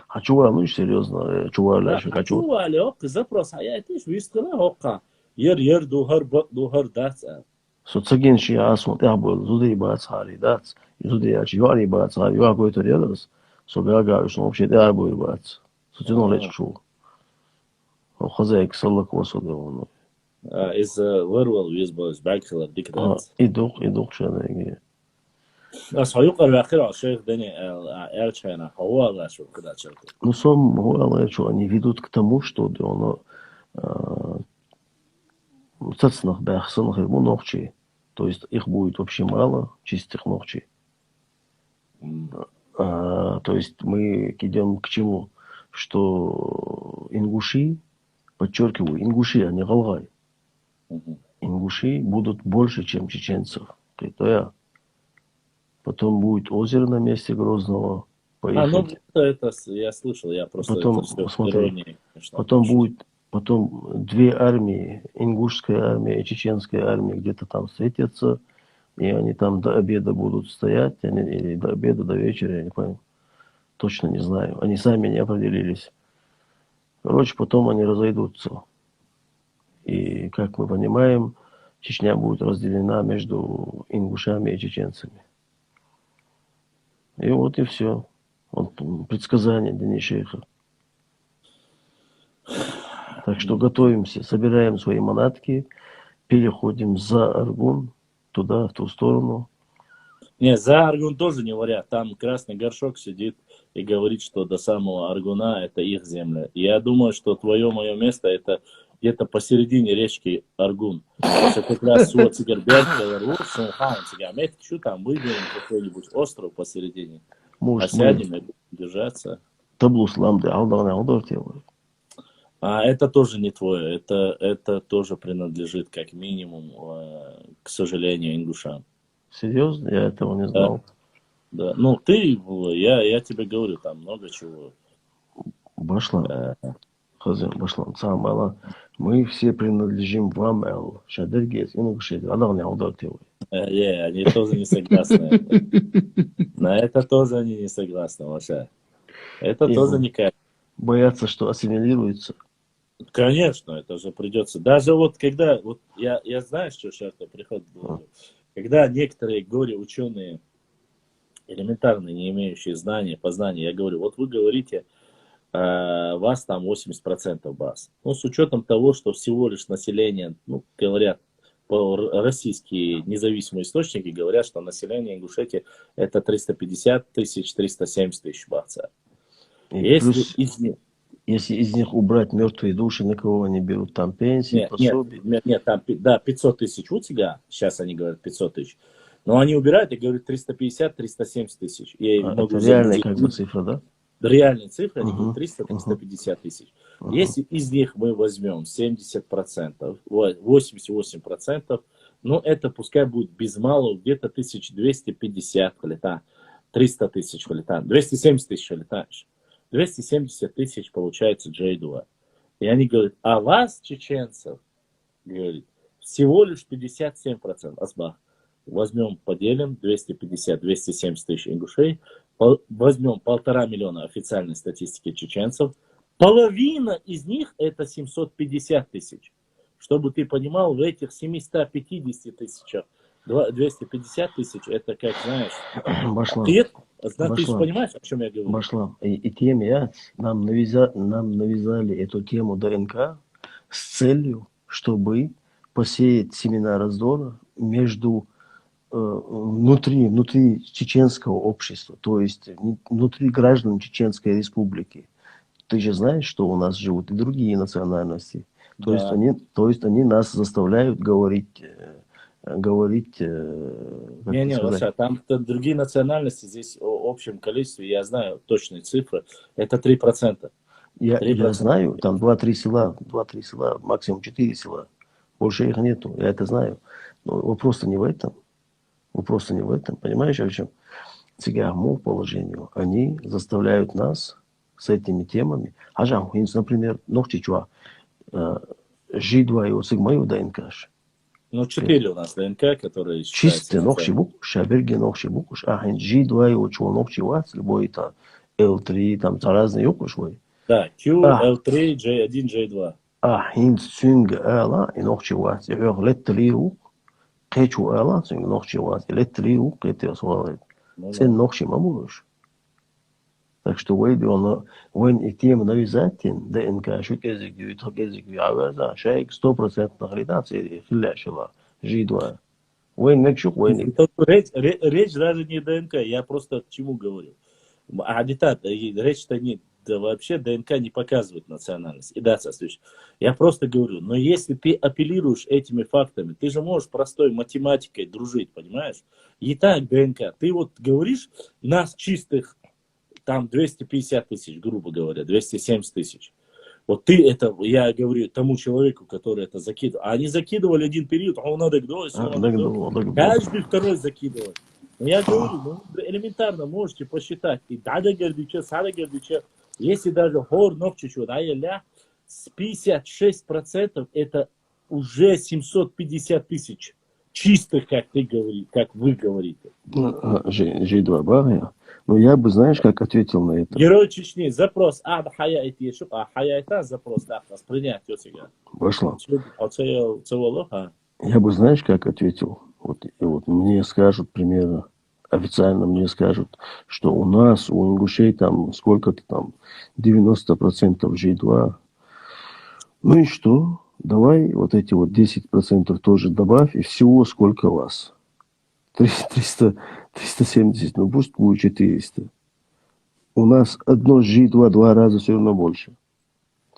Speaker 2: А чували, серьезно, чували.
Speaker 1: Чували, запрос, а я это же вискала, хокка. Ер духар дац.
Speaker 2: Соцаген шиасун,ябл, зуды бац хари дац, зуды яч юари бац хари, юа гойто рядос, собяга, что вообще ябл бац. Соцено лечу. Хозяйк саллак восуды он.
Speaker 1: Из вырвал визбоз бакхила дикдац.
Speaker 2: Идух шанеги.
Speaker 1: سيقر بآخره الشيخ داني Эльчайна, هو شو كده شرطي.
Speaker 2: Ну, сам что они ведут к тому, что он цацнах бахсанах ему ногчи. То есть их будет вообще мало, чистых ногчей. То есть мы идем к чему? Что ингуши, подчеркиваю, ингуши, а не галгай, ингуши будут больше, чем чеченцев. То я. Потом будет озеро на месте Грозного. Поехать.
Speaker 1: Я слышал, я просто это
Speaker 2: Потом,
Speaker 1: все
Speaker 2: смотри,
Speaker 1: ирония, конечно,
Speaker 2: потом
Speaker 1: отношу.
Speaker 2: будет, потом две армии, ингушская армия и чеченская армия где-то там встретятся, и они там до обеда будут стоять, или до обеда, до вечера, я не помню, точно не знаю. Они сами не определились. Короче, потом они разойдутся. И, как мы понимаем, Чечня будет разделена между ингушами и чеченцами. И вот и все. Вот предсказание Дени Шейха. Так что готовимся, собираем свои манатки, переходим за Аргун, туда, в ту сторону.
Speaker 1: Не, за Аргун тоже не вариант. Там красный горшок сидит и говорит, что до самого Аргуна это их земля. Я думаю, что твое мое место это где-то посередине речки Аргун. Что как раз вот Цигерберг говорил, что там выберем какой-нибудь остров посередине.
Speaker 2: Может, мы
Speaker 1: Осядем и будем держаться.
Speaker 2: таблус ламды алдагана алдар делаем.
Speaker 1: А это тоже не твое. Это тоже принадлежит как минимум, к сожалению, ингушам.
Speaker 2: Серьезно? Я этого не знал.
Speaker 1: Да. Ну, ты, я тебе говорю, там много чего.
Speaker 2: Башлам. Хазин, башлам. Самала. Мы все принадлежим вам, Эл. Шадергес, ингуши, алдагана алдар делаем.
Speaker 1: Они тоже не согласны. На это тоже они не согласны, Маша. Это тоже никак.
Speaker 2: Боятся, что ассимилируется.
Speaker 1: Конечно, это же придется. Даже вот когда, вот я знаю, что сейчас приходит в голову. Когда некоторые горе-ученые, элементарные, не имеющие знаний, познания, я говорю, вот вы говорите, вас там 80% баз. Ну, с учетом того, что всего лишь население, ну, говорят, российские независимые источники говорят, что население Ингушетии это 350 тысяч, 370 тысяч баксов.
Speaker 2: Если из них убрать мертвые души, на кого они берут там пенсии, пособия?
Speaker 1: Нет, там, да, 500 тысяч у тебя, сейчас они говорят 500 тысяч, но они убирают и говорят 350-370 тысяч.
Speaker 2: Это реальная как бы цифра, да?
Speaker 1: Реальные цифры, они говорят 300-350 тысяч. Если из них мы возьмем 70%, 88%, ну это пускай будет без малого где-то 1250 лета, 300 тысяч лета, 270 тысяч летаешь. 270 тысяч получается J2. И они говорят, а вас, чеченцев, говорит, всего лишь 57%. Асбах. Возьмем, поделим 250-270 тысяч ингушей, возьмем 1,5 миллиона официальной статистики чеченцев, половина из них это 750 тысяч. Чтобы ты понимал, в этих 750 тысячах 250 тысяч, это как, знаешь, ответ. Ты же понимаешь, о чем я говорю?
Speaker 2: Башлам. И тем нам навязали эту тему ДНК с целью, чтобы посеять семена раздора между внутри чеченского общества, то есть внутри граждан Чеченской Республики. Ты же знаешь, что у нас живут и другие национальности. То есть они нас заставляют говорить.
Speaker 1: Лоша, там другие национальности, здесь в общем количестве, я знаю точные цифры, это 3%.
Speaker 2: Я знаю, там 2-3 села, максимум 4 села. Больше их нету, я это знаю. Но вопрос-то не в этом. Понимаешь, о чем? Сега, по положению, они заставляют нас с этими темами. Например, ногчичуа, G2 и Сигмаю ДНК.
Speaker 1: Ну, 4 у нас ДНК, которые
Speaker 2: чистые ногчибук, шаберги ногчибук, G2 и Очу ногчива, любой-то L3, там разные юкушвой.
Speaker 1: Да, Q, L3, J1, J2.
Speaker 2: Цюнг Эла и ногчива, леттелирук, Кечу Эла, цюнг ногчива, леттелирук, это свалит. Цен ногчи мамуш. Так что войн и тема навязатель ДНК, что язык авиаза, шайк 100% нагридации, хиляшила, G2. Войн мекшук, войн.
Speaker 1: Речь даже не ДНК, я просто к чему говорю. Речь-то не, да вообще ДНК не показывает национальность. И да, я просто говорю, но если ты апеллируешь этими фактами, ты же можешь простой математикой дружить, понимаешь? И так ДНК, ты вот говоришь, нас чистых там 250 тысяч, грубо говоря, 270 тысяч. Вот ты это, я говорю тому человеку, который это закидывал. А они закидывали один период, а он надо каждый второй закидывал. Но я говорю, ну элементарно можете посчитать. И дада гордича, сада гордича, если даже хор ногчичу, да, с 56% это уже 750 тысяч чистых, как ты говоришь, как вы говорите.
Speaker 2: G2 бар. Ну, я бы, знаешь, как ответил на это?
Speaker 1: Герой Чечни, запрос, а хая эти ешук, а хая это запрос, да, принять сега.
Speaker 2: Пошла.
Speaker 1: Цеволоха.
Speaker 2: Я бы, знаешь, как ответил? Вот мне скажут примерно, официально мне скажут, что у нас, у ингушей там сколько-то там, 90% G2. Ну и что? Давай вот эти вот 10% тоже добавь, и всего сколько у вас? 370, ну пусть будет 400. У нас одно G2 два раза все равно больше.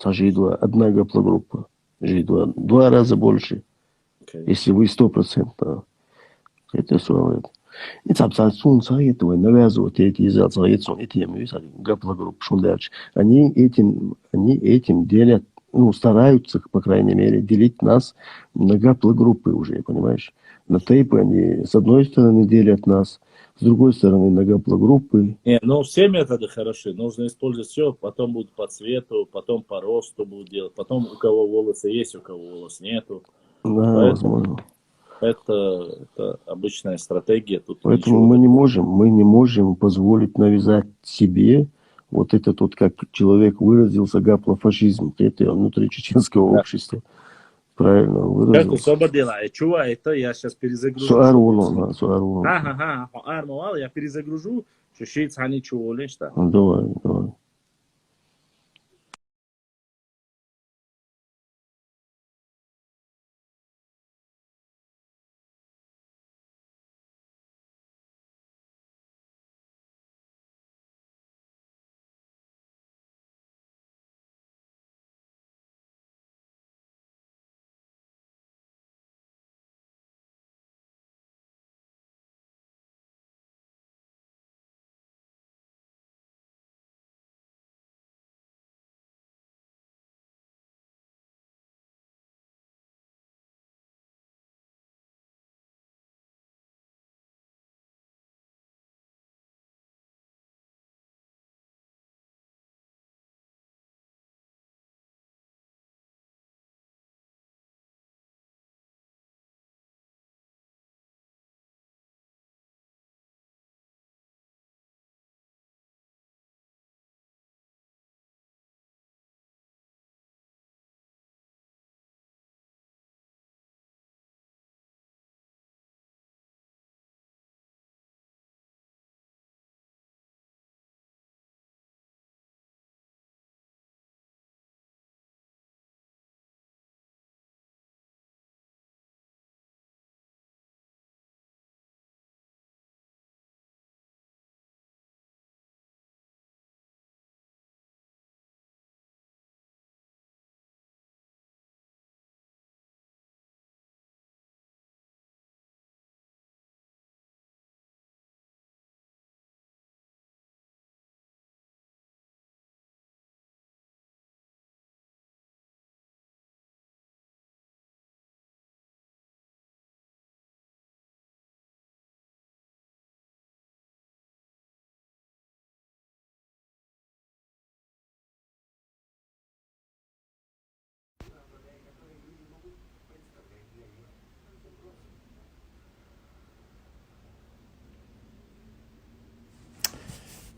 Speaker 2: G2, одна гаплогруппа. G2 два раза больше. Если вы 100%. Это все. И там этого навязывают эти эти гаплогрупп шундерч. Они этим делят, ну, стараются, по крайней мере, делить нас на гаплогруппы уже, понимаешь? На тейпы они с одной стороны делят нас, с другой стороны на гаплогруппы.
Speaker 1: Не, ну все методы хороши. Нужно использовать все. Потом будет по цвету, потом по росту будут делать. Потом у кого волосы есть, у кого волос нету.
Speaker 2: Да,
Speaker 1: Поэтому
Speaker 2: возможно.
Speaker 1: это обычная стратегия. Тут
Speaker 2: Поэтому
Speaker 1: ничего
Speaker 2: мы не можем позволить навязать себе вот этот вот, как человек выразился, гаплофашизм. Это внутри чеченского
Speaker 1: Да.
Speaker 2: общества. Правильно
Speaker 1: Как
Speaker 2: выразился.
Speaker 1: особо дела? Чува, это я сейчас перезагружу.
Speaker 2: Суарулон.
Speaker 1: Ага, армовал, я перезагружу. Чуть-чуть они чего лишь так.
Speaker 2: Давай.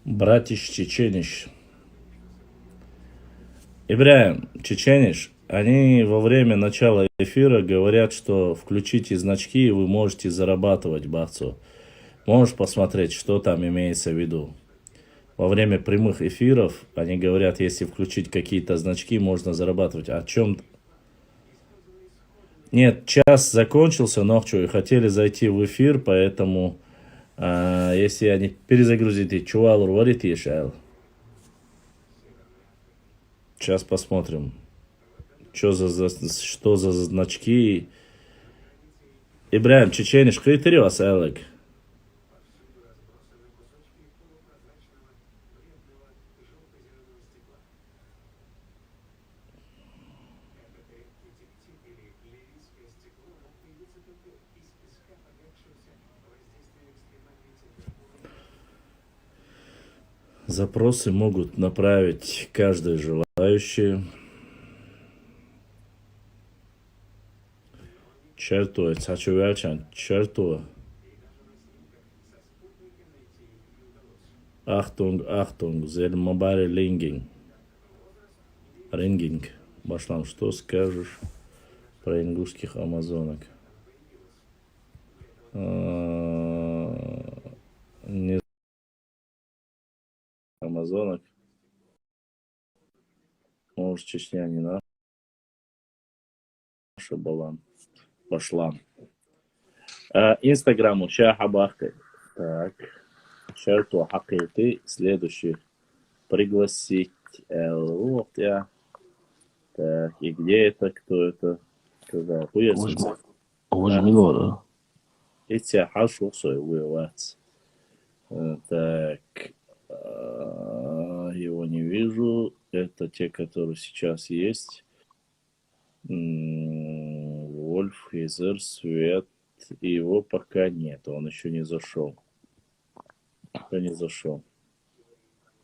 Speaker 1: Братиш Чечениш. Ибраим, Чечениш, они во время начала эфира говорят, что включите значки, и вы можете зарабатывать бахцу. Можешь посмотреть, что там имеется в виду. Во время прямых эфиров они говорят, если включить какие-то значки, можно зарабатывать. О чем? Нет, час закончился, ночью и хотели зайти в эфир, поэтому если они перезагрузите, чувал рварите шайл. Сейчас посмотрим, что за значки. Ибраим, Чечениш, критерий вас, Элек. Запросы могут направить каждый желающий. Черту, Цачувячан, черту. Ахтунг, Зельмабари Рингинг. Башлам, что скажешь про ингушских амазонок? Не амазонок. Может, Чечня не наша балан. Башлам. Инстаграм уча хабахкой. Так. Черту хакайты. Следующий. Пригласить. Вот я. Так, и где это, кто это? Когда?
Speaker 2: Милора.
Speaker 1: Эти хашу вывать. Так. Его не вижу. Это те, которые сейчас есть. Вольф, Хизер, Свет. Его пока нет. Он еще не зашел. Еще не зашел.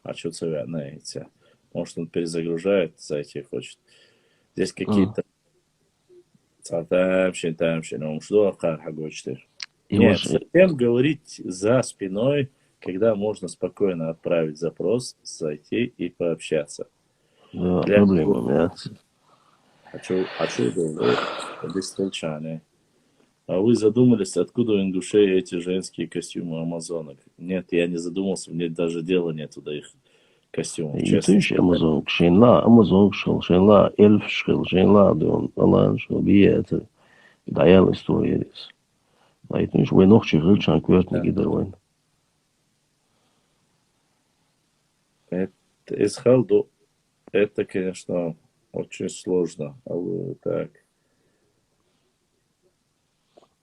Speaker 1: А что цвет на эти? Может, он перезагружает, зайти хочет. Здесь какие-то... Там, ну что, нет, зачем говорить за спиной, когда можно спокойно отправить запрос, зайти и пообщаться.
Speaker 2: Да, проблема.
Speaker 1: А что это? Бесстрельчане. А вы задумались, откуда у ингушей эти женские костюмы амазонок? Нет, я не задумался, мне даже дела нету до их костюмов, честно.
Speaker 2: Амазонок, шейнла, эльф шел, шейнла, алан шел, это даял история. Поэтому вы ночью рычан квертники давай.
Speaker 1: Это из халду, это, конечно, очень сложно. А вы так.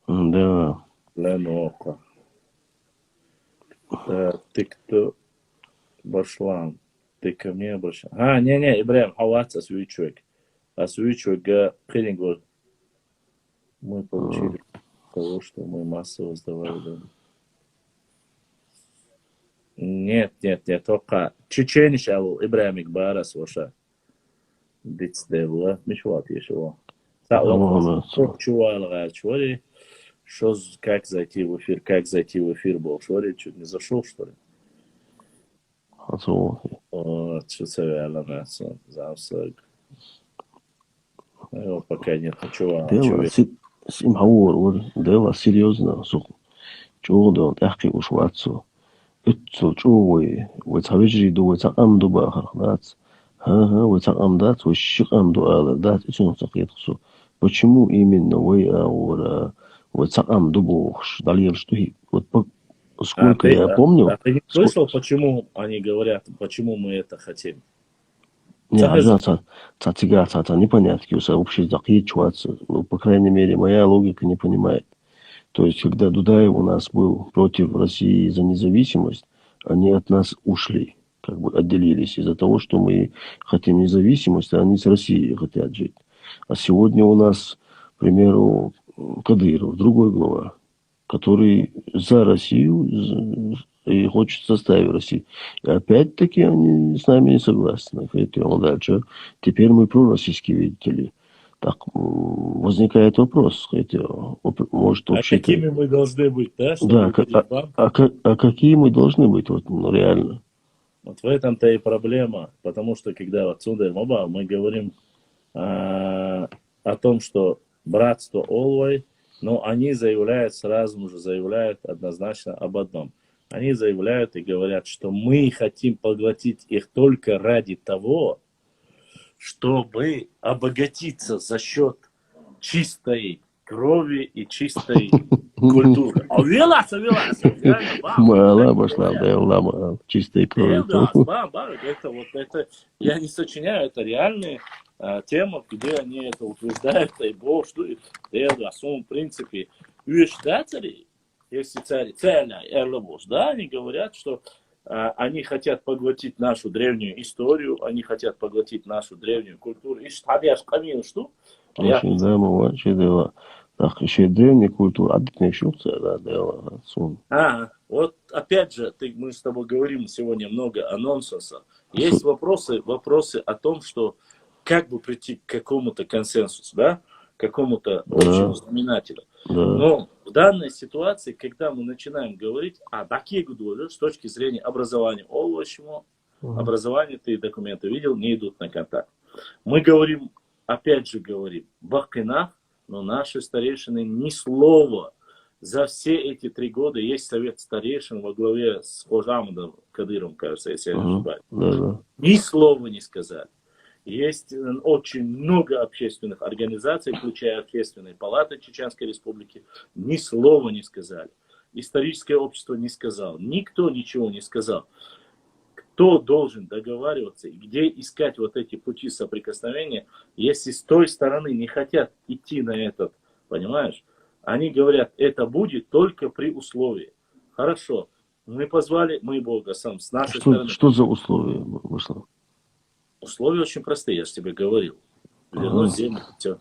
Speaker 2: Да.
Speaker 1: Ленока. Да, ты кто? Башлам. Ты ко мне обращался? Не, Ибраим, хаваться свой человек. А свой человек, хрень, мы получили того, что мы массово сдавали. Нет, только чечениш алу Ибраим Игбарас ваша. Дицдевла, мишват еще. Чували, что, как зайти в эфир был, что ли, чуть не зашел, что ли? Что цевяла нас, замсаг. Его пока нет, чего.
Speaker 2: Симхаур, дела серьезно, чего ахки ушватсу. Это чувой, вот хавижиду, вот амду бахарнат. Вот амдат, вот щикамду аладат, и что такое. Почему именно вы аура вот амду бохш, дальше что вот сколько я помню.
Speaker 1: А ты не слышал, почему они говорят, почему мы это хотим?
Speaker 2: Не, цатига, непонятки, вообще такие чуваться. Ну, по крайней мере, моя логика не понимает. То есть, когда Дудаев у нас был против России за независимость, они от нас ушли, как бы отделились из-за того, что мы хотим независимость, а они с Россией хотят жить. А сегодня у нас, к примеру, Кадыров, другой глава, который за Россию и хочет в составе России. И опять-таки они с нами не согласны. Дальше. Теперь мы пророссийские, видите ли. Так, возникает вопрос. Может, вообще
Speaker 1: какими мы должны быть, да?
Speaker 2: Да, какие мы должны быть, вот, ну, реально?
Speaker 1: Вот в этом-то и проблема. Потому что, когда отсюда мы говорим о том, что братство Олвай, но они заявляют, сразу же заявляют однозначно об одном. Они заявляют и говорят, что мы хотим поглотить их только ради того, чтобы обогатиться за счет чистой крови и чистой культуры.
Speaker 2: Мало пошла, да, чистой крови.
Speaker 1: Это я не сочиняю, это реальные темы, где они это утверждают, и Бог, что это, в принципе, уезжатели, если царь Эрлабос, да, они говорят, что они хотят поглотить нашу древнюю историю, они хотят поглотить нашу древнюю культуру. И что?
Speaker 2: Очень, да, вообще дело. Так, еще древняя культура, а ты не шутся, да, дело.
Speaker 1: Вот опять же, мы с тобой говорим сегодня много о нонсенсах. Есть вопросы о том, что как бы прийти к какому-то консенсусу, да, к какому-то общему знаменателю.
Speaker 2: Да.
Speaker 1: Но в данной ситуации, когда мы начинаем говорить о такие с точки зрения образования, образование, ты документы видел, не идут на контакт. Мы говорим, опять же говорим, в Ахкинах, но наши старейшины ни слова. За все эти 3 года есть совет старейшин во главе с Хожамадом Кадыром, кажется, если я не ошибаюсь. Ни слова не сказали. Есть очень много общественных организаций, включая Общественные палаты Чеченской Республики, ни слова не сказали. Историческое общество не сказало. Никто ничего не сказал. Кто должен договариваться и где искать вот эти пути соприкосновения, если с той стороны не хотят идти на этот, понимаешь? Они говорят, это будет только при условии. Хорошо, мы позвали, мы Бога сам, с нашей стороны.
Speaker 2: Что за условия вышло?
Speaker 1: Условия очень простые, я же тебе говорил. Вернуть землю, все.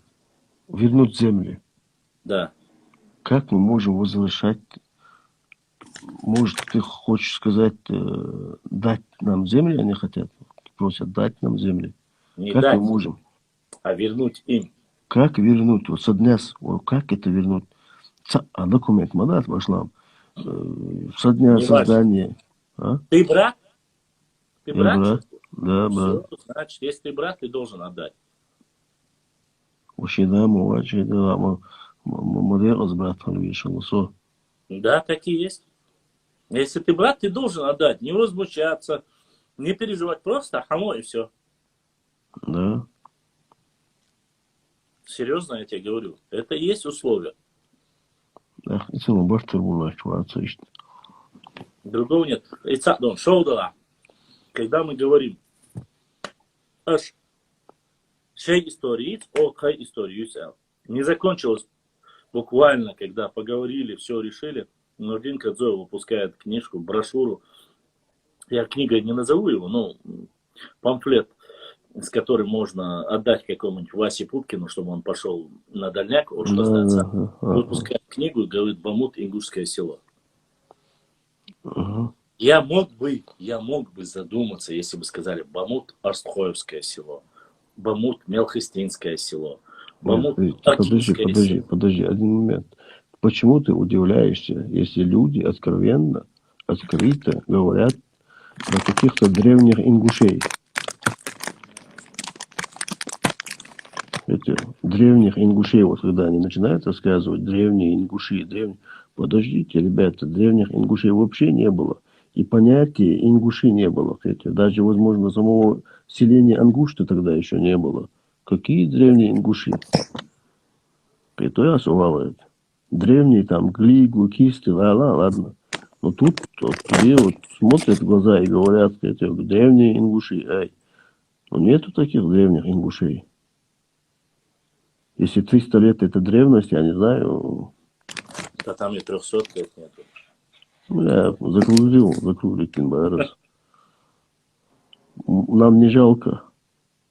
Speaker 2: Вернуть земли?
Speaker 1: Да.
Speaker 2: Как мы можем возвращать? Может, ты хочешь сказать, дать нам земли, они хотят? Просят дать нам земли.
Speaker 1: Не
Speaker 2: как
Speaker 1: дать,
Speaker 2: мы можем?
Speaker 1: А вернуть им.
Speaker 2: Как вернуть? Вот со дня, как это вернуть? А документ мадат вошла со дня
Speaker 1: Не
Speaker 2: создания. А?
Speaker 1: Ты брат? Ты
Speaker 2: Я брат? Да,
Speaker 1: все,
Speaker 2: брат.
Speaker 1: значит, если ты брат, ты должен отдать.
Speaker 2: Вообще, да, мы с братом решил.
Speaker 1: Да, такие есть. Если ты брат, ты должен отдать. Не возмущаться, не переживать. Просто хамо и все.
Speaker 2: Да.
Speaker 1: Серьезно, я тебе говорю. Это и есть условия. Другого нет. Когда мы говорим, не закончилось буквально, когда поговорили, все решили. Нурдин Кадзоев выпускает книжку, брошюру. Я книгой не назову его, но памфлет, с которым можно отдать какому-нибудь Васе Пупкину, чтобы он пошел на дальняк, он что остается. Выпускает книгу и говорит Бамут, Ингушское село. Я мог бы задуматься, если бы сказали Бамут, Арстхоевское село, Бамут, Мелхистинское село, Бамут, Аркинское село.
Speaker 2: Подожди, один момент. Почему ты удивляешься, если люди откровенно, открыто говорят про каких-то древних ингушей? Эти древних ингушей, вот когда они начинают рассказывать, древние ингуши, Подождите, ребята, древних ингушей вообще не было. И понятия ингуши не было. Даже, возможно, самого селения Ангушты тогда еще не было. Какие древние ингуши? Это я сувал. Древние там глигу, кисты, ладно. Но тут тебе вот смотрят в глаза и говорят, древние ингуши. Но нету таких древних ингушей. Если 300 лет это древность, я не знаю.
Speaker 1: Да там и 300 лет нету.
Speaker 2: Я закруглил раз. Нам не жалко.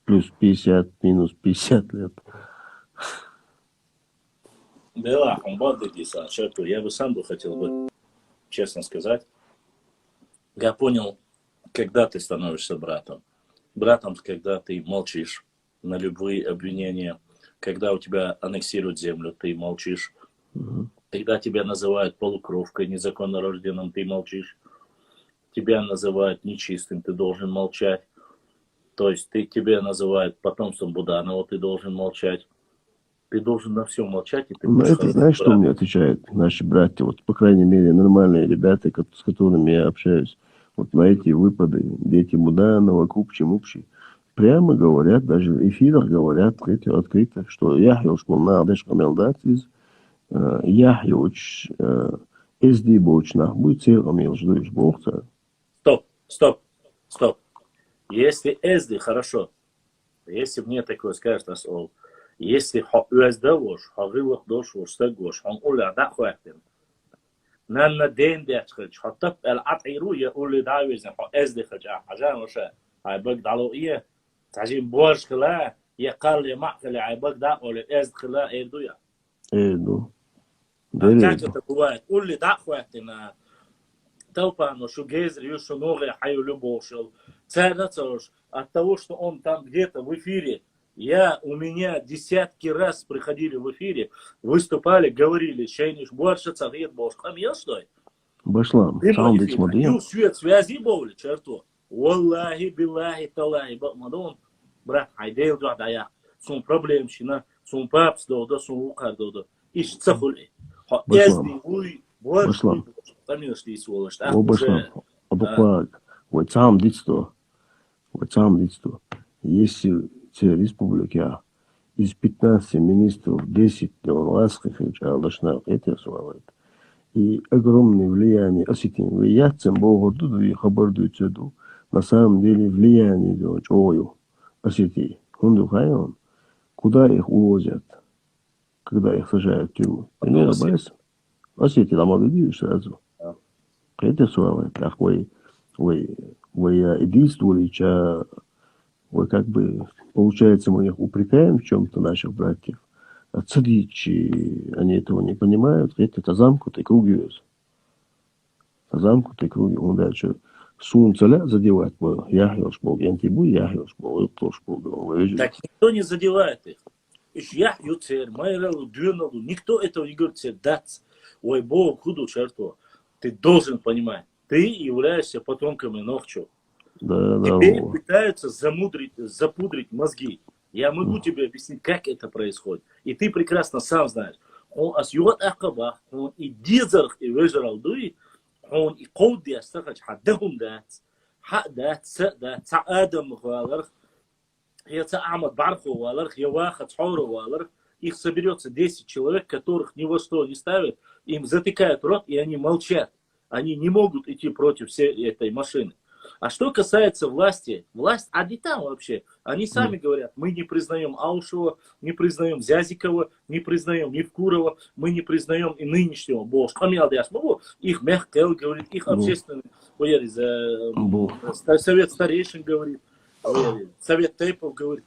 Speaker 2: Плюс 50, минус 50 лет.
Speaker 1: Да, я бы сам хотел бы, честно сказать, я понял, когда ты становишься братом. Братом, когда ты молчишь на любые обвинения, когда у тебя аннексируют землю, ты молчишь. Когда тебя называют полукровкой, незаконно рожденным, ты молчишь. Тебя называют нечистым, ты должен молчать. То есть тебя называют потомством Буданова, ты должен молчать. Ты должен на все молчать. И ты
Speaker 2: это знаешь, что мне отвечают наши братья, вот по крайней мере нормальные ребята, с которыми я общаюсь, вот на эти выпады, дети Буданова, Купчи-Мупчи, прямо говорят, даже в эфирах говорят открыто, что я школ на Адешкамелдатиз, Яхьевич, Эздибовичнах будет целым ждешь Бога.
Speaker 1: Стоп. Если Эзди, хорошо. Если мне такое скажет Асол, если Эздавош, Хагилах Дошвош, Стагош, он Уля Дахуахтин, Нанна Ден Дехач, Хатап Ал-Атиру, я Ули Давизен, Эзди Хаджа, Хажан Уша, Айбак Далуия, Тажим Борж Хила, Якали Махали, Айбак Да, Ули Эзд Хила, Эрдуя.
Speaker 2: Эрду.
Speaker 1: Как это бывает? Улли Дахуахтина, толпа, но что гейзер, что новое хаю любошел. От того, что он там где-то в эфире, у меня десятки раз приходили в эфире, выступали, говорили, шейниш больше царит бош. Хамил что?
Speaker 3: Başlam,
Speaker 1: Прямой
Speaker 3: sağım
Speaker 1: эфир.
Speaker 3: geçmedi ya.
Speaker 1: Ю свет связи боли, черту. Валлахи, биллахи, талахи, бакмадон. Брат, хайдейл дая. Сон проблемщина, сон папс дода, сон укар дода. Иш цахули. Эзди, уй, больше, тамил что и сволочь.
Speaker 3: O başlam. Abukla, вот сам дитство. Если те республики из 15 министров 10 ласковых должна это свалить. И огромное влияние осетин влиять, тем более тут и хабардуют сюда. На самом деле влияние идет чою осетии. Он куда их увозят, когда их сажают в тюрьму. Примерно боец. Осетии там обидишь сразу. Это свалит. Так вы единствовали, вы как бы, получается, мы их упрекаем в чем-то, наших братьев. А цадичи, они этого не понимают. Это замкнутый круг. Замкнутый круг. Он дальше сунцеля задевать. Я был, янтибу, я был, тоже был.
Speaker 1: Так никто не задевает их. Я юцер, майралу, дюналу. Никто этого не говорит тебе дать. Ой, Бог, худу черту. Ты должен понимать. Ты являешься потомком Нохчу.
Speaker 3: Да,
Speaker 1: Тебе пытаются запудрить мозги. Я могу тебе объяснить, как это происходит. И ты прекрасно сам знаешь. Он асьюат акабах, он и дизарх и выжрал дуи, он и коуди астахач хаддахум дат, хаддат, ца адам валарх, я ца амад барху валарх, я вахат хауру валарх. Их соберется 10 человек, которых ни во что не ставят, им затыкают рот, и они молчат. Они не могут идти против всей этой машины. А что касается власти, власть, а не там вообще, они сами говорят, мы не признаем Аушева, не признаем Зязикова, не признаем Евкурова, мы не признаем и нынешнего Бога. Их Мехкел говорит, их общественный, совет старейшин говорит, совет Тейпов говорит.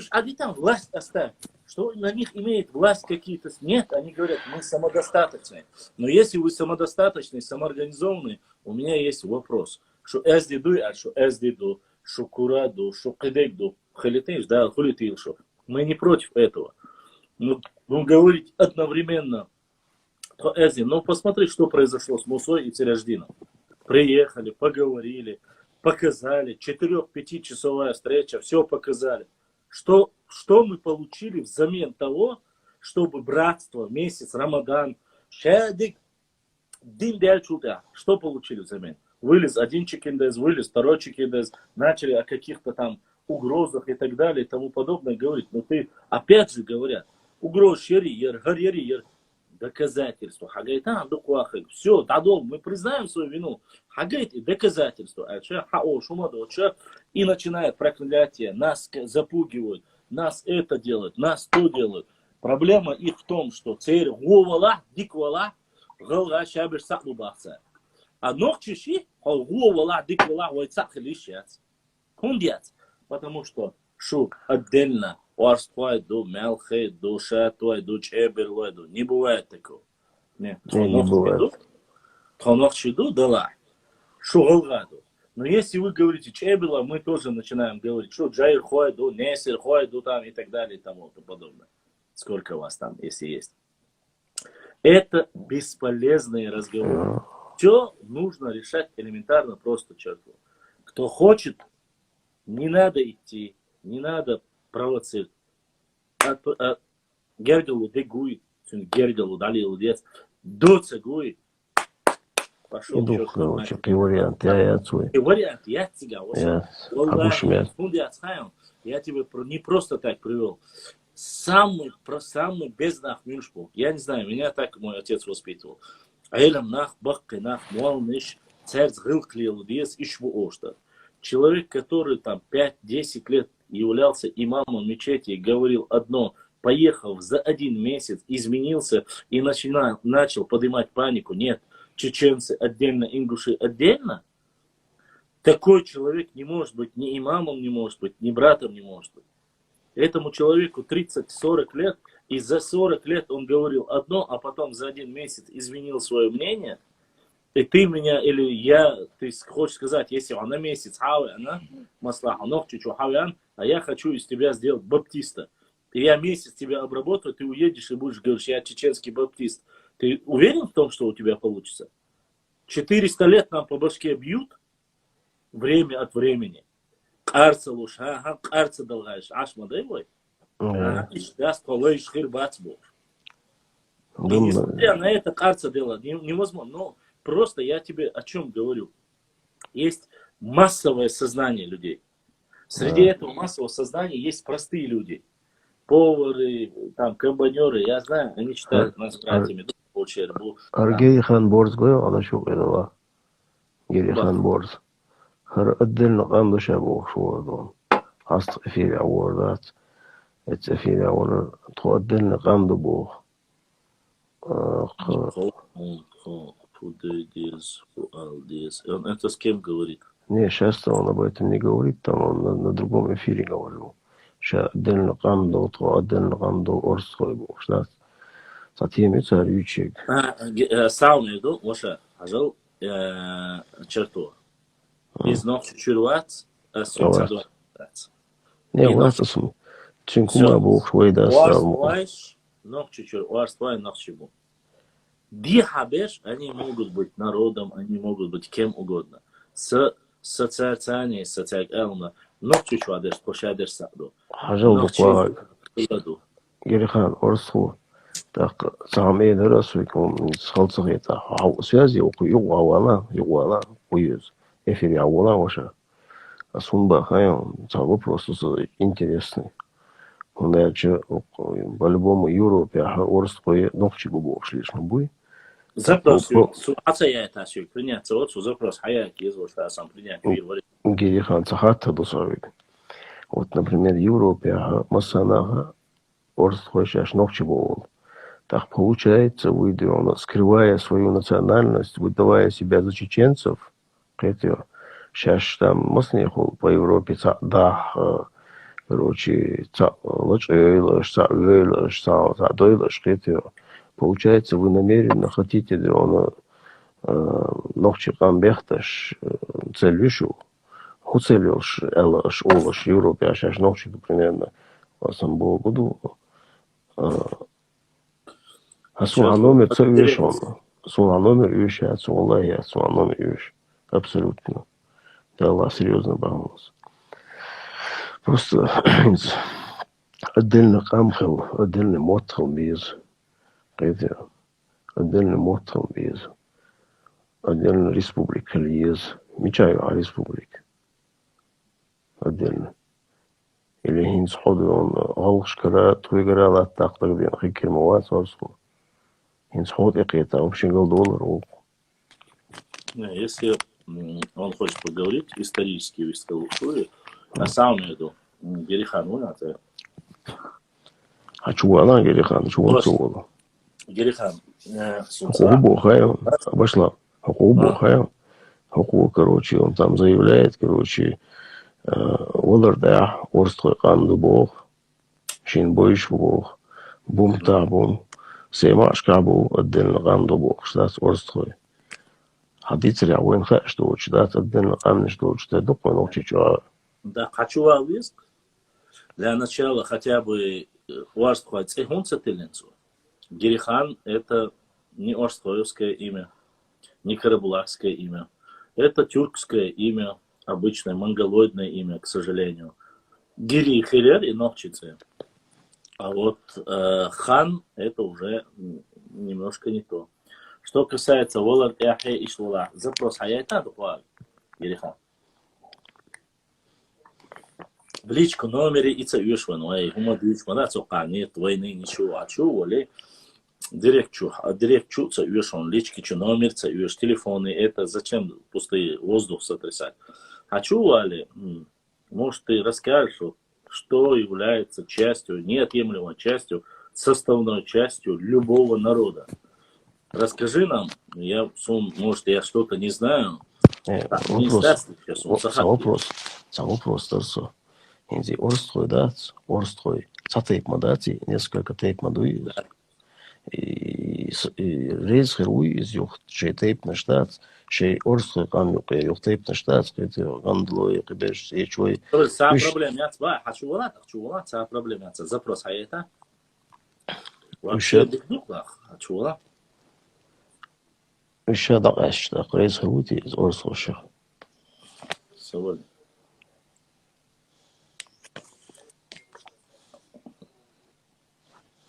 Speaker 1: А не там власть оставь. Что на них имеет власть какие-то? Нет, они говорят, мы самодостаточные. Но если вы самодостаточные, самоорганизованные, у меня есть вопрос. Что эздиду, а что эздиду, что кураду, что кедегду, халитиш, да, хулитил, что. Мы не против этого. Но говорить одновременно по эзди. Но посмотри, что произошло с Мусой и Тиряждином. Приехали, поговорили, показали. 4-5 часовая встреча, все показали. Что мы получили взамен того, чтобы братство, месяц, Рамадан, шадик, дин дяльчута, что получили взамен? Вылез один чекиндез, вылез второй чекиндез, начали о каких-то там угрозах и так далее и тому подобное говорить. Но ты, опять же говорят, угроз шерьер, гарьер, доказательства. Хагайтан, дуквахай. Все, дадол, мы признаем свою вину. Хагайт и доказательства. И начинает проклятие. Нас запугивают, нас это делают, нас то делают. Проблема их в том, что церь гувала, диквала, галга шабиш саклубахса. А ногчиши, гувала, диквала, вайцах лишец. Хундец. Потому что отдельно Варствайду, Мелхейду, Шатвайду, Чеберлойду. Не бывает такого.
Speaker 3: Не бывает.
Speaker 1: Тхонохчиду, да. Шугалгаду. Но если вы говорите Чебела, мы тоже начинаем говорить, что Джайр Хойду, Несер Хойду там и так далее и тому подобное. Сколько у вас там, если есть. Это бесполезные разговоры. Все нужно решать элементарно, просто черту. Кто хочет, не надо идти, не надо провоцировать. Гергалу дегуй, Гергалу дали лудец, доца гуй. Пошел.
Speaker 3: Иду, короче, и вариант, я отцой.
Speaker 1: И вариант, я тебя. Я тебе не просто так привел. Самый безнах мюшпул. Я не знаю, меня так мой отец воспитывал. Айлам нах, баккай нах, муалниш, царь сгылкли лудец, ишву ошта. Человек, который там 5-10 лет являлся имамом мечети и говорил одно, поехав за 1 месяц, изменился и начал поднимать панику. Нет, чеченцы отдельно, ингуши отдельно. Такой человек не может быть ни имамом, не может быть, ни братом не может быть. Этому человеку 30-40 лет, и за 40 лет он говорил одно, а потом за 1 месяц изменил свое мнение. И ты меня, или я, ты хочешь сказать, если она месяц хавы, она маслаха, ногти хавян, а я хочу из тебя сделать баптиста. И я месяц тебя обработаю, ты уедешь и будешь говорить, я чеченский баптист. Ты уверен в том, что у тебя получится? 400 лет нам по башке бьют, время от времени. Карца луш, ага, карца долгаешь, аш мадевой. Ага, и сейчас полоишь хирбац бог. И несмотря на это, карца делать невозможно. Но просто я тебе о чем говорю. Есть массовое сознание людей. Среди этого массового сознания есть простые люди. Повары, там, комбайнеры, я знаю, они считают нас братьями.
Speaker 2: Герихан Борс говорил, она что говорила? Герихан Борс. отдельно قام بشابه شو هست في عوردات في عورد تقدلنا قام دبوه
Speaker 1: Это с кем говорит?
Speaker 2: Не, сейчас он об этом не говорит, там он на другом эфире говорил. Сейчас отдельно قام отдельно قام орской был. Сейчас затем царючек.
Speaker 1: Сауна иду, Моша, ажал черту. Biz nog çürüvat, asıl
Speaker 2: Ne varsa çünkü bu şöyle
Speaker 1: Уарствайш, nog чуть-чуть, уарствай, nog чему. Дихабеш, они могут быть народом, они могут быть кем угодно. С социацией, социально, nog чуть-чуть адеш, пошадеш саду.
Speaker 2: Ажал буква. Герихан орсу. Так, самые дорослые, схалцах это, связи, югуала, уюз. Эфире аула ваша. А сумба хайон, там вопрос интересный. Он дальше по-любому Европе, а орской ногчи бы лишним бой.
Speaker 1: Запрос, ситуация я это все принять, вот запрос, а я кизу, что я сам принять говорю.
Speaker 2: Герихан цахата досавик. Вот, например, Европе, Масанаха, орской сейчас ногчи был. Так получается, выйдя, скрывая свою национальность, выдавая себя за чеченцев, сейчас там маснехул по Европе, да, короче, получается, вы намеренно хотите, ногчи камбехташ целюшу, хуцелюш, элаш, олаш, Европе, а сейчас ногчи, примерно, сам был году. А суа номер целюш он, суа номер юша, суа я, суа номер юш. Абсолютно. Да, Аллах серьезно боролся. Просто отдельно камхел, отдельно мотхел без. Отдельно мотхел без. Отдельно республика лез. Мечаю о республике. Отдельно. Или хинс ходу он алшкара, туйгара так бен хикер мават варсу. Хинс ход экета, вообще $1.
Speaker 1: Если он хочет поговорить исторически в истории, а сам иду Герихан, это.
Speaker 2: А чего она Герихан? Чего он?
Speaker 1: Герихан.
Speaker 2: Хубу хай, обошла. Хубу хай. Хубу, короче, он там заявляет, короче, Воларда, Орстой канду бог, Шин бойш бог, бум табун, Сеймаш кабу, отдельно канду бог, штат Орстой. Haditri وين خاش دوش ده تدين قامنش دوش ده دوك ما نوتش جوا.
Speaker 1: Да, хочу ависк. Для начала хотя бы уарское цехунца тыльницу. Герихан это не орское имя, не карабулакское имя. Это тюркское имя, обычное монголоидное имя, к сожалению. Гири Хилер и Ногчицы. А вот хан это уже немножко не то. Что касается Волар Яхе и Шлула, запрос Хаяйта Духуа Герихан. В личку номере и цаюшван, ой, гума дючма, да, цока, нет войны, ничего, а чу, воли, директ чу, цаюшван, лички чу, номер, цаюш, телефоны, это зачем пустые воздух сотрясать? А чу, вали, может, ты расскажешь, что является частью, неотъемлемой частью, составной частью любого народа? Расскажи нам, может, я что-то не знаю.
Speaker 2: Сам вопрос, Тарсо. Инзи орстрой, да, орстрой. Цатейп мадати, несколько тейп мадуи.
Speaker 3: ريز خرويز يخت شيء تيب نشتات شيء أرس قام يقي يختيب نشتات قيت غندلو يقبش شوي
Speaker 1: Sa
Speaker 3: مش
Speaker 1: проблемят, а чувала, sa проблемят, запрос хайта.
Speaker 3: مش
Speaker 1: Вообще дыхнух, а чувала.
Speaker 3: مش هذا قاش ريز خرويتي أرس وشة
Speaker 1: Сегодня.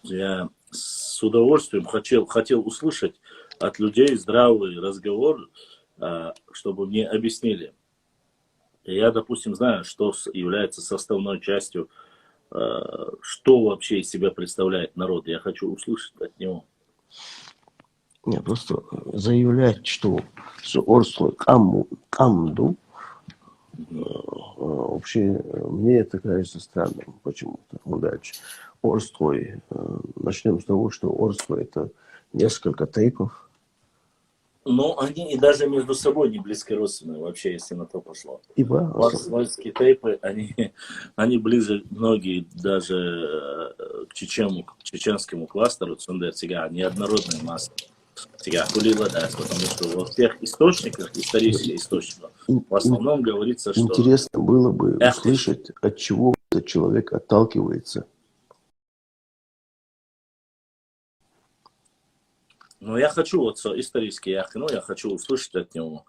Speaker 1: Я с удовольствием хотел услышать от людей здравый разговор, чтобы мне объяснили. Я, допустим, знаю, что является составной частью, что вообще из себя представляет народ. Я хочу услышать от него.
Speaker 3: Не, просто заявлять, что с Орслой камду, вообще мне это кажется странным почему-то. Удачи. Орслой, начнем с того, что Орслой это несколько тейпов.
Speaker 1: Ну, они и даже между собой не близко родственны, вообще, если на то пошло.
Speaker 3: Ибо
Speaker 1: Орслойские тейпы, они ближе, многие даже к чеченскому кластеру, Цундер, сега, неоднородные массы. Сега, потому что во всех источниках, исторических источниках, в основном говорится, что...
Speaker 3: Интересно было бы услышать, от чего этот человек отталкивается.
Speaker 1: Но я хочу, вот исторически я хочу услышать от него,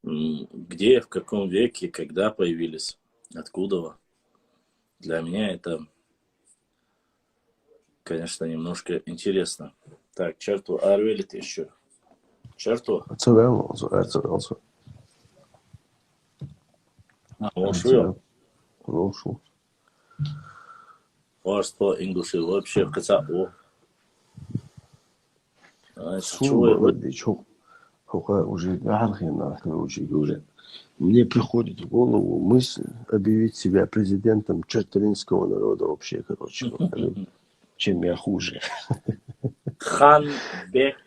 Speaker 1: где, в каком веке, когда появились, откуда. Для меня это, конечно, немножко интересно. Так, черту, арвелит еще. Черту.
Speaker 3: Царался.
Speaker 1: Ушел.
Speaker 3: Ушел.
Speaker 1: Фарство, инглиш, вообще, хотя, о.
Speaker 3: Мне приходит в голову мысль объявить себя президентом черталинского народа вообще, короче, чем я хуже.
Speaker 1: Хан, Бек,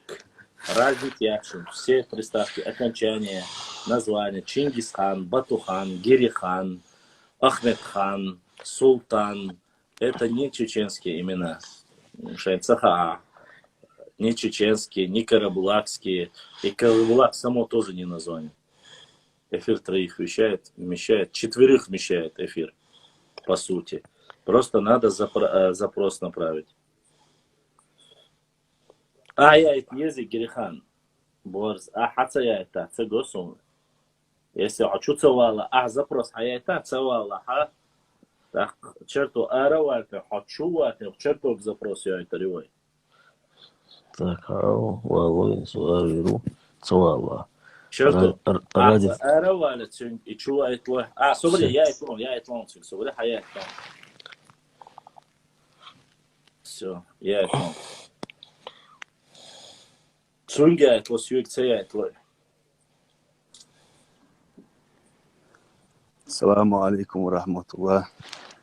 Speaker 1: развитие, все приставки, окончания, названия, Чингисхан, Батухан, Гирихан, Ахмедхан, Султан. Это не чеченские имена. Шайцаха. Не чеченские, не карабулакские. И Карабулак само тоже не название. Эфир троих вмещает, четверых вмещает эфир, по сути. Просто надо запрос направить. Я это язык Гирихан. Борз. Хаца я это, цегосун. Если хочу цевала, запрос, я это цевала, так, черту аравалька, хочу вата, черту к запросу я это ревой.
Speaker 3: Так, والله سؤال سؤال
Speaker 1: شرطو أروى и чува это собри я это собри я это все я это цунга это сюекция это
Speaker 4: السلام عليكم ورحمة الله.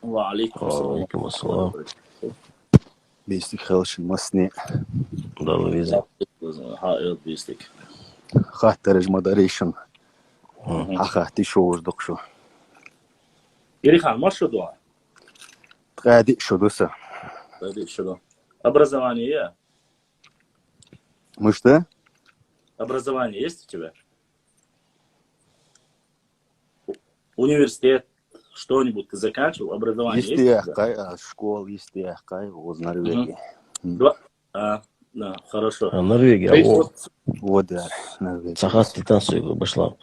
Speaker 1: وعليكم
Speaker 3: السلام.
Speaker 4: بيستك خلش المصنع.
Speaker 3: ضل ويزا.
Speaker 1: حائط بيستك.
Speaker 4: خاطر مداريشن. أخاتي شو وجدك
Speaker 1: Гирихан, можешь что думать?
Speaker 4: غادي شو دوسة.
Speaker 1: غادي شو. Образование.
Speaker 4: مش ده؟
Speaker 1: Образование есть у тебя? Университет, что-нибудь ты заканчивал? Образование есть?
Speaker 4: Есть школа, есть в Норвегии.
Speaker 1: Да, хорошо.
Speaker 3: Норвегия,
Speaker 4: вот да, Норвегия.
Speaker 3: Сахасты танцуют, пошла.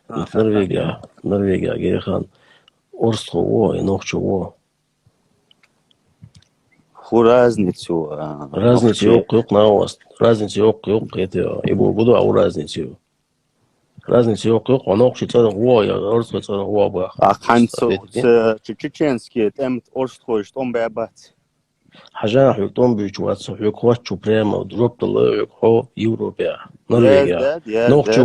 Speaker 3: Норвегия, Гирихан. Орство, и ногчу.
Speaker 4: Разницу.
Speaker 3: Разницу yok на вас. Разницу yok это. И буду разницу. Разницы yok, он общий целый я орской целый бы.
Speaker 4: Ханцу чеченский, там орской, что он бабат.
Speaker 3: حاجة حيكون بيجواتس حيكواتشو بريما ودروب الله يكو يوروبيا نرويجيا نوخشي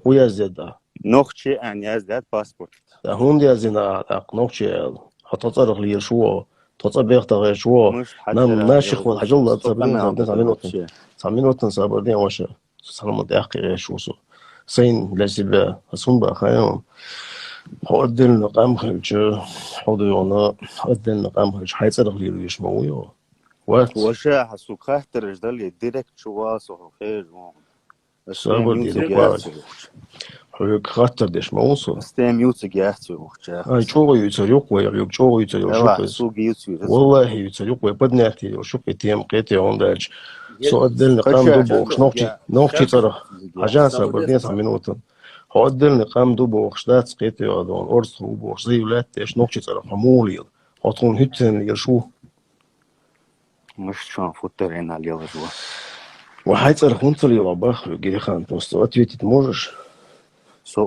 Speaker 3: ويا زيدا
Speaker 4: نوخشي يعني يزداد باسبورت
Speaker 3: هون دي زينا نوخشي هتطرق لي شو تطبيق تغير شو نام ناشخ والحاجة الله تعملين وطن صابردين وش سلام دقيقة شو سين لازم أصلا بخيرهم هودل نقام خرج هوديونا هودل نقام خرج حيصير غير يسمعوه
Speaker 2: وات
Speaker 4: وشاح سوكه ترجدل ديركت شواس وخير
Speaker 2: صبر دي
Speaker 4: استيم
Speaker 2: دقوار حيوك خاطر ديش موصل
Speaker 4: يوتيك يحتوي وخشاخ
Speaker 2: هاي شو يتسرق ويعيوك شو يتسرق
Speaker 4: يلا
Speaker 2: شو
Speaker 4: سوق يوتيوب
Speaker 2: والله يتسرق ويبدناتي وشو يتيم قيتي عندك سؤال قام
Speaker 4: خشاخ
Speaker 2: دوبو نوخشي ترى حاجة سابردين سامينوتن هقدر قام دوبو خشدات قيتي عدون أرس روبو خشدي ولات إيش نوخشي ترى حمولي هتكون هتن يرشو
Speaker 4: مش شلون فوتر هنا اليوم جوا
Speaker 2: وحي ترى خنطلي رباخ جي خان توستوات ويتي موجش
Speaker 4: سو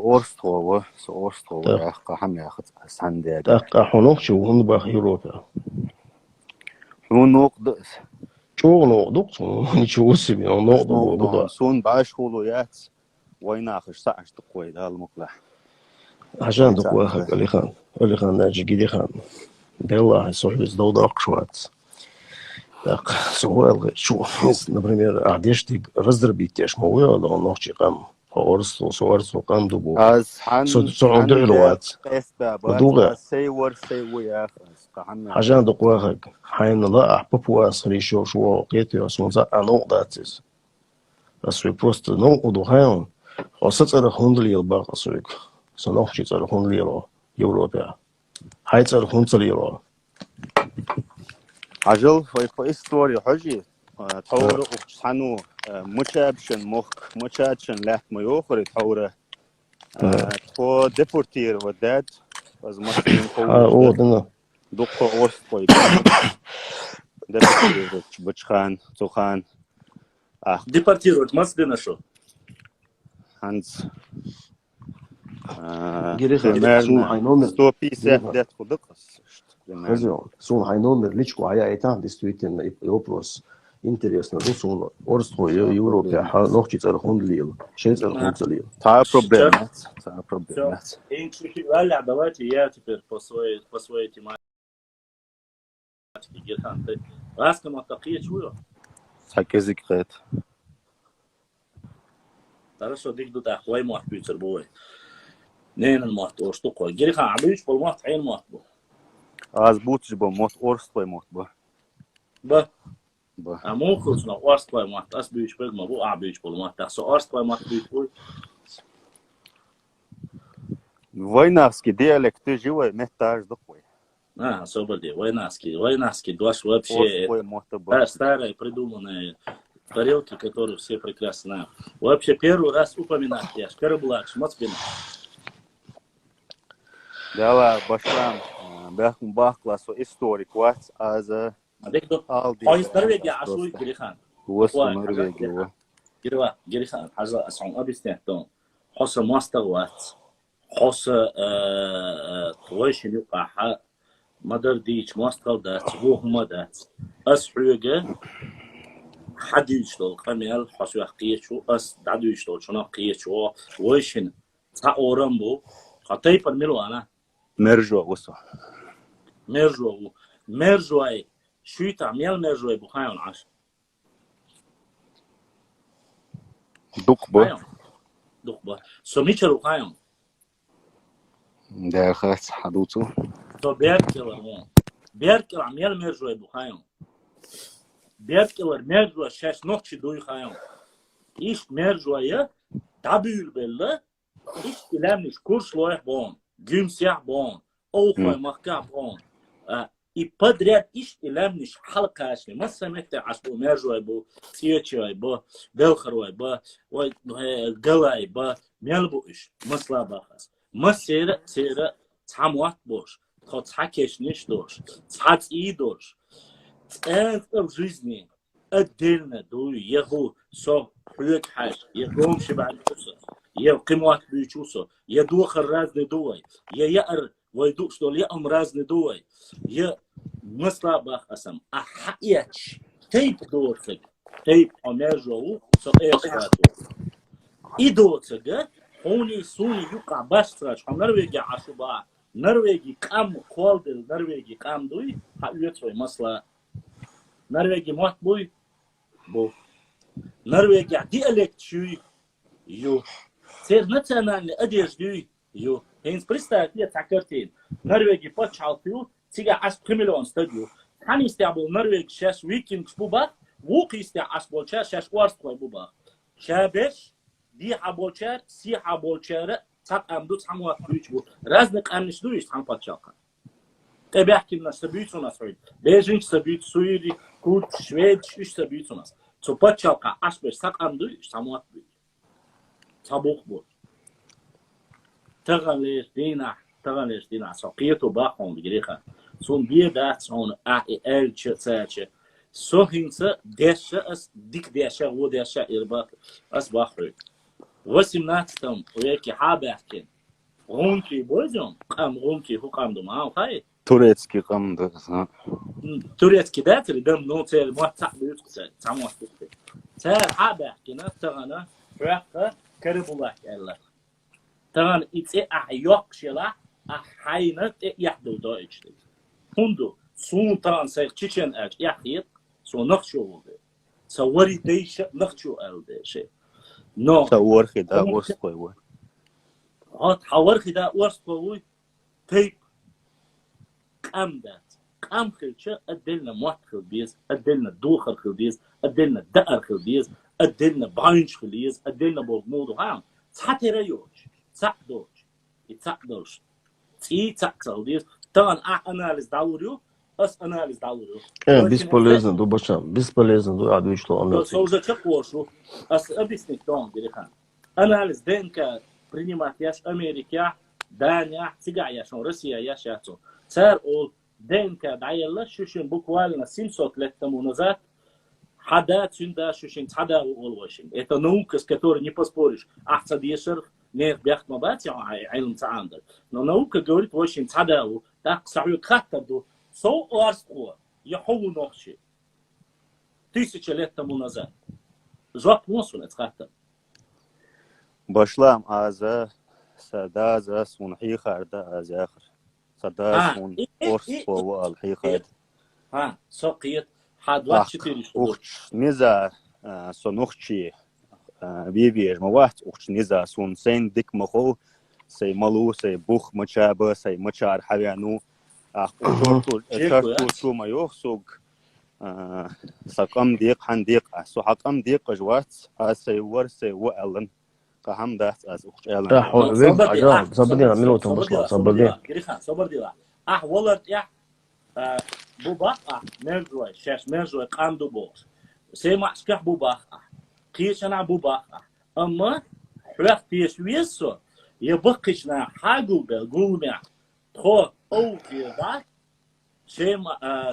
Speaker 4: أورستو يا أخ قحم يا أخ ساندي
Speaker 2: تاقا حنوخشي وهن باخ يوروبا
Speaker 4: هو نقد
Speaker 2: شو نوقدوك نشوف سبي نوقدو
Speaker 4: سون باش خلويات وين آخر ساعة تقوي ده المقلع
Speaker 2: عشان دقواخك اللي خان ناجي جدي خان بالله صحبي زدود أقشوات так سؤال شو например عديش دي رزر بيتيش مويا ولا نوخشي قام أورسو سوارسو قام دوبو
Speaker 4: از حن
Speaker 2: سعود دعلوات ودوغا
Speaker 4: سيور يا أخ قحم
Speaker 2: عشان دقواخك حين لا أحببوا أصري شو قيتي وسونزا نوقداتيس أصري بروست نوقدو هايون وستر هندلي الباق أصريك سنوخشي تر هندلي يوروبا هاي تر هندلي
Speaker 4: عجل في استوري حجي تحور حنو مشابشن مخ مشابشن لحت ما يوخر تحوره تو ديبورتير وداد از مصرين
Speaker 2: أوه دنا
Speaker 4: دقة أورس طيب ديبورتير بتشخان توخان
Speaker 1: Депортировать Москвы шо?
Speaker 4: هانز
Speaker 2: سون هاي نومر
Speaker 4: ستوبي سهدت خدقس
Speaker 2: خزيون سون هاي نومر ليشكو هيا ايتان ديستويتن يوبروس интересно ну сон орско Европе нохчи цар хундлил шен цар хундлил
Speaker 4: та проблема
Speaker 1: Инчухивали, давайте я теперь по своей тематике. Герхан, ты раском атакия чую?
Speaker 4: سكزك قيت
Speaker 1: Хорошо, дик до так, твой мат пицер бой. نين المات أرسطو جريخان عبيش بالمات عين مات بو
Speaker 4: از بوتش با موت أورس طوي موت با
Speaker 1: أمو خلصنا أرسطو مات أس بيش بالما بو عبيش بالمات تحسو أرسطو مات بيش بو
Speaker 4: ويناسكي ديالكت جوا محتاج دقوي
Speaker 1: особо де войнаски дваш вообще старые придуманные тарелки, которые все прекрасно знают. Вообще первый раз упоминать я Карабулак, Моцбина.
Speaker 4: Дала башлам бахм бахкласо историк вац аз
Speaker 1: Алди. Ой, Норвегия ашуй Герихан.
Speaker 4: وصل نرويجيا
Speaker 1: Герихан, حاجة أسعون أبيستنتون. حصة ماستوات. حصة تويشن يقع مدر ديش ماستو دات وهم دات أسحوجة حد يشتغل قميل حصو قيشو أس دعدو يشتغل شنا قيشو ويشن تأورم بو قطعي برميلو أنا
Speaker 4: مرجو وصل
Speaker 1: مرجوي شو تعمل مرجوي بخايون عش دقبة سميتشر بخايون
Speaker 4: ده خاص حدوثه
Speaker 1: تو بيركل عمل مرجوي بخايون بيركل مرجو شاش نقش دوي خايون إيش مرجوي تابيل بله إيش كلامش كورس لوح بون جيمسيح بون أو خوي مخكا بون и подряд иш илемниш халкашни масамете ашбу мержой бу тиечой бу белхарой бу ой галай бу мелбу иш маслабахас масера цамват бош то цакешниш дош цаци дош в жизни отдельно дую еху со хлек хаш ехом шибан чуса я قيمات بيچوسو я духар разный дуй я яр ويدوق что ли разный дуй я маслабах асам ахяч тейп дорфик тейп амержоу со эшату идоцага хони суни юка бастраш норвегия ашуба норвегия кам холдел норвегия кам дуй хаёцой масла норвегия мат буй бо норвегия диалект чуй ю цер национальный одежды ю Hens представьте, так картин. Норвегия почалпил, тига аж 3 миллиона стадио. حن يستعبل نرويج شاش ويكينج بوبا ووق يستع أسبولشار شاش وارستوي بوبا شابش دي حبولشار سي حبولشار تاق أمدو تحموات بيوتشبو رازنق أمنش دويش تحم باتشاقا تبعكي الناس تبيوتو ناس عيد بيجينج تبيوت سويري كورت شويد شوش تبيوتو ناس تو باتشاقا أسبش تاق أمدويش تحموات بيوت تابوخ بود تغليش دينا ساقيتو باقون بجريخا سون بيدات سون ال تشاتش سو هينسا ديش اس ديك ديشا و ديشا إرباط اس باخري وسمنات تم ويكي حابحكين غونكي بوزيون قام غونكي هو قام دماغ هاي
Speaker 4: توريتسكي قمد
Speaker 1: توريتسكي داتري دم نوتير مواتع بيوتك تعموات بيوتك تار حابحكين تغانا فرقة كربولاك ألا تغانا إتسي أحيوك شلا أحينت يحدو دويتش هندو سون تران سير تشيشن أج يحيط سو نخشو ولده سوري ديش نخشو ألده شيء نو
Speaker 4: صور خدا ورسقوي
Speaker 1: هات حور خدا ورسقوي تيب قام دات قام خلشة أدلنا موت خلبيز أدلنا دوخر خلبيز أدلنا دقر خلبيز أدلنا باينش خلبيز أدلنا بولمودو هام تحتي ريوش تحدوش يتحدوش تحدوش طبعا أناليز داوريو أس أناليز داوريو
Speaker 2: бесполезно дубашам бесполезно ду адвич то он
Speaker 1: соужа чакошу ас объяснить дом дирхан анализ ДНК принимать яш Америка Дания Сигая шон Россия яш яцо цар о ДНК дайла шушин буквально 700 лет тому назад хада цунда шушин хада олвашин это наука с которой не поспоришь ахца дешер не бяхт мабати علم تعاندر но наука говорит очень хада так саю хаттаду سو أرسقوا يحوو نخشي 1000 лет тому назад. Жак мосун اتخاتم.
Speaker 4: باشلام از سداز سون حيخر دا از آخر سداز سون أرس ووال حيخر.
Speaker 1: ها ساقيت حد وقت شتيرش.
Speaker 4: أخش نزا سونخشي بيبيج موات أخش نزا سون سين ديك مخو سي مالو سي بوخ مچابه سي مچار حويانو أشارتو شو ما يخسوق سقم ديق حنديق سو حقم ديق جوات سيور سيو ألن كهم ده أس أخش ألن
Speaker 2: صبرنا منوتهم بس صبرنا
Speaker 1: صبرنا ولد يا بوبا نرجوي شاش نرجوي قاندو بوس سيما سكح بوبا قيشنا بوبا أما حرف بيسويسو يبقيشنا حاجو بالقومة تخو أو كذا شيء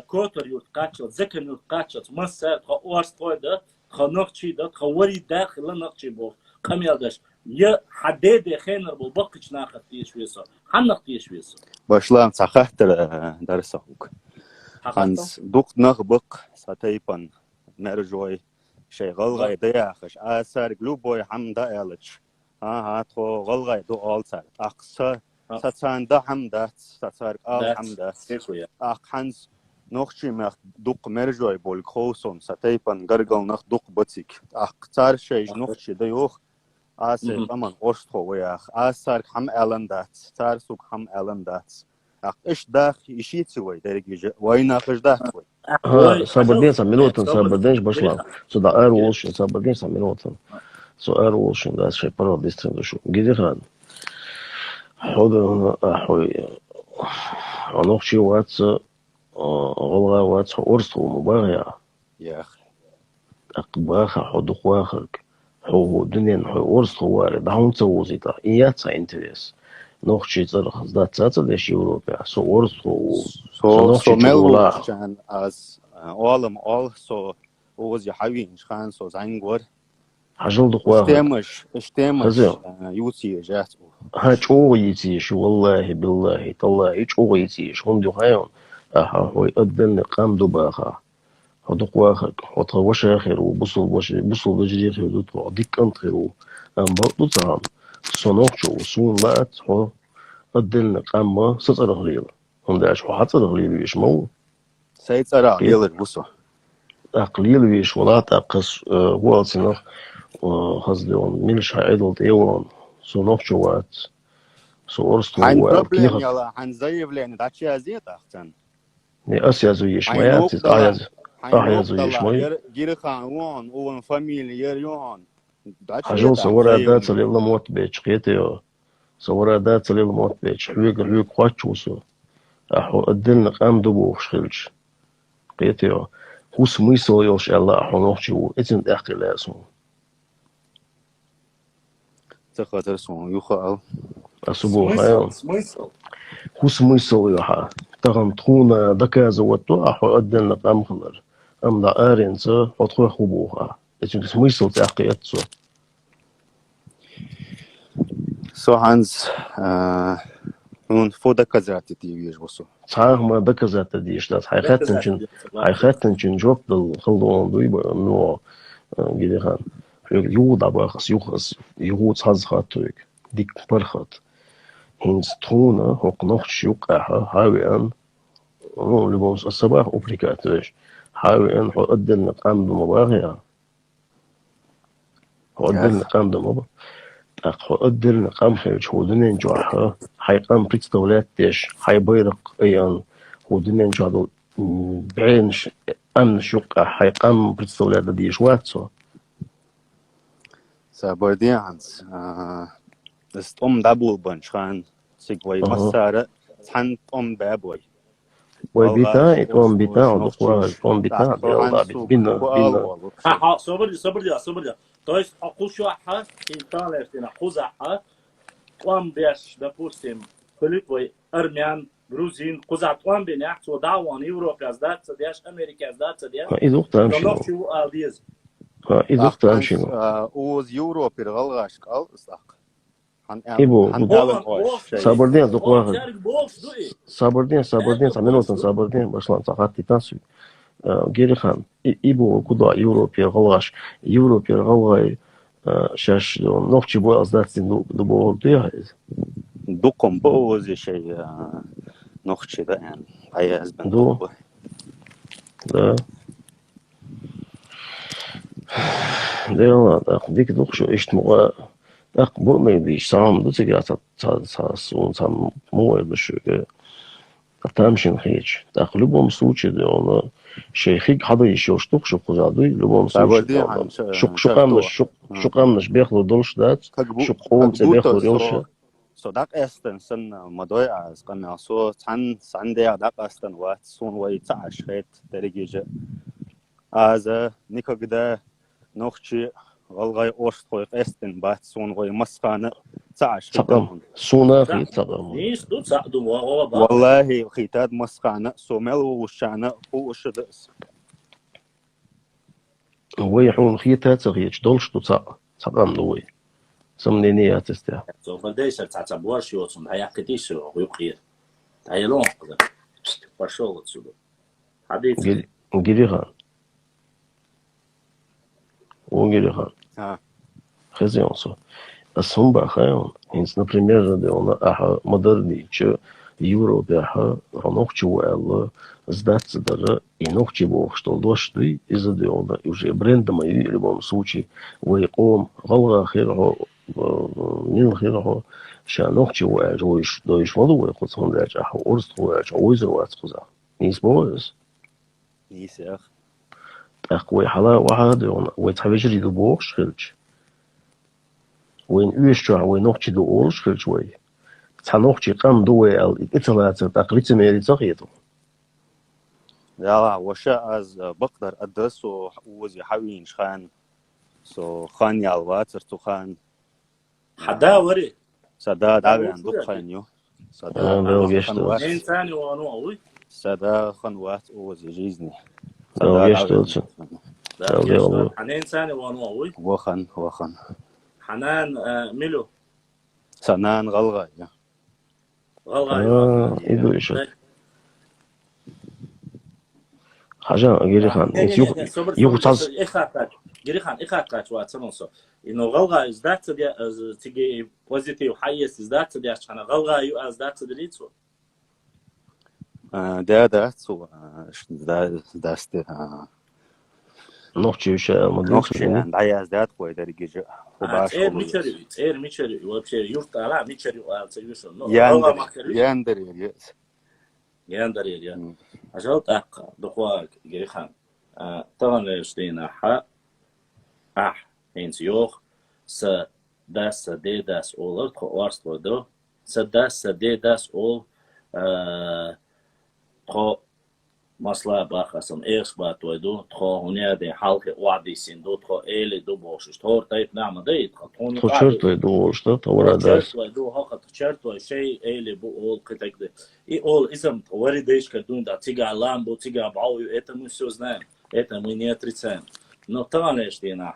Speaker 1: كوتر يتقاتل ذكر يتقاتل مسار تخو أرستوي ده تخو نقشي ده تخو وري داخل نقشي بوف كم يلدش يا حديد خينر بالبقيش ناخد تيشويسو حنق تيشويسو
Speaker 4: باشلام سخطر درسوك خانس دوق نغبق ستيبان نرجوي شيء غلغي دياخش آثار قلوبوي حمدا إلتش ها تخو غلغي دو آلسار أقصى ستان ده حمدا ستار آل حمدا أخانس نخشي مخ دوق مرجوي بالخوصون ستيبان غرغل نخ دوق بطيك أقصار شيء نخشي ديوخ آثار أمان أرستو وياخ آثار هم ألن دات تار سوق هم ألن دات إيش داخ يشيتسي وي درجة وين أخش داخ وي
Speaker 2: صبرين سامينوتن صبرينش باشلام سو دا أروش صبرين سامينوتن سو أروش دا شيء برا ديسترن دشو جدي خان حوض حوي ونخشي واتس غلغا واتس أرستو مباغيا
Speaker 4: يا أخي
Speaker 2: أقباخا حوض خواخك حو دنيا حو أرستو وارد هون تسوزيتا إياتسا إنتريس نخشي ترخ زدات ساتر ديش أوروبا سو أرستو
Speaker 4: سو ملو كان از عالم آل سو اوز يحوين خان سو زنگور
Speaker 2: حجل دقواها
Speaker 4: اشتمش يوتي جات
Speaker 2: ها چوغ يتيش والله بالله تالله چوغ يتيش هم دو هايون اها هو يقدن قام دباخا دقواها وطوش اخر وبصل بجري خير دوتو ديك انطر ام برضو تام سونوخشو سون لات هو قدن قام سطر غليل هم داش وحطر غليل يشمو
Speaker 4: سيد أرى غليل بوسو
Speaker 2: أقليل ويش ولا تقص والسنة خزدون ملش عيدل تيوان سونوخ شوات سورستو
Speaker 4: عن بروبلم يلا عن زيف لأن داتشي أزيت أختن
Speaker 2: أسيا زويش ما
Speaker 4: حينوك
Speaker 2: ياتي
Speaker 4: دلا
Speaker 2: أحيا
Speaker 4: حينوك
Speaker 2: زويش
Speaker 4: دلا
Speaker 2: ما
Speaker 4: جير خانوان وان فاميلي يريون
Speaker 2: حجون
Speaker 4: داتشيتا
Speaker 2: صورة دات
Speaker 4: زيون
Speaker 2: اللي موت بيتش قيتي صورة دات اللي موت بيتش حويق قواتشوسو أحو أدلنا قام دبوخ شخلش قيتي هو سميسو يوش الله أحو نوخشو إتن أخي لاسو
Speaker 4: تخاطر سون يخال
Speaker 2: أسبوع خيون هو سميسو يوحا تغم تخونا دكا زوتو أحو أدلنا قام خلر أم دا آرينسا أطخو خبوها إتن سميسو تأخي أتسو
Speaker 4: سو هانز هون فودا كزاتي تيجيش بسو
Speaker 2: صحيح ما دكا ذات ديش دات حيخاتن جوب الخلدون دويبا إنه جدي خان يوضع باخس يوخس يغوت هز خاتوك ديك برخت هنز تخونا هوق نخش يوقعها هاوي أن لبوس الصباح أوبريكاتوش هاوي أن هو أدلنا قام بمباغيها هو أدلنا قام بمباغيها هو أدلنا قام خيش هو دنين جوعها هاي قام بريتس دولات ديش هاي بيرق أيان هو دنين جوعدو بعينش أمنش يوقع هاي قام بريتس دولات ديش واتسو
Speaker 4: سابردين هانز است دابول بنش خان سيقوي مسارة تحن بابوي
Speaker 2: وبيتا إتوم بيتا ودقوا إتوم بيتا يلا بينا
Speaker 1: ها صبر то есть قوشوحة إنسان لفتنا قوزحة قوام بيش допустим كليبوي أرميان грузин قوزع قوام بينيحت ودعوان يوروبيا زدات سدياش أمريكا زدات سدياش
Speaker 2: إذا أختام شنو
Speaker 1: نوخشو آلديز
Speaker 2: إذا أختام شنو
Speaker 4: اوز يوروبي الغلغاش قال استحق
Speaker 2: إبو صابردين دقوا صابردين تعملوتن صابردين باشلان تعقدتي تاسو جيري خان إبو كدا يوروبيا غلغاش يوروبيا غلغاي شاش نوخشي بو أزدات دبو ديها
Speaker 4: دقم بوز شيء نوخشي ده يعني هيا أزبن
Speaker 2: دو لا لا ديك نوخشو إيش مغا بو ما يديش سام دو تيجي سون سام مو يدشو تامشين خيج لبهم случае да она шейхик хада еще штук шо кузаду любом случае шукамнаш бехло долшдат шуком се бехло рёлше
Speaker 4: صدق استن سن مدوي از قناصو سن ده دق استن وات سون وي تعش خيت درجه از نيكغدا نوخشي غلغاي اوست خوي استن بات سون وي مسخانه تعش
Speaker 2: تقم سونا في تقم
Speaker 1: نيش دو تعدو
Speaker 4: والله خيتاد مسخانه سومل وشانه هو شدس
Speaker 2: ويحون خيتات صغير دولش تو تقم دوي سمنينيات استا
Speaker 1: سو فديش تعتبر شو اسم هيا كتيش ويقير تعيلون كذا пошёл отсюда حديث
Speaker 2: جيريخان وجيريخان خزيون سو السنبا خيون هنس например да он аха модерни че Европе аха нохчу الله сдаться даже и нохчу бог что дошли из-за да уже брендом в любом случае ويقوم غلغة خيره من خيره شانوخشي وعجوش دويش مضو ويقصون لاج أحو أرست وعج عويزر واتقزا نيس بوز
Speaker 4: نيس يا أخ
Speaker 2: أخوي حلا واحد ويتحبجري دو بوغش خلج وين أيشترع وينوخشي دو أولش خلج وي تحنوخشي قام دوي الإطلاعات تقريت ميري تغيطو
Speaker 4: يلا وشا از بقدر أدرس ووزي حوين شخان سو خان يالوات سرتو خان
Speaker 1: حدا وري
Speaker 4: سدا داوي عن دقينيو سدا
Speaker 1: إنساني وانوعوي
Speaker 4: سدا خنوات ووزي جيزني
Speaker 2: سدا يشتغل
Speaker 1: حنان إنساني وانوعوي
Speaker 4: وخن
Speaker 1: حنان ميلو
Speaker 4: سنان غلغاي
Speaker 2: إيدو إيشت حاجة غيري خان يوقتاز
Speaker 1: غيري خان إخاكاش واتسنوسو إنه غلغا إزدات تيجي بوزيتيف حيس إزدات دي عشان غلغا يو إزدات دليتسو
Speaker 4: ده سو داست
Speaker 2: نوخشي وشا
Speaker 4: نوخشي عند عياز دات قوي درجة
Speaker 1: وباش ميشري وابشري يورت على ميشري وعلى سيوشن
Speaker 4: ياندر
Speaker 1: يا عجلت أقا دخواك جيخان طبعا ليشتينا هينس يوخ س داس دي داس أول تخوارست ودو س داس دي داس أول تخو مسلا باخسن إيش باتودو تخو هنيا دي حلقة وعدي سندو تخو إيلي دو بوشش تخور طيب نعم دي تخو
Speaker 2: تشرت دو شتا تورا داس
Speaker 1: تشرت دو هاك تشرت شيء إيلي بو أول قتك دي إي أول إسم وري ديش كدون دا تيجا لامبو تيجا بعوي إتا مسوز نام إتا مني أتريتسان نو طبعا ليش دينا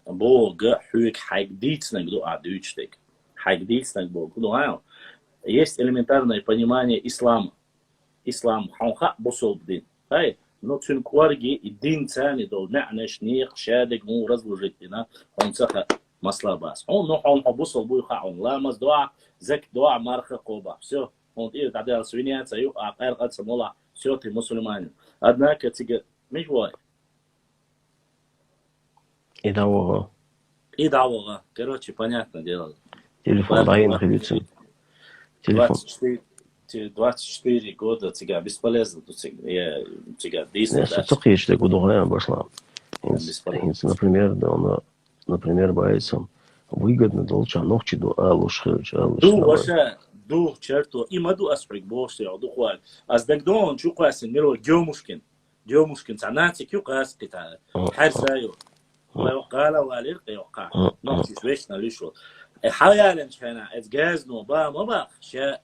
Speaker 1: بوغ حوك حاجديتسنك دو عدوچتك حاجديتسنك бог ну а есть элементарное понимание ислама ислам ханха босолдин ай но цункварги и дин цани до нعنеш них шадик му разложитина он саха маслабас он но он босол бу ха он ламаз дуа зак дуа марха коба всё он и тогда свиняется ю а перкат самола всё ты мусульманин однако тига мижвай
Speaker 2: И того.
Speaker 1: и давога короче понятно дело
Speaker 2: Телефон дай находится. Телефон.
Speaker 1: 24 года тебя бесполезно тут тебя
Speaker 2: Не, сотки что гудогаем башла. Например, да он, например, боится выгодно долча ночи до алушхич,
Speaker 1: ду вообще ду черту има ду асприк бошти ду хвал аз дагдон чу қасын миро гёмушкин санати кю қас кита хар заю وقال والرق يوقع نقص ويشنا ليشو حيالا شنا اتجازنو با مبخ شا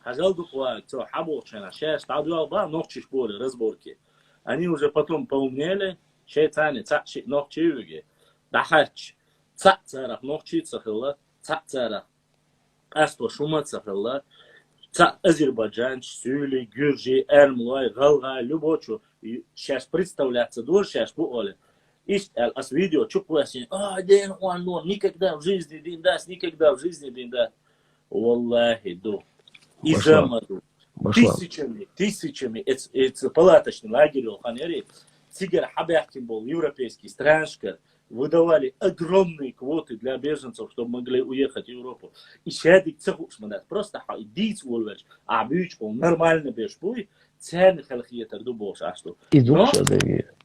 Speaker 1: هزال دقواك то حبو شنا شاش تعدوا با نقشش بوري разборки они уже потом поумнели шейтани цачи нокчиуге дахач цацарах нокчицахла цацарах асто шумацахла ца Азербайджан, Сюли, Гюржи, Эрмлой, Галга, Любочу сейчас представляться дур сейчас по оле as видео, чуку assim, день он никогда в жизни дин даст, никогда в жизни дин даст. Валлахи, ду. И замаду. Тысячами, это палаточный лагерь, ханери, цигар хабяхтин был, европейский, страншка, выдавали огромные квоты для беженцев, чтобы могли уехать в Европу. И шадик цехуш манат, просто идите волвеч, а бьюч он нормально бежбуй, цены халхиетер ду бош, а что?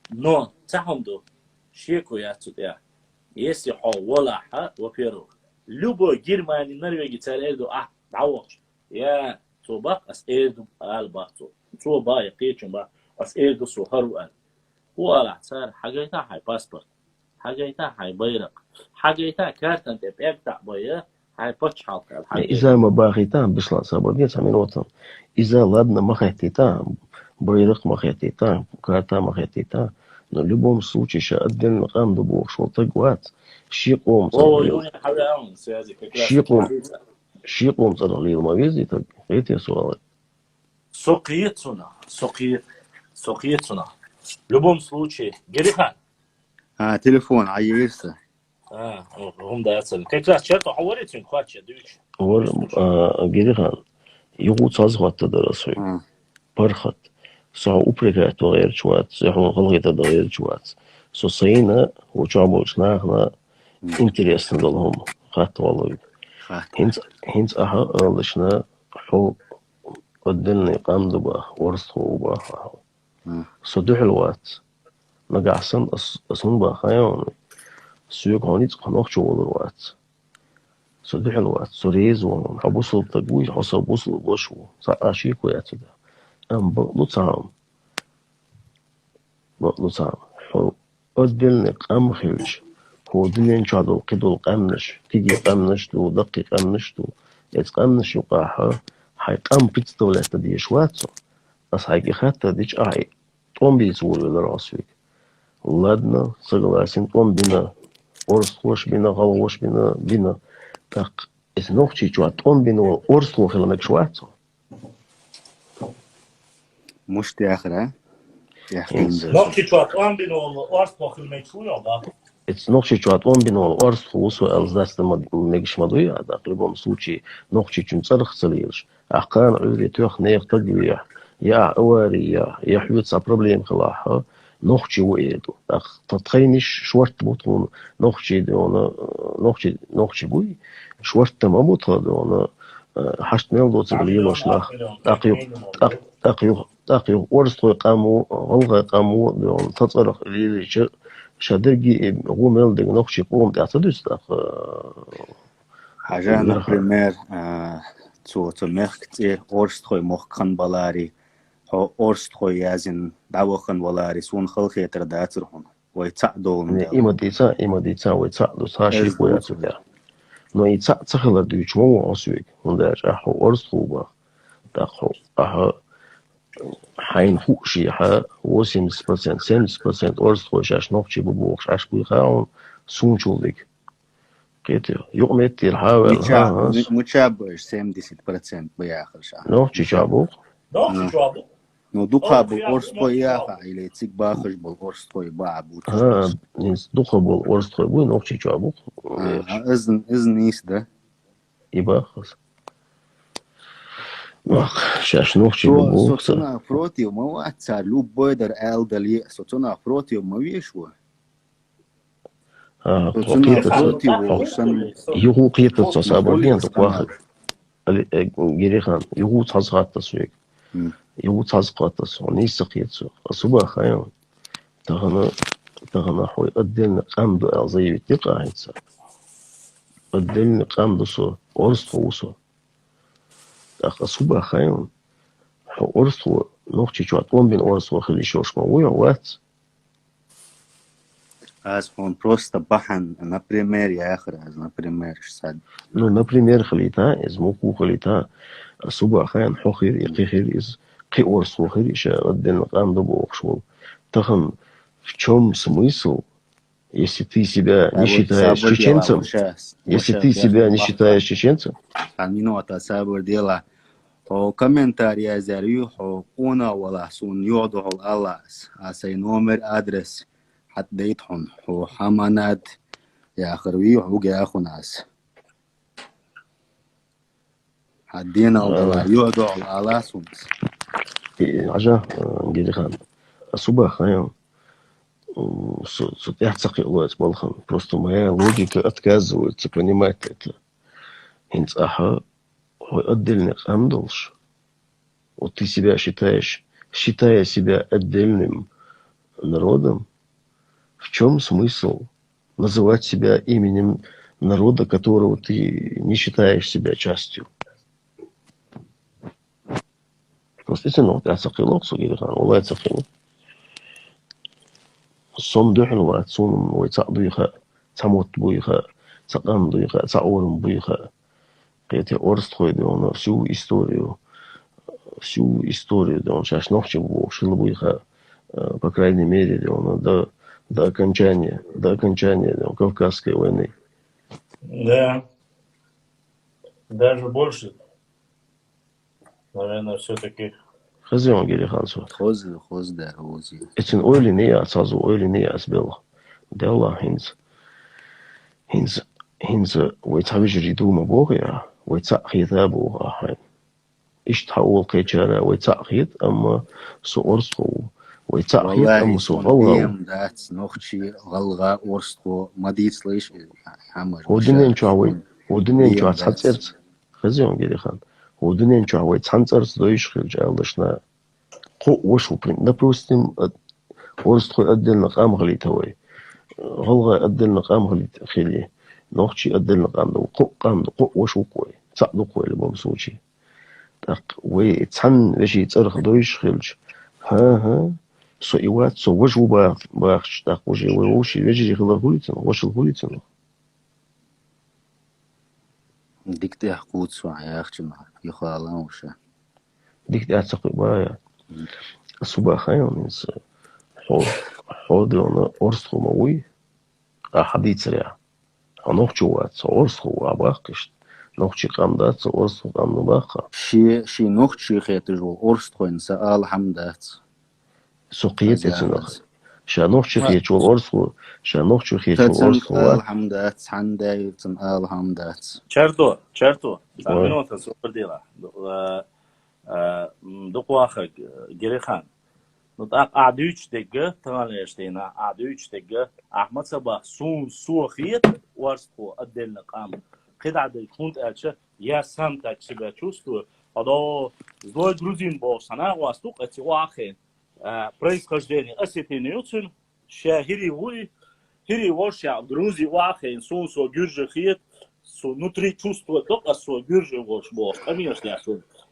Speaker 1: Но, цахамду. Шеку я отсюда. Если хавала во-первых, любой Германии, Норвегии, царь Эрду, давоч. Я собак, ас Эрду албахту. Соба я кечем ба, ас Эрду сухару ал. Уала царь, хагайта хай паспорт, хагайта хай байрак, хагайта картан теп эгта бая, хай почхалка.
Speaker 2: إذا ما باغيتان بشلا سابقيت من وطن. إذا لادنا ما خيتيتان байрак ما خيتيتان كارتا ما خيتيتان. Но в любом случае сейчас отдельно канду бог шел так гуат. Щеком задралил мавези, так эти суалы.
Speaker 1: Сокиетсуна. В любом случае, Герихан.
Speaker 4: телефон, а есть?
Speaker 1: هم ده أصلا. Как раз черту говорите, хватит, дюч.
Speaker 2: Герихан. يقول صازغات تدرسوي. برخت. سو أوبريكات وغير شوات سيحون خلقيت غير شوات سو صينا وشعبوش ناخنا интересно долهم خات والله هنز أها أغلشنا حو قدلني قام دبا ورثه وباها سو دو حلوات نقعسن أصن باخايون سيوك هوني تقنوخ شو الوات سو دو حلوات سو ريزون حبوصل تقوي حصل بوصل بوشو ساقاشيك وياتي ده أم بطعم حو أدلني قام خيوش هو دنيا نشادو قدو القامنش تيجي قامنش دو دقي قامنش دو يتقامنش يقاحا حي قام بيتستولى تدي شواتسو أس حيكي خاطة ديش أعي طوم بيتسول لراسويك ولادنا سغلاسين طوم بينا ورسخوش بينا غلوش بينا تاق اسنوخشي شوات طوم بينا ورسخو خلمك شواتسو
Speaker 4: مش آخره
Speaker 1: نقطة شوات وان بينو أرسل خلمي شوية با
Speaker 2: Это ночи чуат он бинол орсху усу элздасты мегиш мадуя да в любом случае ночи чун царх целилш ахкан ури тох нех тагвия я авари я хвица проблем хлаха ночи уэду ах татхайниш шварт бутун ночи дона ночи буй шварт мамутха дона
Speaker 3: حشت ميل تغلي وشلاخ أقيو ورثو قامو غلغة قامو دون تطرق اللي شادرجي هو ميل دق نقشي قوم تعتدس
Speaker 4: حاجة например تو مخت أورستخوي مخكن بالاري هو أورستخوي يازن دعوخن بالاري سون خلق يترداترهم ويتعدون
Speaker 3: إما ديتا ويتعدو ساشي بوياتر но и цахала дючмо освек он даже ахо орслуба дахо аха хайн хуши ха 80% 70% орслу шаш нохчи бу шаш бу хаун сунчулдик кете югметтир хавал ха
Speaker 4: مشابه 70% بياخر شهر
Speaker 3: нохчи чабу
Speaker 4: но духа был орской яха или цик бахаш был орской бабу
Speaker 3: ха нис духа был орской бу нохчи чабу
Speaker 4: إذن نيس да
Speaker 3: ибахас шаш нохчи бу
Speaker 4: Собственно, против моваться любой дар элдали, собственно, против мовишь-во. Собственно, против ошан.
Speaker 3: югу киетца сабарген тухах герехан югу цазгатта суек югу цазгатта сони сакиетсо асуба хаё тагана хой адден камд азави тиқаица адден камд со орстуусо асуба хаё орсту нохчи чуат он бин орсту хили шошма уя ват
Speaker 4: Аз он просто бахан, например, я ахраз, например, сад.
Speaker 3: Ну, например, خليتها إز موكو خليتها الصبح خان حخير يقيخير إز قي أورسو خير إشا غدن قام дабу أخشول تخن в чем смысл, если ты себя не считаешь чеченцем, если ты себя не считаешь чеченцем?
Speaker 4: Минута сабр дела. О комментария зарю, о она вала сун йодо аллас, а сей номер адрес. حديتهم هو حمانات يا خروي وجا أخو ناس حدينا ولا يودع على سونس
Speaker 3: عجا نجي خان الصبح خان сутяцак илуэс болхан просто моя логика отказывается понимать это хинц аха хой отдельный хам долж вот ты себя считаешь считая себя отдельным народом. В чем смысл называть себя именем народа, которого ты не считаешь себя частью? Действительно, я цакилок, сугирхан, улай цакилок. Сом духн ва цун ва цадуиха, цамот буиха, цакам дуиха, цаорм буиха. Эти орстхойды, он всю историю, да он сейчас ночью шил буиха, по крайней мере, он до окончания Кавказской войны.
Speaker 1: Да. Даже больше. Наверное, все-таки.
Speaker 3: Хазион Герихансу.
Speaker 4: Хоз да, хози.
Speaker 3: Этин ойли не асазу, ойли не асбел. Делла хинз вайтавижри дума богия, вайтсахит абуга хайн. Иштхаул кечара вайтсахит, ама суорсху. ويتعقيد أم صغلغة
Speaker 4: دات نوختي غلغة ورستو مديت ليش
Speaker 3: ودنين شو عتصرت خزيون جدي خان ودنين شو عتصرت دويش خيل جالشنا قو وشو برين допустим ورستو أدل نقام غلي توي غلغة أدل نقام غلي خيلي نوختي أدل نقام دو قو وشو كوي تعدو كوي لبومسوشي تاق ويتحن لشي تصرخ دويش خيلج ها соиват, со вожу бахч, так уже вожи, вежи хиларгулицын, вошил гулицын.
Speaker 4: Дикте ахкутсу, яхчина, юхалан уша.
Speaker 3: Дикте ацакы бая. Субахайон из ходы он орсху мауи, а хадицаря. А нохчуватся орсху абахкиш. Нохчи камдаца орсху камнабаха.
Speaker 4: Ши нохчи хетежу орсху инса алхамдац.
Speaker 3: سقيت يتنخ شانوخ شخيت والأرسل شانوخ شخيت والأرسل
Speaker 4: الحمدات عندي تن الحمدات
Speaker 1: черту минута супerdила دقواخك جريخان نطاق عدوش دقة تغاليشتينا عدوش دقة أحمد صباح سون سوخيت وارسخو أدلنا قام когда хунт эльче, я сам так себя чувствую, когда злой грузин был, она у вас тут эти вахи происхождение осетинюцин, ша хири воша грузи вахи, сун со гюржи хит, со внутри чувства только со гюржи вош был, конечно,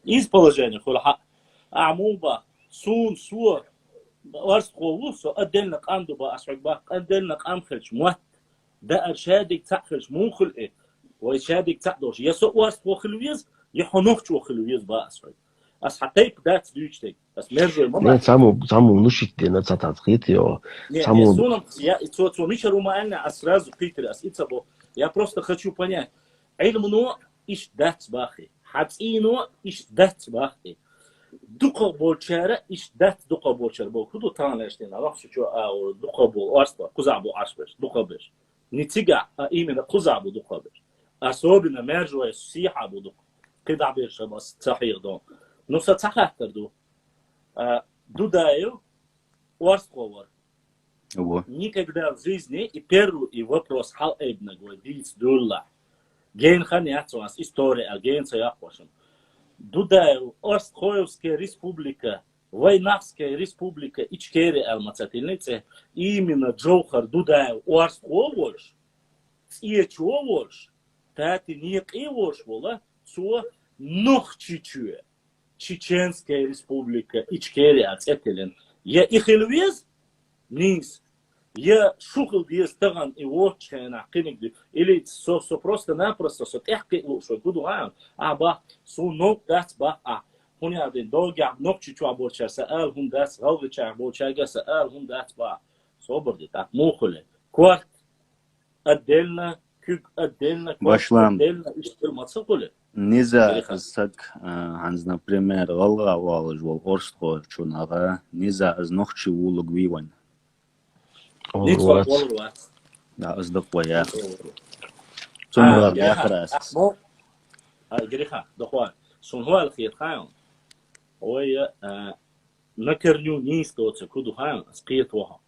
Speaker 1: из положения хула амуба сун су ورث قووس أدلنا قام دبا أسعد أدلنا قام خلش موت ده أرشادك تأخلش مو خلقه ويشادك تأدوش يسوق ورث وخلويز يحنوخش وخلويز با أسعد أس حتى دات دوشتك أس مرجع
Speaker 2: Не, само внушите на цататхит, я само...
Speaker 1: Я миша румаальна, а сразу Питер, ас ицабо. Я просто хочу понять. Ильмно иш дат бахи. Хатино иш дат бахи. Дука болчара иш дат дука болчар бо. Куду танлештин. Аллах шучу ау дука бол арства. Кузабу ашбеш. Дука беш. Нитига именно кузабу дука беш. Особенно мержуя сиха буду. Кида беш бас цахир дон. Но са цахахтер ду. Дудаю арствовар. Никогда в жизни и первый и вопрос халэбна говорит дулла. Ген ханяцуас история агенция яхвашем. Дудаю Орстхоевская республика, Войнавская республика Ичкери алмацательницы именно Джохар Дудаю Орстховаш иечоваш тати никиваш вола цо нохчичуе Чеченская республика Ичкери ацетелен. Я ихилвез низ. Я шухал без таган и watchena киник или со просто-напросто со техки лучше гудуан аба со нок дат ба хуни один дога нок чичу аборча саал хун дат галвича аборчага саал хун дат ба соборди так мухуле кварт отдельно кюк отдельно
Speaker 4: башлам
Speaker 1: отдельно истер мацакуле
Speaker 4: низа сак ханз например галга валж вол орстхо чунага низа аз нохчи улуг виван لا أصدق وياه ثم آخر أساس
Speaker 1: جريخا دخوان سون هو الخير خايم ويا نكرنيو نيستو تكودو خايم أسقيت وها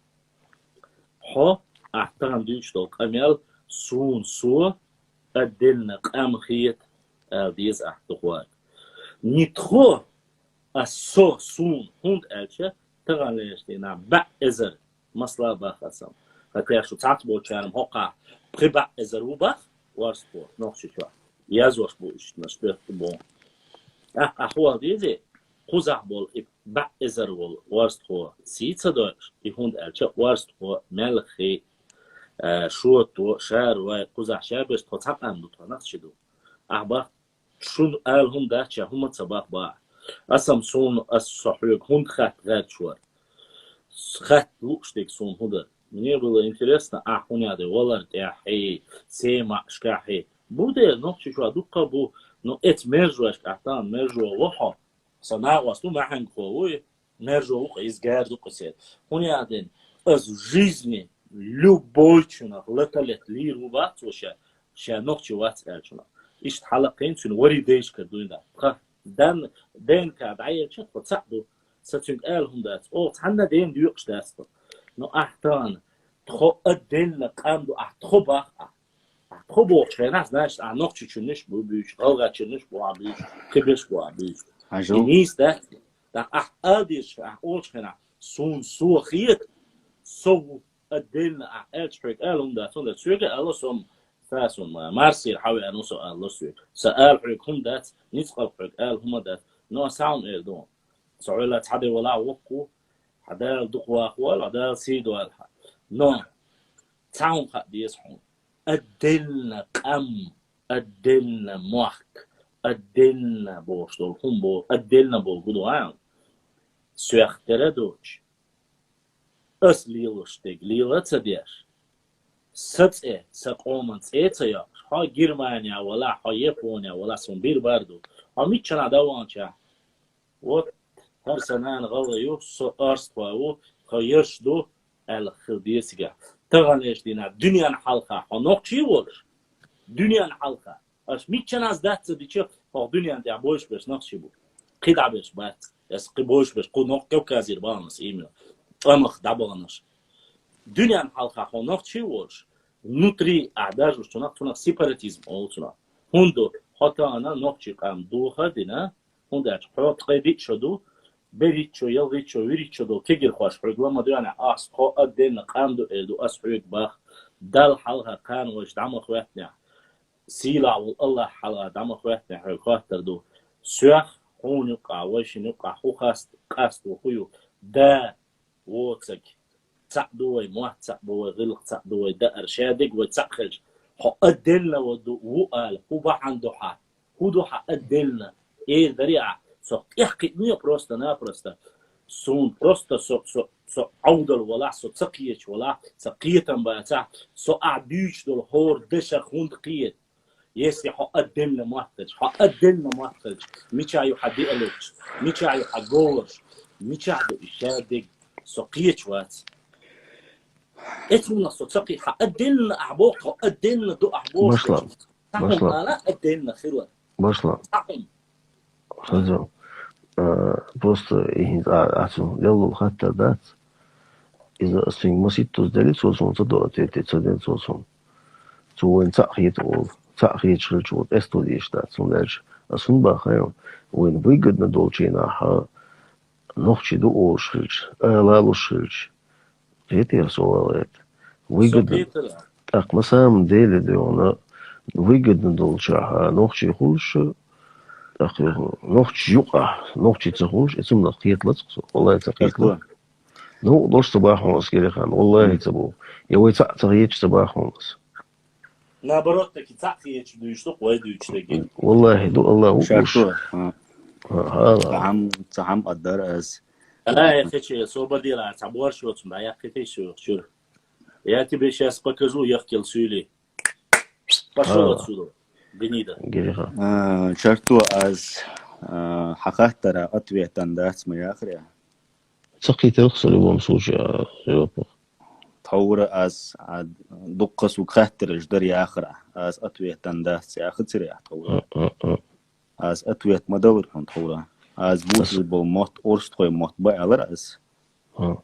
Speaker 1: حو أحترم ديش دو قميل سون سو أدلنا قام خيط ديز أحتقوان نتخو أسو سون هند ألشة تغان ليشتنا بأزر مصلا باخسم хотя что цат болчарам хока приба эзеруба варспо нохчичва язош будешь на что бо ахуал дизе кузах бол и ба эзервол варспо сица дош и хунд элча варспо мелхи шуото шарва кузах шабеш то цапам ду то нахчиду ахба шун ал хунда ча хума цабах ба асам сун ас сахук хунд хат гад шуар хат луштик сун худа. Мне было интересно, хуняды, волард, яхи, сема, шкахи. Буде, но чуть-чуть дука бу, но эт мержуаш, там мержу лоха, сана вас ну махан кховой, мержу лоха изгар дука сет. Хуняды, из жизни любой чунах, леталет лиру ватуша, ша нохчи ват элчуна. Ишт халакин чун вори дейш кардуина. Dan ka daya chat وتصعدوا ستشنك قالهم دات او تحنا دين ديوقش داست نو احتان تخو ادل قام دو احتخبا احتخبو شناس ناش انوخ تشنش بو بيش غلغا تشنش بو عبيش كبش بو عبيش نيس ده اح اديش اول شنا سون سو خيت سو ادل التريك قالهم دات سون تشوك الله سوم فاسون مارسي حاول انو سؤال الله سؤال حريكم دات نيتقل حريك قالهم دات نو ساون ايردون سؤالات حدا ولا وقو حدا دقوا اخوال حدا سيدو الحق نو تاون قد يسحون أدلنا قم أدلنا موحك أدلنا بوشتول خنبو أدلنا بوغدوان سيختره دوش أس ليلوشتك ليلة تديش ستة سقومن سيتيا ها جرمانيا ولا ها يابونيا ولا سنبير باردو ها ميتشنا دوانشا و هر سنان غليو أرستواو خيش دو الخديسيا تغنيش دينا دنيا حلقة هنوكشي ولش دنيا حلقة اش ميتشن از دات ديتشو ها دنيا دي عبوش بس نقشي بو قيد عبش بات اس قبوش بس قو نوك كوكازير بانس ايمنا امخ دابانش دنيا حلقة هنوكشي ولش внутри adažu što nak sепаратизм олчуна هندو حتی آنها نقشی کم دوخه دینا هندوش حیات قیدی شدو برید شو یلگید شو ویرید شدو که گر خوش حقلا مدیانه آس خو ادین قام دو ایدو آس حیق باخ دل حلها کان وش دم خواتنا سیلا و الله حلا دم خواتنا حیق خاطر دو سوخ هون قاوش نقا خو خاست قاست و خویو دا واتسك تعدوي موه تعدوي غلق تعدوي دقر شادق وتسخج حق أدلنا وقال هو عنده حق هو دو حق أدلنا إيه ذريعة سو يحكي مية بروستا نا بروستا سون بروستا سو عودل ولا سو تقيش ولا سقيتن باتع سو أعديش دول هور دشا خوند قيت يسي حق أدلنا محتج حق أدلنا محتج ميشايو حدي ألوش ميشايو حقولش ميشايو إشادق سو قيش وات اسمنا صوتسقي حقدلنا أعبوق حقدلنا دو أعبوق
Speaker 2: باشلا.
Speaker 1: صحهم أنا قدلنا خيرا
Speaker 2: Башла.
Speaker 1: صحهم
Speaker 2: Сказал. Просто их делал хатта дат. إذا أصلا مسيت تزدلي صوصون صدق تزدل صوصون وين تأخيت أول تأخيت شرجوت استوديش دات صندج أصلا بخير وين بيجد ندولشينا ح نخشي دو أول شرج لا شرج غيتير سوالات ويجد
Speaker 1: سوبيتر
Speaker 2: أق مسام ديل ديونا ويجد ندولشها نخشي خلش أخ نخشي يقع نخشي تخلش اسم نخيت لصق والله تقيت له نو دوش صباح ونص كده خان والله تبو يوي تغيير صباح ونص
Speaker 1: наоборот таки تأخيت دويشتو قوي دويشتو
Speaker 2: والله دو الله وش
Speaker 4: شاركو
Speaker 2: هذا
Speaker 4: تعم قدر أز
Speaker 1: يا أخي صوبة ديلا تعبور شو تسمع يا أخي شو ياتي بيش يسبكزو يحكي السولي пошел отсюда гнида
Speaker 2: كده خان
Speaker 4: شاركو أز حقات ترى أطوية تندات ما آخر
Speaker 2: تقيت رخصة لبوم سوشي
Speaker 4: تطور أز دقس وخاتر جدر يا آخر أز أطوية تندات يا آخر ترى تطور از اتویت مدور کن تورا از بوت بول مات اورست کوی مات با alır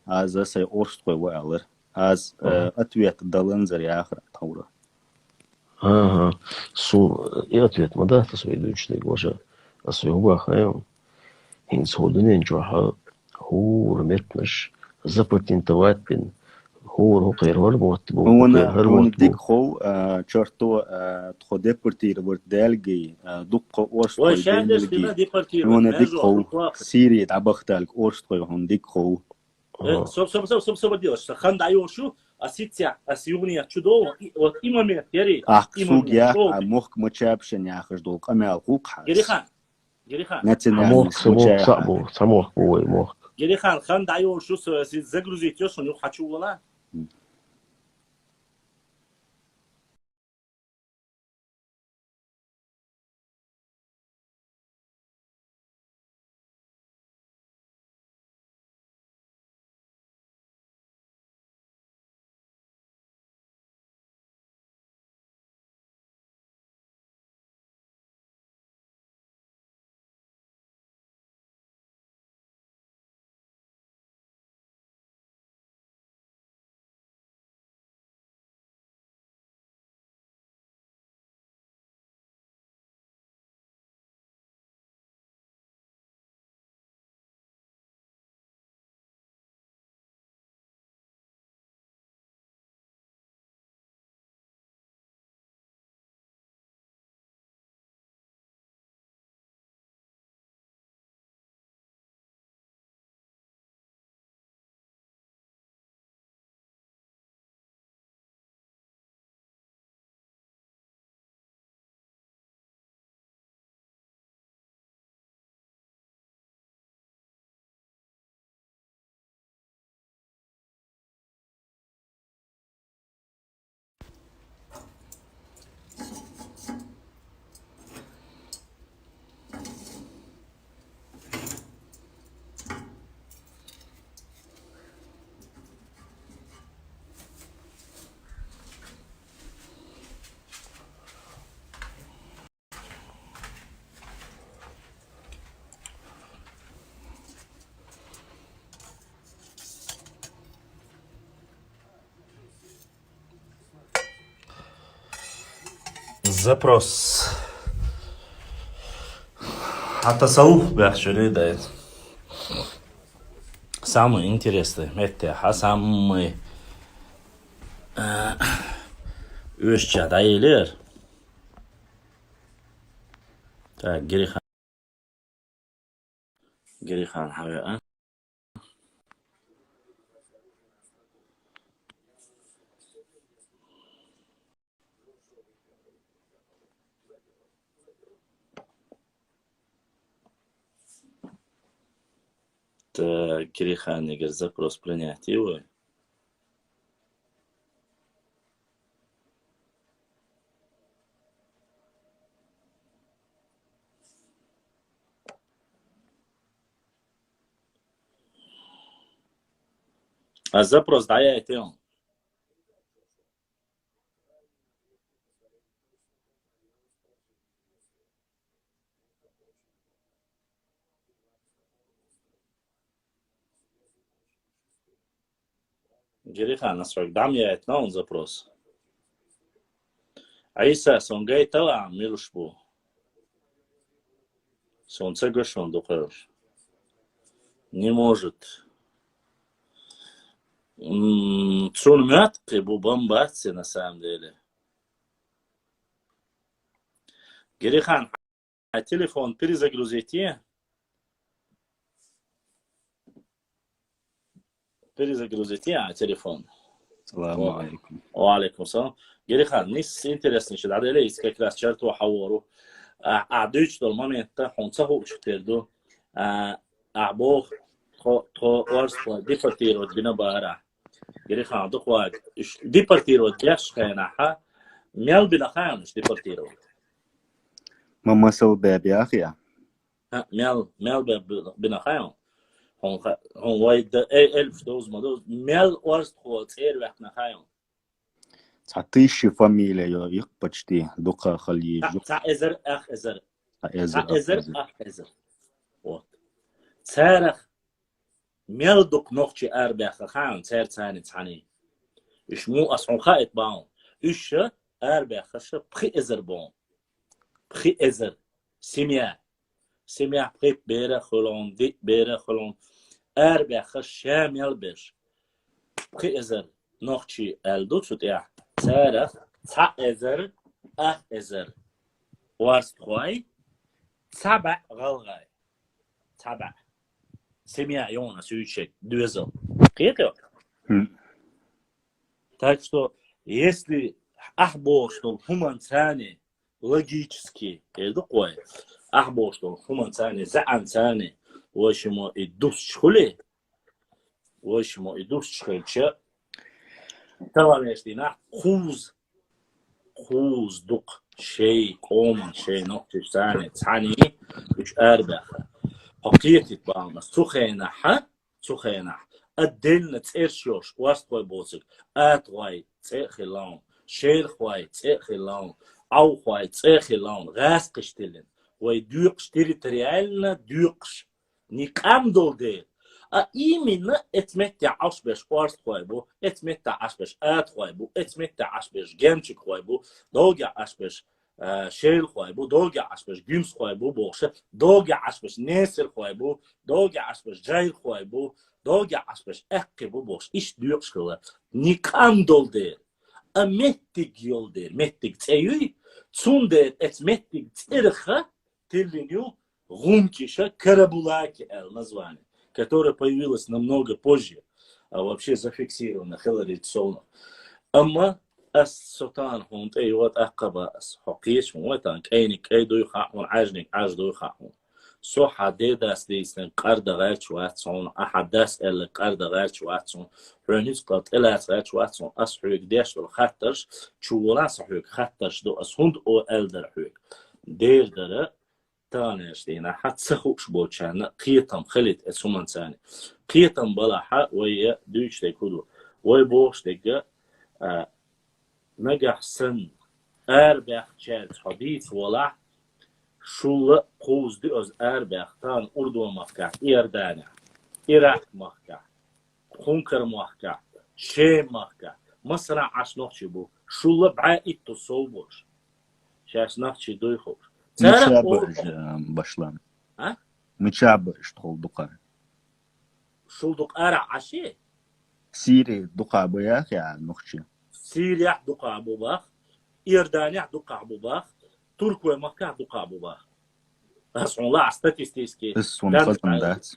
Speaker 4: از سای اورست کوی با alır از اتویت دالن زری آخر تورا
Speaker 2: ها سو ياتيت مدى تسوي دوش ديك واشا أسوي هو خيام هين سودنين جوها هو رمتنش زبطين تواتبين هو غير هرموت
Speaker 4: هون ديك خو شرطو تخو ديبورتير وردالجي دقة أورست
Speaker 1: وای شهدش دینا دیپارتیر
Speaker 4: هون ديك خو سيري تعبختالك أورست کوی هون ديك خو
Speaker 1: صوب دیوش خند عیوشو اسیتیا اسیونیا چودو و ایمامی تیری
Speaker 4: سوگيا مخك متشابشن يا أخي دول قمال خوك
Speaker 1: گری خان
Speaker 4: نتنا
Speaker 2: موخ سموخ صعبو سموخ بوي موخ
Speaker 1: گری خان خند عیوشو زگروزیتیوش نو خچولا
Speaker 5: Запрос.
Speaker 1: التصوف بيحشري ده самое интересное, это самый öşçe dayılar. Ta Gerihan havaya. Та Gerihan не говорит запрос принять его. А запрос дайте он. Gerihan насрок дам я это он запрос. Айса сон гай тала милушбу. Сон соглашен духовш. Не может. Цун мятки бу бомбации на самом деле. Герихан, а телефон перезагрузите? Перезагрузите телефон.
Speaker 4: Саламу алейкум.
Speaker 1: Алейкум салам. Герихан, нис интересный что да есть как раз черту хавору. А дойч до момента он цаху чтерду. Бог то орство депортировать бинабара. Герихан дохват депортировать яшканаха мял бинахаем депортировать.
Speaker 4: Мама сал бэби ахия.
Speaker 1: мял бинахаем. Он وايد ألف دوز مدوز مال ورست خو تير وقت نخايم.
Speaker 4: تعطيش فاميليا يق почти دوقة خليج.
Speaker 1: تع إزر أخ إزر.
Speaker 4: إزر
Speaker 1: أخ إزر. вот. تارخ مال دوق نقطة أربع خايم تار ثاني ثاني. إيش مو أصلا خايت باون. إيش أربع خش بخي إزر باون. بخي إزر. سميع بخي بيرة خلون دي بيرة خلون. أربع خشام يلبش بخي إزر نقطة الدو شتيا تارخ تا إزر إزر وارست خوي تبع غلغاي تبع سميع يونا сүйчек дуэзл кето так что если ахбо что хуманцане логически это кой ахбо что хуманцане заанцане واشمو الدوس شخلي واشمو الدوس شخلشة طبعا يشتينا خوز دق شيء قوم شيء نقطة ثاني مش أربعة حقيقة بعضنا سخينا الدين تيرشوش واستوي بوسك أتوي تيخلون شير خوي تيخلون أو خوي تيخلون غاس قشتلن ويدوقش تريتريالنا دوقش نقام دولدير именно этметта ашбеш орст хойбу этметта ашбеш ат хойбу этметта ашбеш гемчик хойбу долга ашбеш шейл хойбу долга ашбеш гюмс хойбу бохше долга ашбеш несер хойбу долга ашбеш жайр хойбу долга ашбеш эккибу бош иш дюкшкыла никам долдер меттик йолдер меттик цеюй цундер этметтик церха тилиню гумкиша карабулаки название, которое появилось намного позже, а вообще зафиксировано Хиллари Цолна. Amma السلطان هون أي وقت أقبل حقيقة موتان كأنك أي دوي خاون عجنك عج دوي خاون سو حدي داس ديسن قرد غير شواتون أحد داس إلا قرد غير شواتون رنيس قط إلا غير شواتون أسحوك ديش والخطرش شولا سحوك خطرش دو أسهند أو ألدر حوك دير دره تانيش دينا حد سخوش بوچان قيتم خليت اسومن ثاني قيتم بلاحة ويا دوش تيكودو وي بوش تيجا نجح سن أربع شهر حديث ولا شو قوز دي از أربع تان أردو مفكع إيردانيا إيراق مفكع خنكر مفكع شام مفكع مصر عش نقشي بو شو بعائد تصوبوش شاش نقشي دوي خوش
Speaker 4: مشابه بشلان
Speaker 1: ها
Speaker 4: متشاب اشتغل دقة
Speaker 1: شو دق أرع عشي
Speaker 4: سيري دقة بياخ يا نخشي
Speaker 1: سيريا دق أبو باخ إيردانيا دق أبو باخ تركيا مكة دق أبو باخ أصلا لا statistiski
Speaker 4: السون خزن دات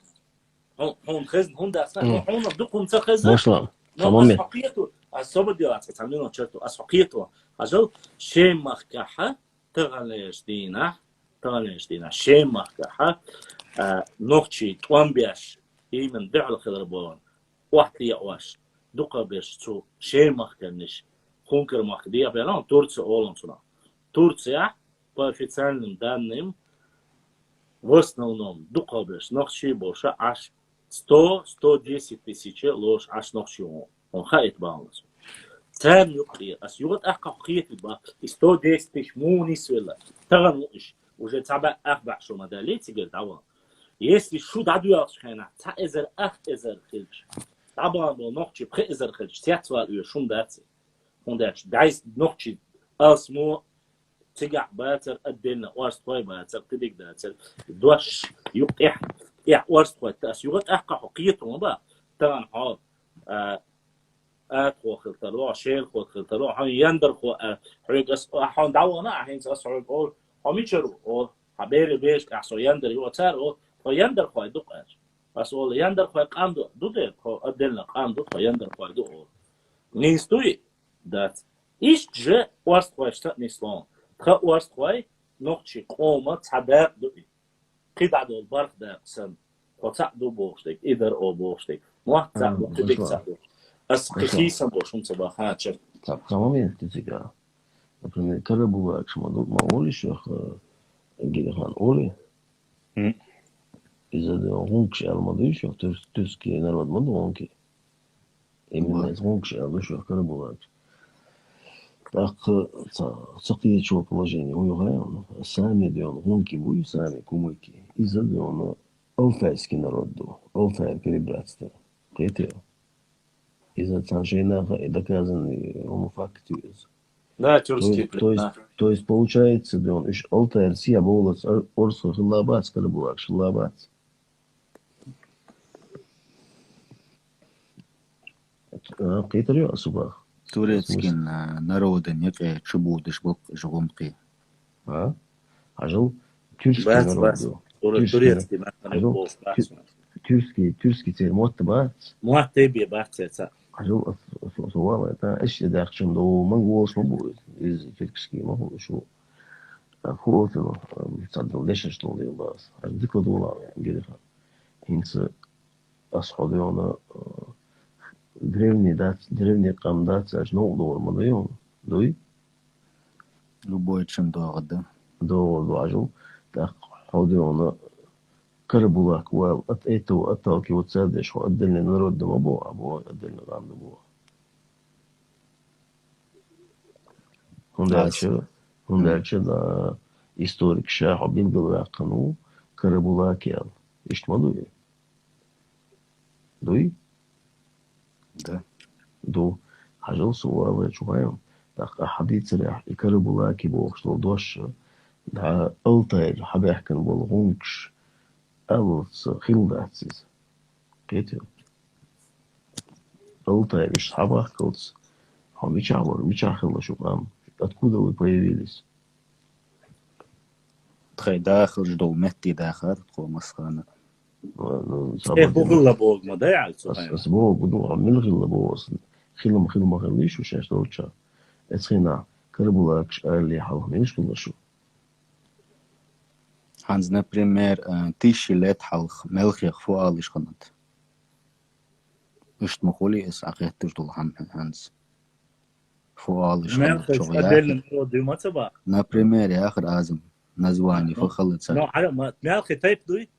Speaker 1: هون خزن هون ده أصلا هون دقهم تخزن
Speaker 2: Masla.
Speaker 1: نو
Speaker 2: Tamam ya.
Speaker 1: أسحقيته الصبر دي تعملون شرطه أسحقيته أجل شيء مخكحة تغليش دينا شيء مخكحة نوختي توان بيش من دعل خضربون واحد يقواش دقة بيش تو شيء مخكنش خونكر مخدية بيلان تورتسي أولن سنا تورتسي بافيتسالنم دانم وسنوном دقة بيش نوختي بوشا عش 100-110 тысяч лош аш нохши он хайт баунс тем юқи ас югат ахқа қиет ба 110 тысяч мунис вела таган уже таба ахба шо мадали тигер дава если шу дадуяс хана та эзер хилч таба бо нохчи пре эзер хилч тятва ю шум дат он дат дайс нохчи ас мо تجع باتر الدين وارست طوي باتر تدق باتر دوش يقح يا وارست طوي تاس يغت احقا حقيته ما تان حال خو خلتلو شيل خو خلتلو هان يندر خو حيقس هان دعوانا هين سأسعود أول هميشرو أو حبيري بيش أحسو يندر يوتر أو يندر خو يدقش بس أول يندر خو قاندو دوده خو الدين قاندو خو يندر خو يدو نيستوي دات إيش جه وارست طوي شتات نيسلون خواست خوي نقطة قومة تعبق دوي قيد دول برق ده سن وتعدو بوشتك إدر أو بوشتك ما تعدو تبيك تعدو أسقيسا بوشون صباحات شر
Speaker 2: Tamam ya. Tezgah. Например, Карабулак, Шмадук, Маоли, Шах, Гилихан, Оли. Из-за этого гонки Алмады, Шах, Тюркский народ, Мадонки. Именно из гонки Алмады, Карабулак. Так, сaqiyet şu положение уюгаем, сами дён гонки буй, сами кумыки. Из-за дёна алтайский народ ду, Алтай перебратство. Қайтер. Из-за цаншейна доказанный факт.
Speaker 1: Да, тюркский.
Speaker 2: То есть получается, дён, иш Алтай Россия болас орсо хиллабат, Карабулак, шиллабат. Қайтер ё асубах.
Speaker 4: турецкий народы неке чубудыш был жгумки
Speaker 2: ажил тюркский народ
Speaker 1: турецкий
Speaker 2: тюркский теперь мотты бат
Speaker 1: مؤتبي بحثة
Speaker 2: ажил сувала это эш дакчым до монголш му будет из тюркский ما هو شو خوتو تصدق ليش اشتغل يباس عندك دولار يعني كده هنس اصحابي انا древний камдат, аж много долларов даем, дой.
Speaker 4: Любой чем дорого.
Speaker 2: До ажил, так ходил Карабулак, вал от этого отталкиваться, что отдельный народ дома або отдельно там дома. Он дальше да историк Шах Абдин Галакану Карабулак ял. Ишт мадуй. Дой.
Speaker 4: Да.
Speaker 2: دو حاجة صوابة شوية دق حبيت سريح يكربوا لكي بوخشلو دوش دا ألتاير حبيح كان بولغونكش ألت خيلداتسيز قيتيو ألتاير إش حباح كلتس هم ميشا خيلدا شو قام откуда вы появились
Speaker 4: تخي داخل جدو متي داخل تخو مسخانة
Speaker 1: بغلا بوغ ما ضيع
Speaker 2: أسبوع بدو عمل غلا بوغ خيلم ما غليش وشاش دوتشا اسخينا كربولاكش اللي حاول مش كل شو
Speaker 4: Hans, например, 1000 лет халх мелхих фуалиш ханат. Ишт махули is ахет туждул Hans. Фуалиш ханат. Например, я ахр азм название фахалит царь.
Speaker 1: Ну, على мелхи тайп дуй.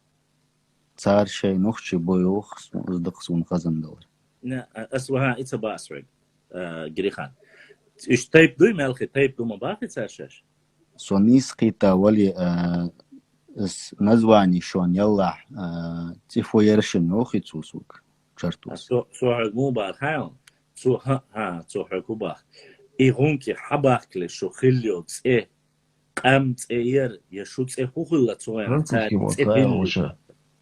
Speaker 4: Царь шей нухчи боюх сдох сун хазан доллар.
Speaker 1: نه اسوها ایت با اسرگ گریخان ايش تايب دوي مالخي تايب دو مباخي تساشش
Speaker 4: سونيس قيتا ولي название شون يلا تفو يرشن نوخي تسوسوك شرطوس
Speaker 1: سو حقو باخ هاون سو حقو باخ ايغونكي حباخ كلي شو خليو تسيه قام تأير يشوت إخوه صغير
Speaker 2: Французский
Speaker 1: تاع
Speaker 2: вот,
Speaker 1: تبيل
Speaker 2: уже.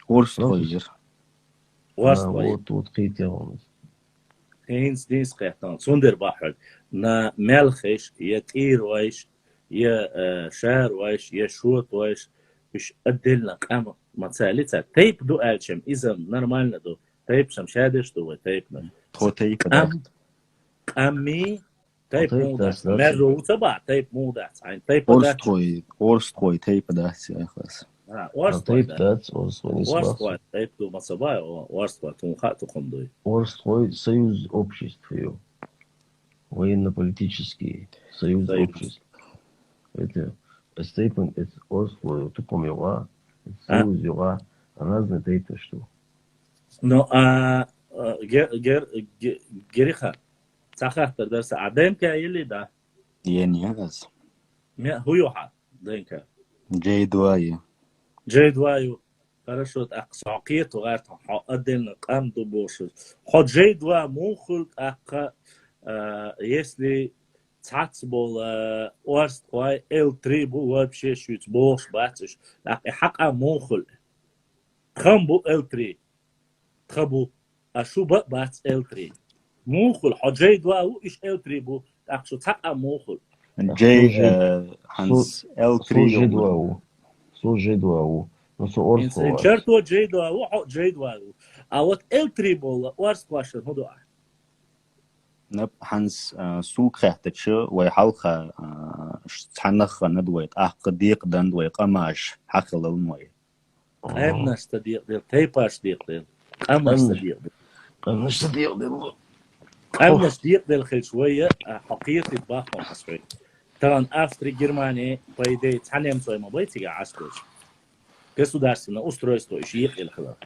Speaker 4: ورس
Speaker 2: Француз.
Speaker 4: خويجر
Speaker 1: وارست باي
Speaker 2: Вот قيتهم.
Speaker 1: هينز دينس قيتان سوندر بحر نا ملخش يتير وايش يا شار وايش يا شوت وايش مش أدلنا قام ما تسالتها تيب دو ألشم إذا نورمالنا دو تيب شم شادش دو تيبنا
Speaker 4: توتي
Speaker 1: قام قامي تيب
Speaker 2: طيب،
Speaker 1: مودا
Speaker 2: داس.
Speaker 1: مرو تبع تيب مودا عين تيب
Speaker 4: ورس خوي تيب داس يا خلاص
Speaker 1: وارست
Speaker 2: طيب
Speaker 1: باي
Speaker 2: دات Орской
Speaker 1: وارست
Speaker 2: не
Speaker 1: باي تيب دو ما صباي وارست باي تون خاطو خمدوي
Speaker 2: Орской союз обществ ее. Военно-политический союз
Speaker 1: Союз.
Speaker 2: обществ. Это степень, это Орской, тупом его, союз его, разные тейпы, что.
Speaker 1: نو جريخا تاخت درس عدم كايلي دا
Speaker 4: يعني هذا
Speaker 1: هو يوحى دينكا
Speaker 4: جاي دواية
Speaker 1: جيد وايو хорошо اقصاقيت وغير حقدن قام دبوش خد جيد وا موخل اق если تعتبول ورست واي ال3 بو вообще شوت بوش باتش حق موخل خمبو ال3 خبو اشو بات ال3 موخل حجيد وا ايش ال3 بو اقصو تق موخل
Speaker 4: جاي هانس ال 3
Speaker 2: Служи-дуау. Ну, со Орской.
Speaker 1: انشرتو جيد وا جيد وا اوت ال3 بول ورست واش هدو
Speaker 4: نب هانس سوق خاتش ويحلخ تحنخ ندويت قديق دندوي قماش حقل الموي
Speaker 1: قام نستديق ديل تيباش ديق ديل قام نستديق ديل
Speaker 2: Ну, что делать?
Speaker 1: قام نستديق ديل خيل شوية حقيقة باقهم عسكري طبعا أفري جرماني بايدي تحنيم سوي ما بيتي عسكري государственное устройство شيخ الخلاف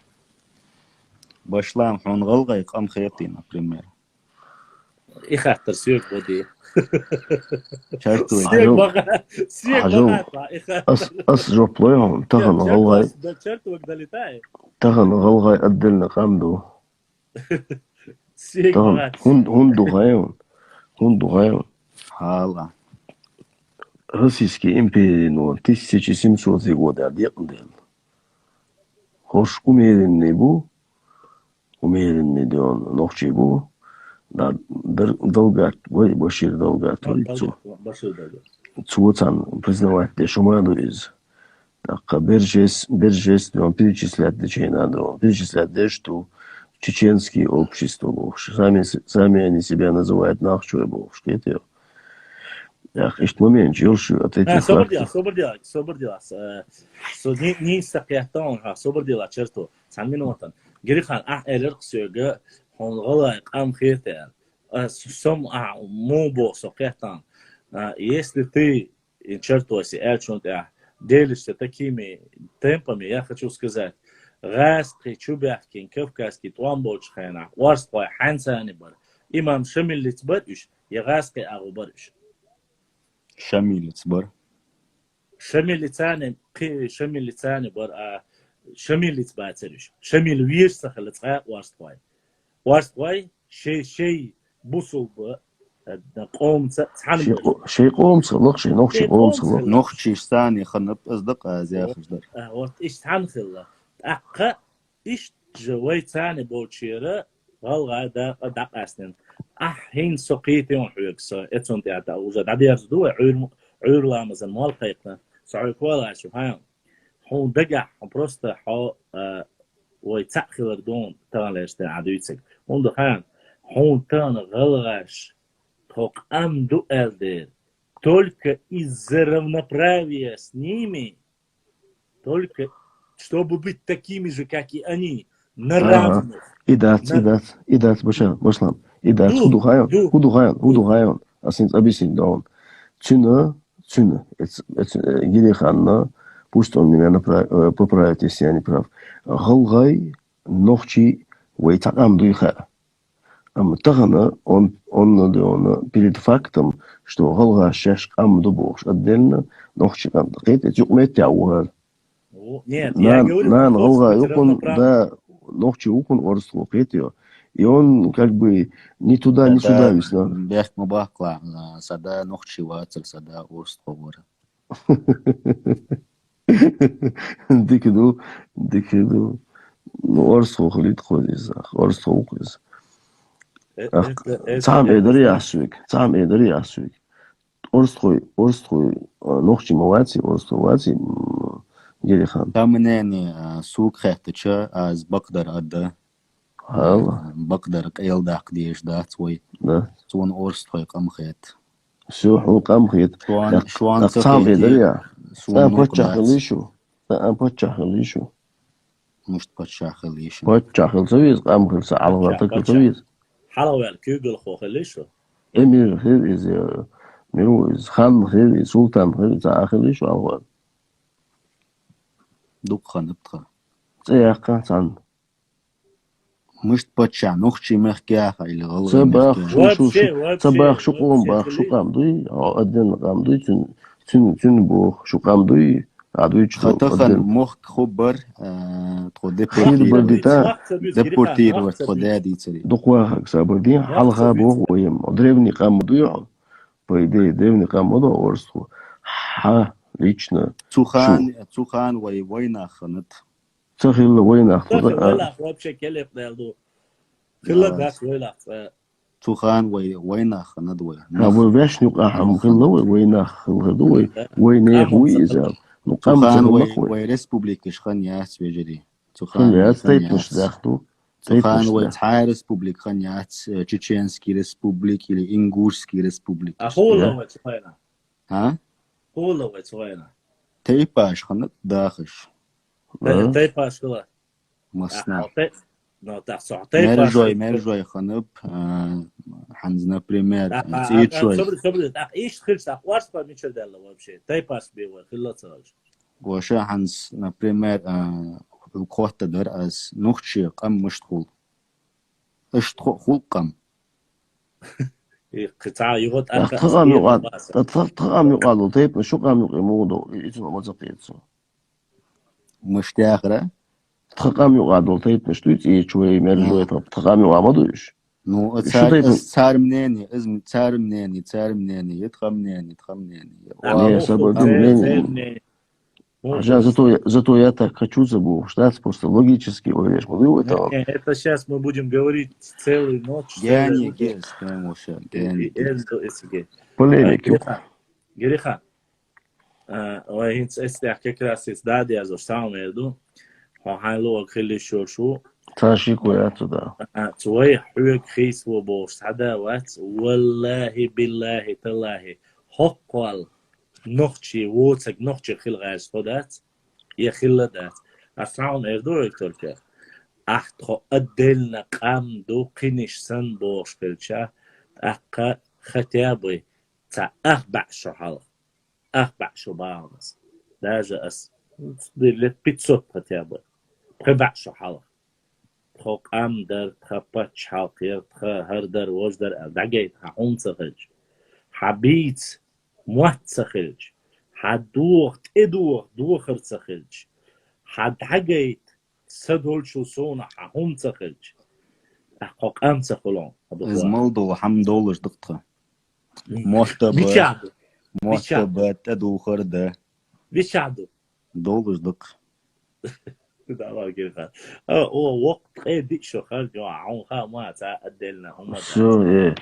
Speaker 4: باشلام حون غلغي قام خيطي например
Speaker 1: يخاطر سيوك بودي
Speaker 4: شرطو
Speaker 1: سيوك بقى سيوك
Speaker 2: عجو.
Speaker 1: بقى
Speaker 2: أس جوبليهم تغن غلغي تغن غلغي أدلنا قامدو
Speaker 1: سيوك
Speaker 2: تغن
Speaker 1: بقى
Speaker 2: هندو غايون
Speaker 4: حالا
Speaker 2: Российский империи, но 1700 года отдел. Хош умеренный был, умеренный да он ночи был, да долгат, башир долгат, цуцан признавать, что мы из. Так, бержес, он перечислять для надо, он перечислять, что чеченские общества, сами они себя называют нахчуя, что это. Ja, echt moment, Joshua, от этих
Speaker 1: صبر ديلا سو ني سقيتون ها صبر ديلا چرتو سامين وطن غير خان الر قسيغا هون غلا قام خيتان سم مو بو سقيتان если ты черто си элчонта делишься такими темпами, я хочу сказать, غاسقي чубяхкин кавказский туамбочхена варстой хансани бар имам шамиллит бариш я غاسقي агубариш
Speaker 4: شميل تبر
Speaker 1: شميل لساني بر شميل لتباترش شميل ويش سخل تقاق وارستواي شيء بوصل قوم تحن
Speaker 2: شيء قوم صلق شيء نخشي قوم صلق
Speaker 4: نخشي ثاني خلنا أصدق زي خجدر
Speaker 1: وقت إيش تحنخل أقا إيش جوي ثاني بوتشيرة غالغا دا أسنن هين سقيتي وحيكس اتون تاع وزاد عاد يرزدو عور لا مثلا مال قيقنا سعيك ولا شوف هاي هون دقع بروستا حا ويتأخر دون تانلش تاع عدويتك هون دخان هون تان غلغاش توك ам дуэлдер только из-за равноправия с ними только чтобы быть такими же как и они на равных
Speaker 2: إدات باشلام إدات هودو غايون أسنت أبيسين دون تشنا гири ханна пусть он меня поправит, если я не прав. Голгай ночи вейтак амдуиха. Тагана он перед фактом, что голга шеш амдубош отдельно ночи амдакет это умеет тяугар.
Speaker 1: Нет, я говорю,
Speaker 2: голга юкун да ночи юкун орслукет ее. И он как бы ни туда, ни сюда весна.
Speaker 4: Бех мабахла, сада ночи вацел, сада орслугора.
Speaker 3: ديكدو نورسو خليت خوديز أورسو خوديز تعم إدري عسوك أورسو نوختي مواتي أورسو واتي جري خان
Speaker 4: تامناني سوق خيتشا از بقدر أدا
Speaker 3: هلا
Speaker 4: بقدر قيل داق ديش دات وي
Speaker 3: ده
Speaker 4: سون أورس توي قم خيت
Speaker 3: شو حقوق خيط
Speaker 4: شوان
Speaker 3: تعم إدري
Speaker 4: سون
Speaker 3: أنا
Speaker 4: نوق
Speaker 3: بتشا
Speaker 4: دات
Speaker 3: خليشو
Speaker 4: مش بتشا خليش
Speaker 3: بتشا خلصويز قام خلص على غلطك تويز
Speaker 1: حلوة كيوغل خوخ ليشو
Speaker 3: امير خير إز ميرو إز خان خير إز سلطان خير إز آخر أول
Speaker 4: دوق خنبتخا
Speaker 3: سياقة عن
Speaker 4: مش بتشا نوخشي مخكاخا اللي غلغة
Speaker 3: صباح
Speaker 4: مخكاخا
Speaker 3: صباح شو قوم باخ شو قام دوي أدن قام دوي تن بوخ شو قام دوي عدوي
Speaker 4: خطخن مخ خبر تخو
Speaker 3: خير برديتا
Speaker 4: ديبورتير وتخو دادي تري
Speaker 3: دقوا سابردين حلقة بوخ ويم ضربني قام دوي بيدي ضربني قام دوي ورسو ها ليشنا
Speaker 4: تسوخان وينا خنت
Speaker 3: تخيل وين أخذ
Speaker 1: ولا وابشي كلف دالدو خلا داس ولا
Speaker 4: تسوخان وينا خنت وي
Speaker 3: أبو باش نقع حم خلا وين أخذ دوي وين يخوي إذا
Speaker 4: تسوخان وي ريسبوبليك شخن ياس بيجري
Speaker 3: تسوخان ياس تيت مش داختو
Speaker 4: تسوخان وي تحاي ريسبوبليك خن ياس تشيتشينسكي ريسبوبليك إلى إنغورسكي ريسبوبليك
Speaker 1: أهولا وتوينا
Speaker 4: ها
Speaker 1: هولا وتوينا
Speaker 4: تيباش خنت داخش
Speaker 1: تيباش كلا
Speaker 4: مصنع
Speaker 1: نو تحسو تيباش
Speaker 4: مرجوي خنب حنزنا بريمير تيت شوي
Speaker 1: صبر ايش خلص وارس با ميشل دالا وابشي تيباش بيور خلا تساج
Speaker 4: وشا حنز بريمير القوات در از نوختشي قم مشتخول اشتخول قم
Speaker 1: قطعة يغط
Speaker 3: تقام يقعدوا طيب شو قام يقيموا اسمه ما تقيتسو
Speaker 4: مش تاخره
Speaker 3: تقام يقعدوا طيب مش تويت شوي مرجوي طب تقام يقعدوش
Speaker 4: نو صار منين ازم صار منين يتخمنين
Speaker 3: يا سبب منين عشان зато я так хочу забыл, что это просто логически говоришь.
Speaker 1: Это сейчас мы будем говорить целую ночь.
Speaker 4: Я не гейс, потому что
Speaker 3: полемики.
Speaker 1: Герихан, وهينت استحكي كراسيس دادي ازو شتاو ميردو وحان لو كل شو
Speaker 3: تاشي كوياتو دا
Speaker 1: توي حوك خيس وبوش عداوات والله بالله تالله حقوال نوختشي ووتك نوختشي خيل غاز خودات يخيل دات أسعون إردو يكتولك أحتخو أدلنا قام دو قنش سن بوش خيلشا أقا ختيابي تا أخبع شو حلق أخبع شو باونس داجة أس دلت بيتسوت ختيابي خبع شو حلق تخو قام در تخبتش حلقير تخهردر وجدر دقيت حون سخج حبيت موت سخلج حدوخ تدوخ دوخر سخلج حد حاجيت سدول شو صونا حهم سخلج حقوق أم سخلون
Speaker 4: إزمالدو حم دولش دقتها مرتبة تدوخر ده
Speaker 1: بيشعدو
Speaker 4: دولش دق
Speaker 1: هو وقت ديك شو خرج وعون خا ما تعدلنا هم
Speaker 3: شو ايه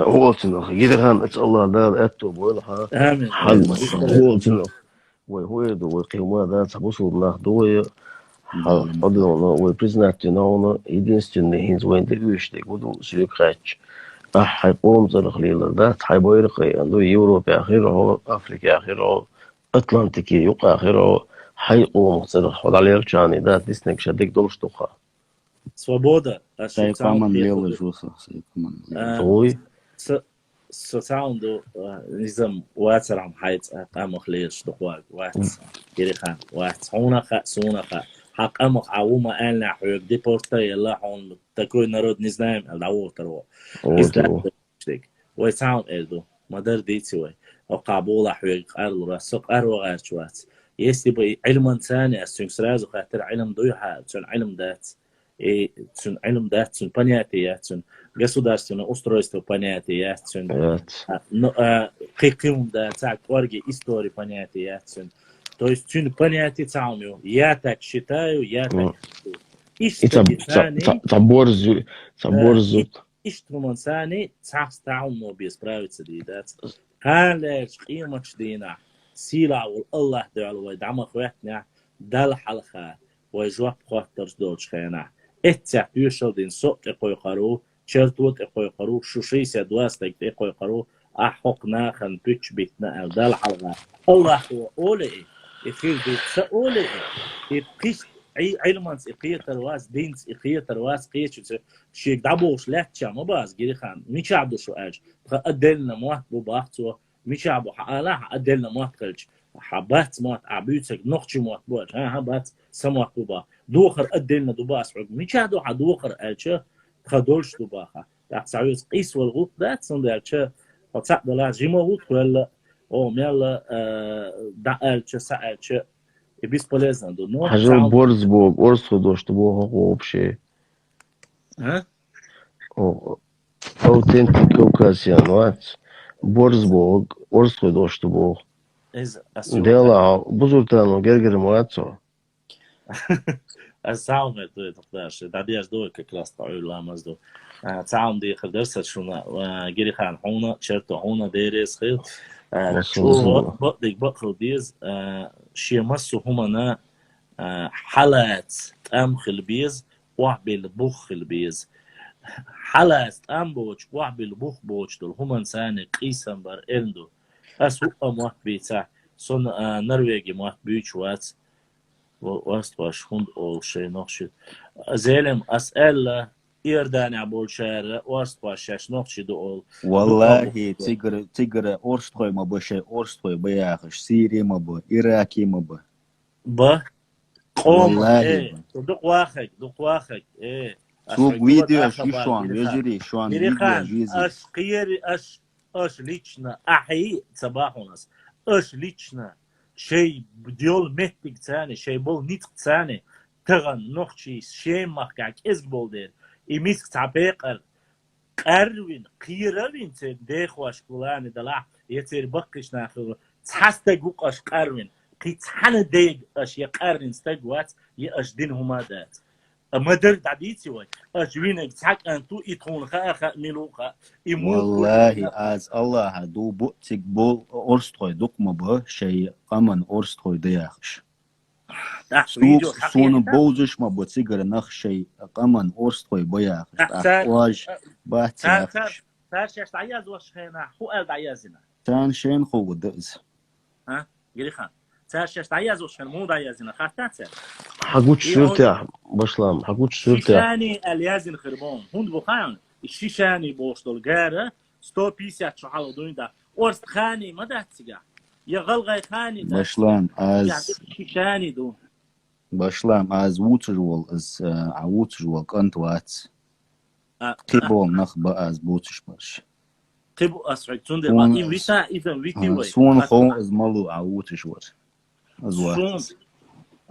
Speaker 3: هو تنو جيدا هم الله دار اتو بولها حل هو تنو وهو يدو وقيمة ذات سبوس الله دوي حضرنا وبريزناتنا единственный хинз وين تقولش تقولون سلوك خاتش حيقوم زرخليل ذات حيبويرقي عنده يوروبا آخره أفريقيا آخره أطلنطيكي يوق آخره حيقوم زرخ على الجاني ذات ديسنك شدك دولش توخا
Speaker 1: свобода
Speaker 4: سيكمن ليل جوسا سيكمن
Speaker 3: توي
Speaker 1: ساوندو نظام واترام حيت قام خليش دقواق وات جريخان وات هنا خا سونا خا حق أمق عوما قالنا حيوك ديبورتا يلا حون تكوي نرود نزنايم الدعوه تروا ويتعاون إردو مدر ديتي أو قابولا حيوك أرلو راسوق أروا غيرشوات يستي بي علما ثاني أستيون سرازو خاطر علم دويحة تون علم دات علم да, понятия, государственное устройство понятия, каким да, орги истории понятия. То есть понятие цалмю. Я так считаю, я так
Speaker 3: считаю. Заборзут.
Speaker 1: Иштумансани цахстаумно без справиться дидат. Халеш قيمة دينا سيلا والله دعوا دعم خواتنا دل حلقة وجواب خاطر دوش خينا اتسع يوشل دين سوق اقوي قرو شرطوت اقوي قرو شوشي سدواستك اقوي قرو احقنا خن بيتش بيتنا دل حلقة الله هو اولي يخير دي سأولي يبقيش علمانس إقية ترواز دينس إقية ترواز قية شيء دعبوش لاتشا ما باز جري خان مش عبدو شو أج أدلنا موت بباختو مش عبو حالا أدلنا موت قلش حبات موت عبيتك نقش موت بوج ها بات سموت ببا دوخر أدلنا دباس عق مش عدو حدوخر ألشة خدولش دباخا تحسعيوز قيس والغوط دات صندالشة فتساق دلا جيما غوط ولا أو ميلا دا ألشة سألشة и бесполезно.
Speaker 3: Хажал Борсбург, Орсходо, что было вообще. Аутентик Кавказиан, вот. Борсбург, Орсходо, что было. Дела, бузуртану, гергер муацо.
Speaker 1: الساوند ما تقدرش تعديش دول كلاس تعول لا مزدو تعاون دي خدرت شونا جري خان حونا شرط حونا ديريس خير شو بدك بقر ديز شي مسو همنا حالات امخل بيز وحبل بوخ البيز حالات امبوش وحبل بوخ بوش دول همن ساني قيسن بر اندو اسو اموات بيتا سون نرويجي موات بيوش وات واست باش خوند اول شيء نقشد زيلم اسئله إيرداني عبول شارع واست باش شاش نقشد اول
Speaker 5: والله تيجر أورستوي ما بشي أورستوي بياخش سيري ما ب إراكي ما ب
Speaker 1: قوم ايه دق واخك ايه
Speaker 5: سوق فيديو شوان يجري شوان فيديو جيزي
Speaker 1: اش قيري اش ليچنا احي صباحونس اش ليچنا شيء بديول مهتك ثاني شيء بول نيت ثاني تغن نخشي شيء مخكك إز بولدير إميسك تعبيقر قروين قيروين تدخواش كلاني دلع يتير بقش ناخذ تحستقوق أش قروين قي تحن ديق أش يقرن استقوات يأش دين هما دات مدر تعديتي واي أش وينك تحك أنتو يتخون خا ميلوخا
Speaker 5: والله از الله دو بوتك بول أورستوي دوك ما به شيء قمن أورستوي دياخش سوق سون بوزش ما بتسيجر نخ شيء قمن أورستوي بياخش واج باتياخش
Speaker 1: تارشش تعياز وش خينا هو قال تعيازنا
Speaker 5: تان شين خو دز
Speaker 1: ها يلي خان تارشش تعياز وش مو تعيازنا خاطات
Speaker 3: حقوش شرطة بشلام حقوش شرطة
Speaker 1: شيشاني اليازن خربون هند بخان الشيشاني بوشتول جارة 150 شحال دويندا أورست خاني ما داتسيجا يغلغي خاني
Speaker 5: بشلام از
Speaker 1: شيشاني دو
Speaker 5: بشلام از ووترول از عووترول كنت وات قبول نخ از بوتش برش
Speaker 1: قبو أسرع تون ما إن ويتا إذا ويتي وي
Speaker 5: سون خو از مالو عووتش ور از وات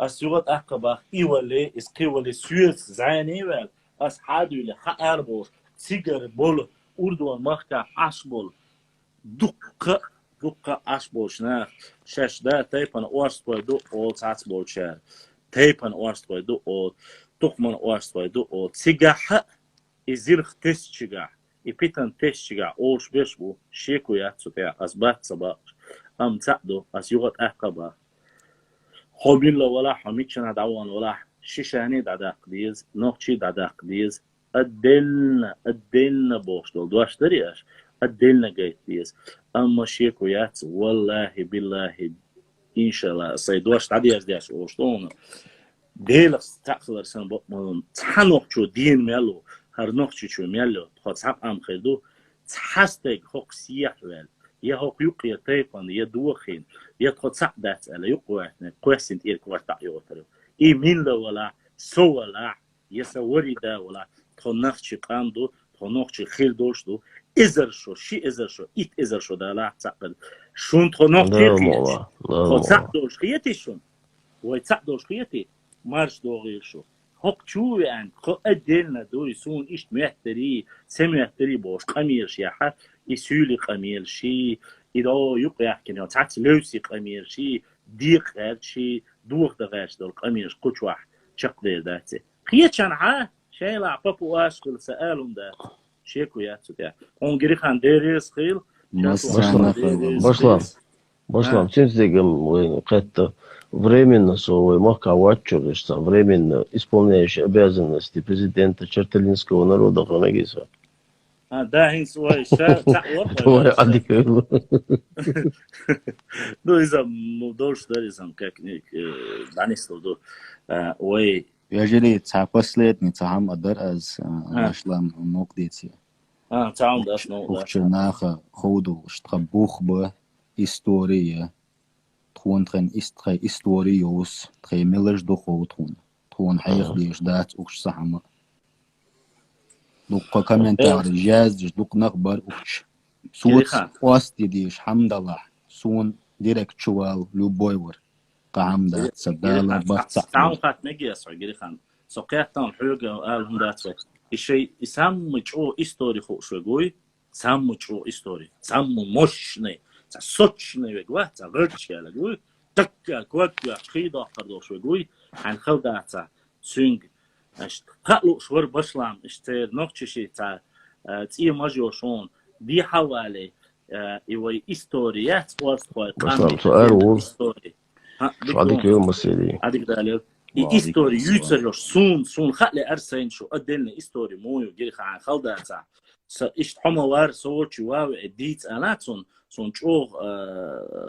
Speaker 1: أسيوت أقبا إيوالي إسقيوالي سويس زاني وال أصحابي اللي خاربو سيجر بول أردوان مخكا عشبول دقة عشبول شنا شش دا تيبان أورستوي دو أول تعتبول شار تيبان أورستوي دو أول تقمن أورستوي دو أول سيجاح إزيرخ تسجع إبيتان تسجع أولش بيشبو شيكو ياتسو تيا أسبات صباح أم تعدو أسيوت أقبا خوبين لا ولا حميتشنا دعوان ولا شيشاني دعاق ديز نوتشي دعاق ديز أدلنا بوشتول دواشترياش أدلنا جايت ديز أما شيكويات والله بالله إن شاء الله سيدواش تعدياش دياش وشتون ديلس تأخذ سنة بقمن تحنوكشو دين ميلو هرنوكشو ميلو تحسب أم خيدو تحستك خوك سياح ويل يهوك يقيا تيفان يدوخين يدخل سعدات على يقواتنا كويسين تير كوارتا يوترو إيمين لا ولا سو ولا يسوري دا ولا تنخشي قاندو تنخشي خيل دوشدو إزر شو شي إزر شو إيت إزر شو دا لا تعقل شون تنخشي خيتي تسعدوش خيتي شون ويتسعدوش خيتي مارش دوغي شو هوك شو يعني أدلنا دو يسون إيش مهتري سمهتري بوش قمير شيحة يسولي قمير شي إذا يقع كنا تعت لوسي قمير شي ديق غير شي دوغ دغاش دول قمير قوش واحد شق دير داتي خيتشان ها شيء لا بابو أشغل سألهم ده شيكو يا تدا он говорит хан дерес хил
Speaker 2: Башлам, сенсегам как-то временно свой махкавачуришься, временно исполняющий обязанности президента Черталинского народа Ханагиса.
Speaker 1: да хин свой ша
Speaker 2: Твой адикел.
Speaker 1: ну из-за мудош даризам как не данисло до ой
Speaker 5: يجري تعبسلت نتعام أدر از أشلام نقديتي
Speaker 1: تعاون داش نو
Speaker 5: وخشناخ خودو اشتخبوخ به история تخون исторيوس تخي ميلش دو تخون حيخ ديش دات وخش صحما دوق كومنتار جاز دوق نخبر وخش صوت واستي ديش حمد الله سون ديريكت شوال لوبويور قام دات سدالة بطع
Speaker 1: تعاون قات نجي أسعى جري خان سقيت تام حوجة وقال هم دات الشيء يسمى جو إستوري خو شو يقول سمى جو إستوري سمى مشني صوتشني يقول تغرش يا لقول تك كوك خيدا قردو شو يقول عن خلدات سونج اشت قالوا شور بشلام اشتر نقطة شيء تي ماجو شون دي حوالي يوي إستوريات واسطة
Speaker 2: بشلام سؤال وورس
Speaker 1: عادك
Speaker 2: يوم مسيري
Speaker 1: عادك داليو إستوري يوتر سون خلي أرسين شو أدلنا إستوري مويو جريخ عن خلدات إيش حموار صوتش واو إديت أنا سون شو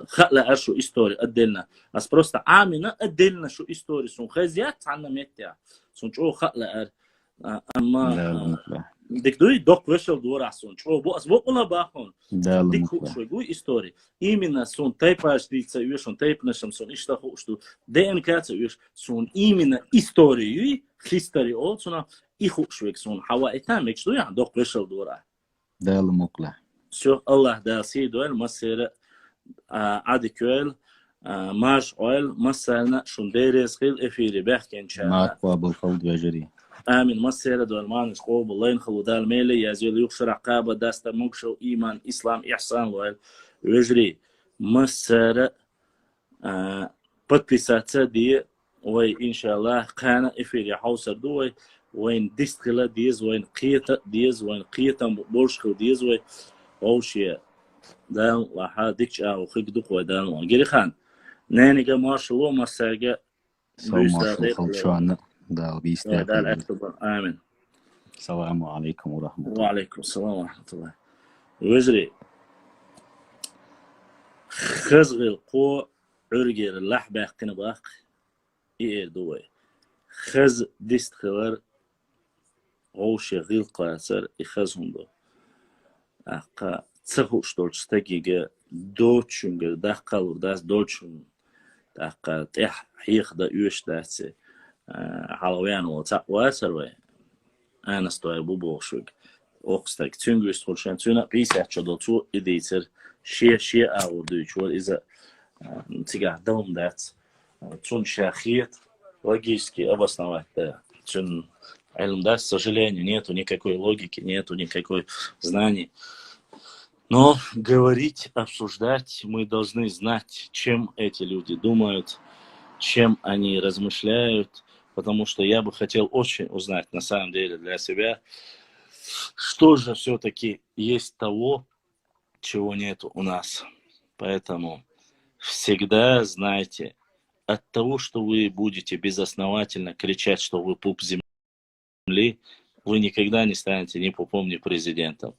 Speaker 1: خلى أرشو إستوري أدلنا بس بروستا عامنا أدلنا شو إستوري سون خزيات عنا متى سون شو خلى أما ديك دوي دوك وشل دور عسون شو بوس بقولنا باخون ديك شو يقول إستوري إيمنا سون تايباش دي تسوي سون تايب نشم سون إيش تاخو شو دي إن كاتسويش سون إيمنا إستوري خيستري أو سون إخو شويك سون حوا إتامك شو يعني دوك وشل دور
Speaker 5: ده المقلع
Speaker 1: شو الله دا سيدوال مسير عادكوال ماش أويل مسالنا شنديريز خيل إفيري بحكي إن شاء الله
Speaker 5: ما قابل الخلد يجري
Speaker 1: آمين مسير دول مانش قوب الله ينخلو دال ميلي يزيل يخشر عقابة داستا مكشو إيمان إسلام إحسان لويل ويجري مسير подписаться دي وي إن شاء الله قانا إفيري حوصر دوي وين ديستخلا ديز وين قيتا ديز وين قيتا بورشخو ديز وي أوشيا دان لحا ديكش أو خيك دوك ودان وانجري خان ناني جا مارشلو مساجا
Speaker 5: سلام خلشان دا بيستاهل
Speaker 1: دال أكتوبر آمين
Speaker 5: السلام عليكم ورحمة الله
Speaker 1: وعليكم السلام ورحمة الله وزري خزغ القو عرجر اللحبة قنا باق إيه دوي خز ديست خبر أوشي غيل قاسر إخزهم دو أقا تسخوش دولش تاقيقا دوتشنجر داقال داس دوتشن داقا تيح حيخ دا يوش داسي حلويان واسر وي أنا ستوي بوبوشوك أوكستاك تنجوش تخلشان تونا قيسة شدو تو إديتر شيء أو دوشوال إذا تيجا دوم دات تون شاخيت логически обосновать, да. Причем, да, к сожалению, нету никакой логики, нету никакой знаний. Но говорить, обсуждать мы должны знать, чем эти люди думают, чем они размышляют, потому что я бы хотел очень узнать, на самом деле, для себя, что же все-таки есть того, чего нету у нас. Поэтому всегда знайте, от того, что вы будете безосновательно кричать, что вы пуп земли, вы никогда не станете ни пупом, ни президентом.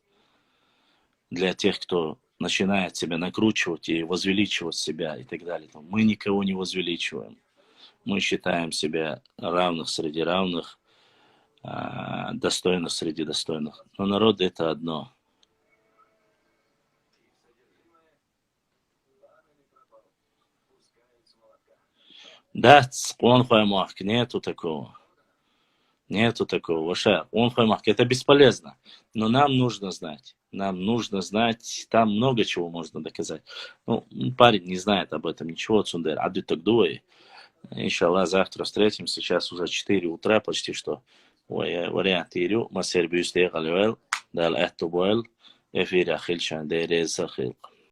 Speaker 1: Для тех, кто начинает себя накручивать и возвеличивать себя и так далее. Мы никого не возвеличиваем. Мы считаем себя равных среди равных, достойных среди достойных. Но народ — это одно. Да, он хаймах, нету такого. Нету такого. Ваша, он хаймах, это бесполезно. Но нам нужно знать. Нам нужно знать, там много чего можно доказать. Ну, парень не знает об этом ничего, Цундер. А ты так думай. Иншаллах, завтра встретимся. Сейчас уже 4 утра почти что. Вариант Ирю, Масер Бюстегалюэл, Дал Эхтубуэл, Эфир Ахиль Шандерез Сахил.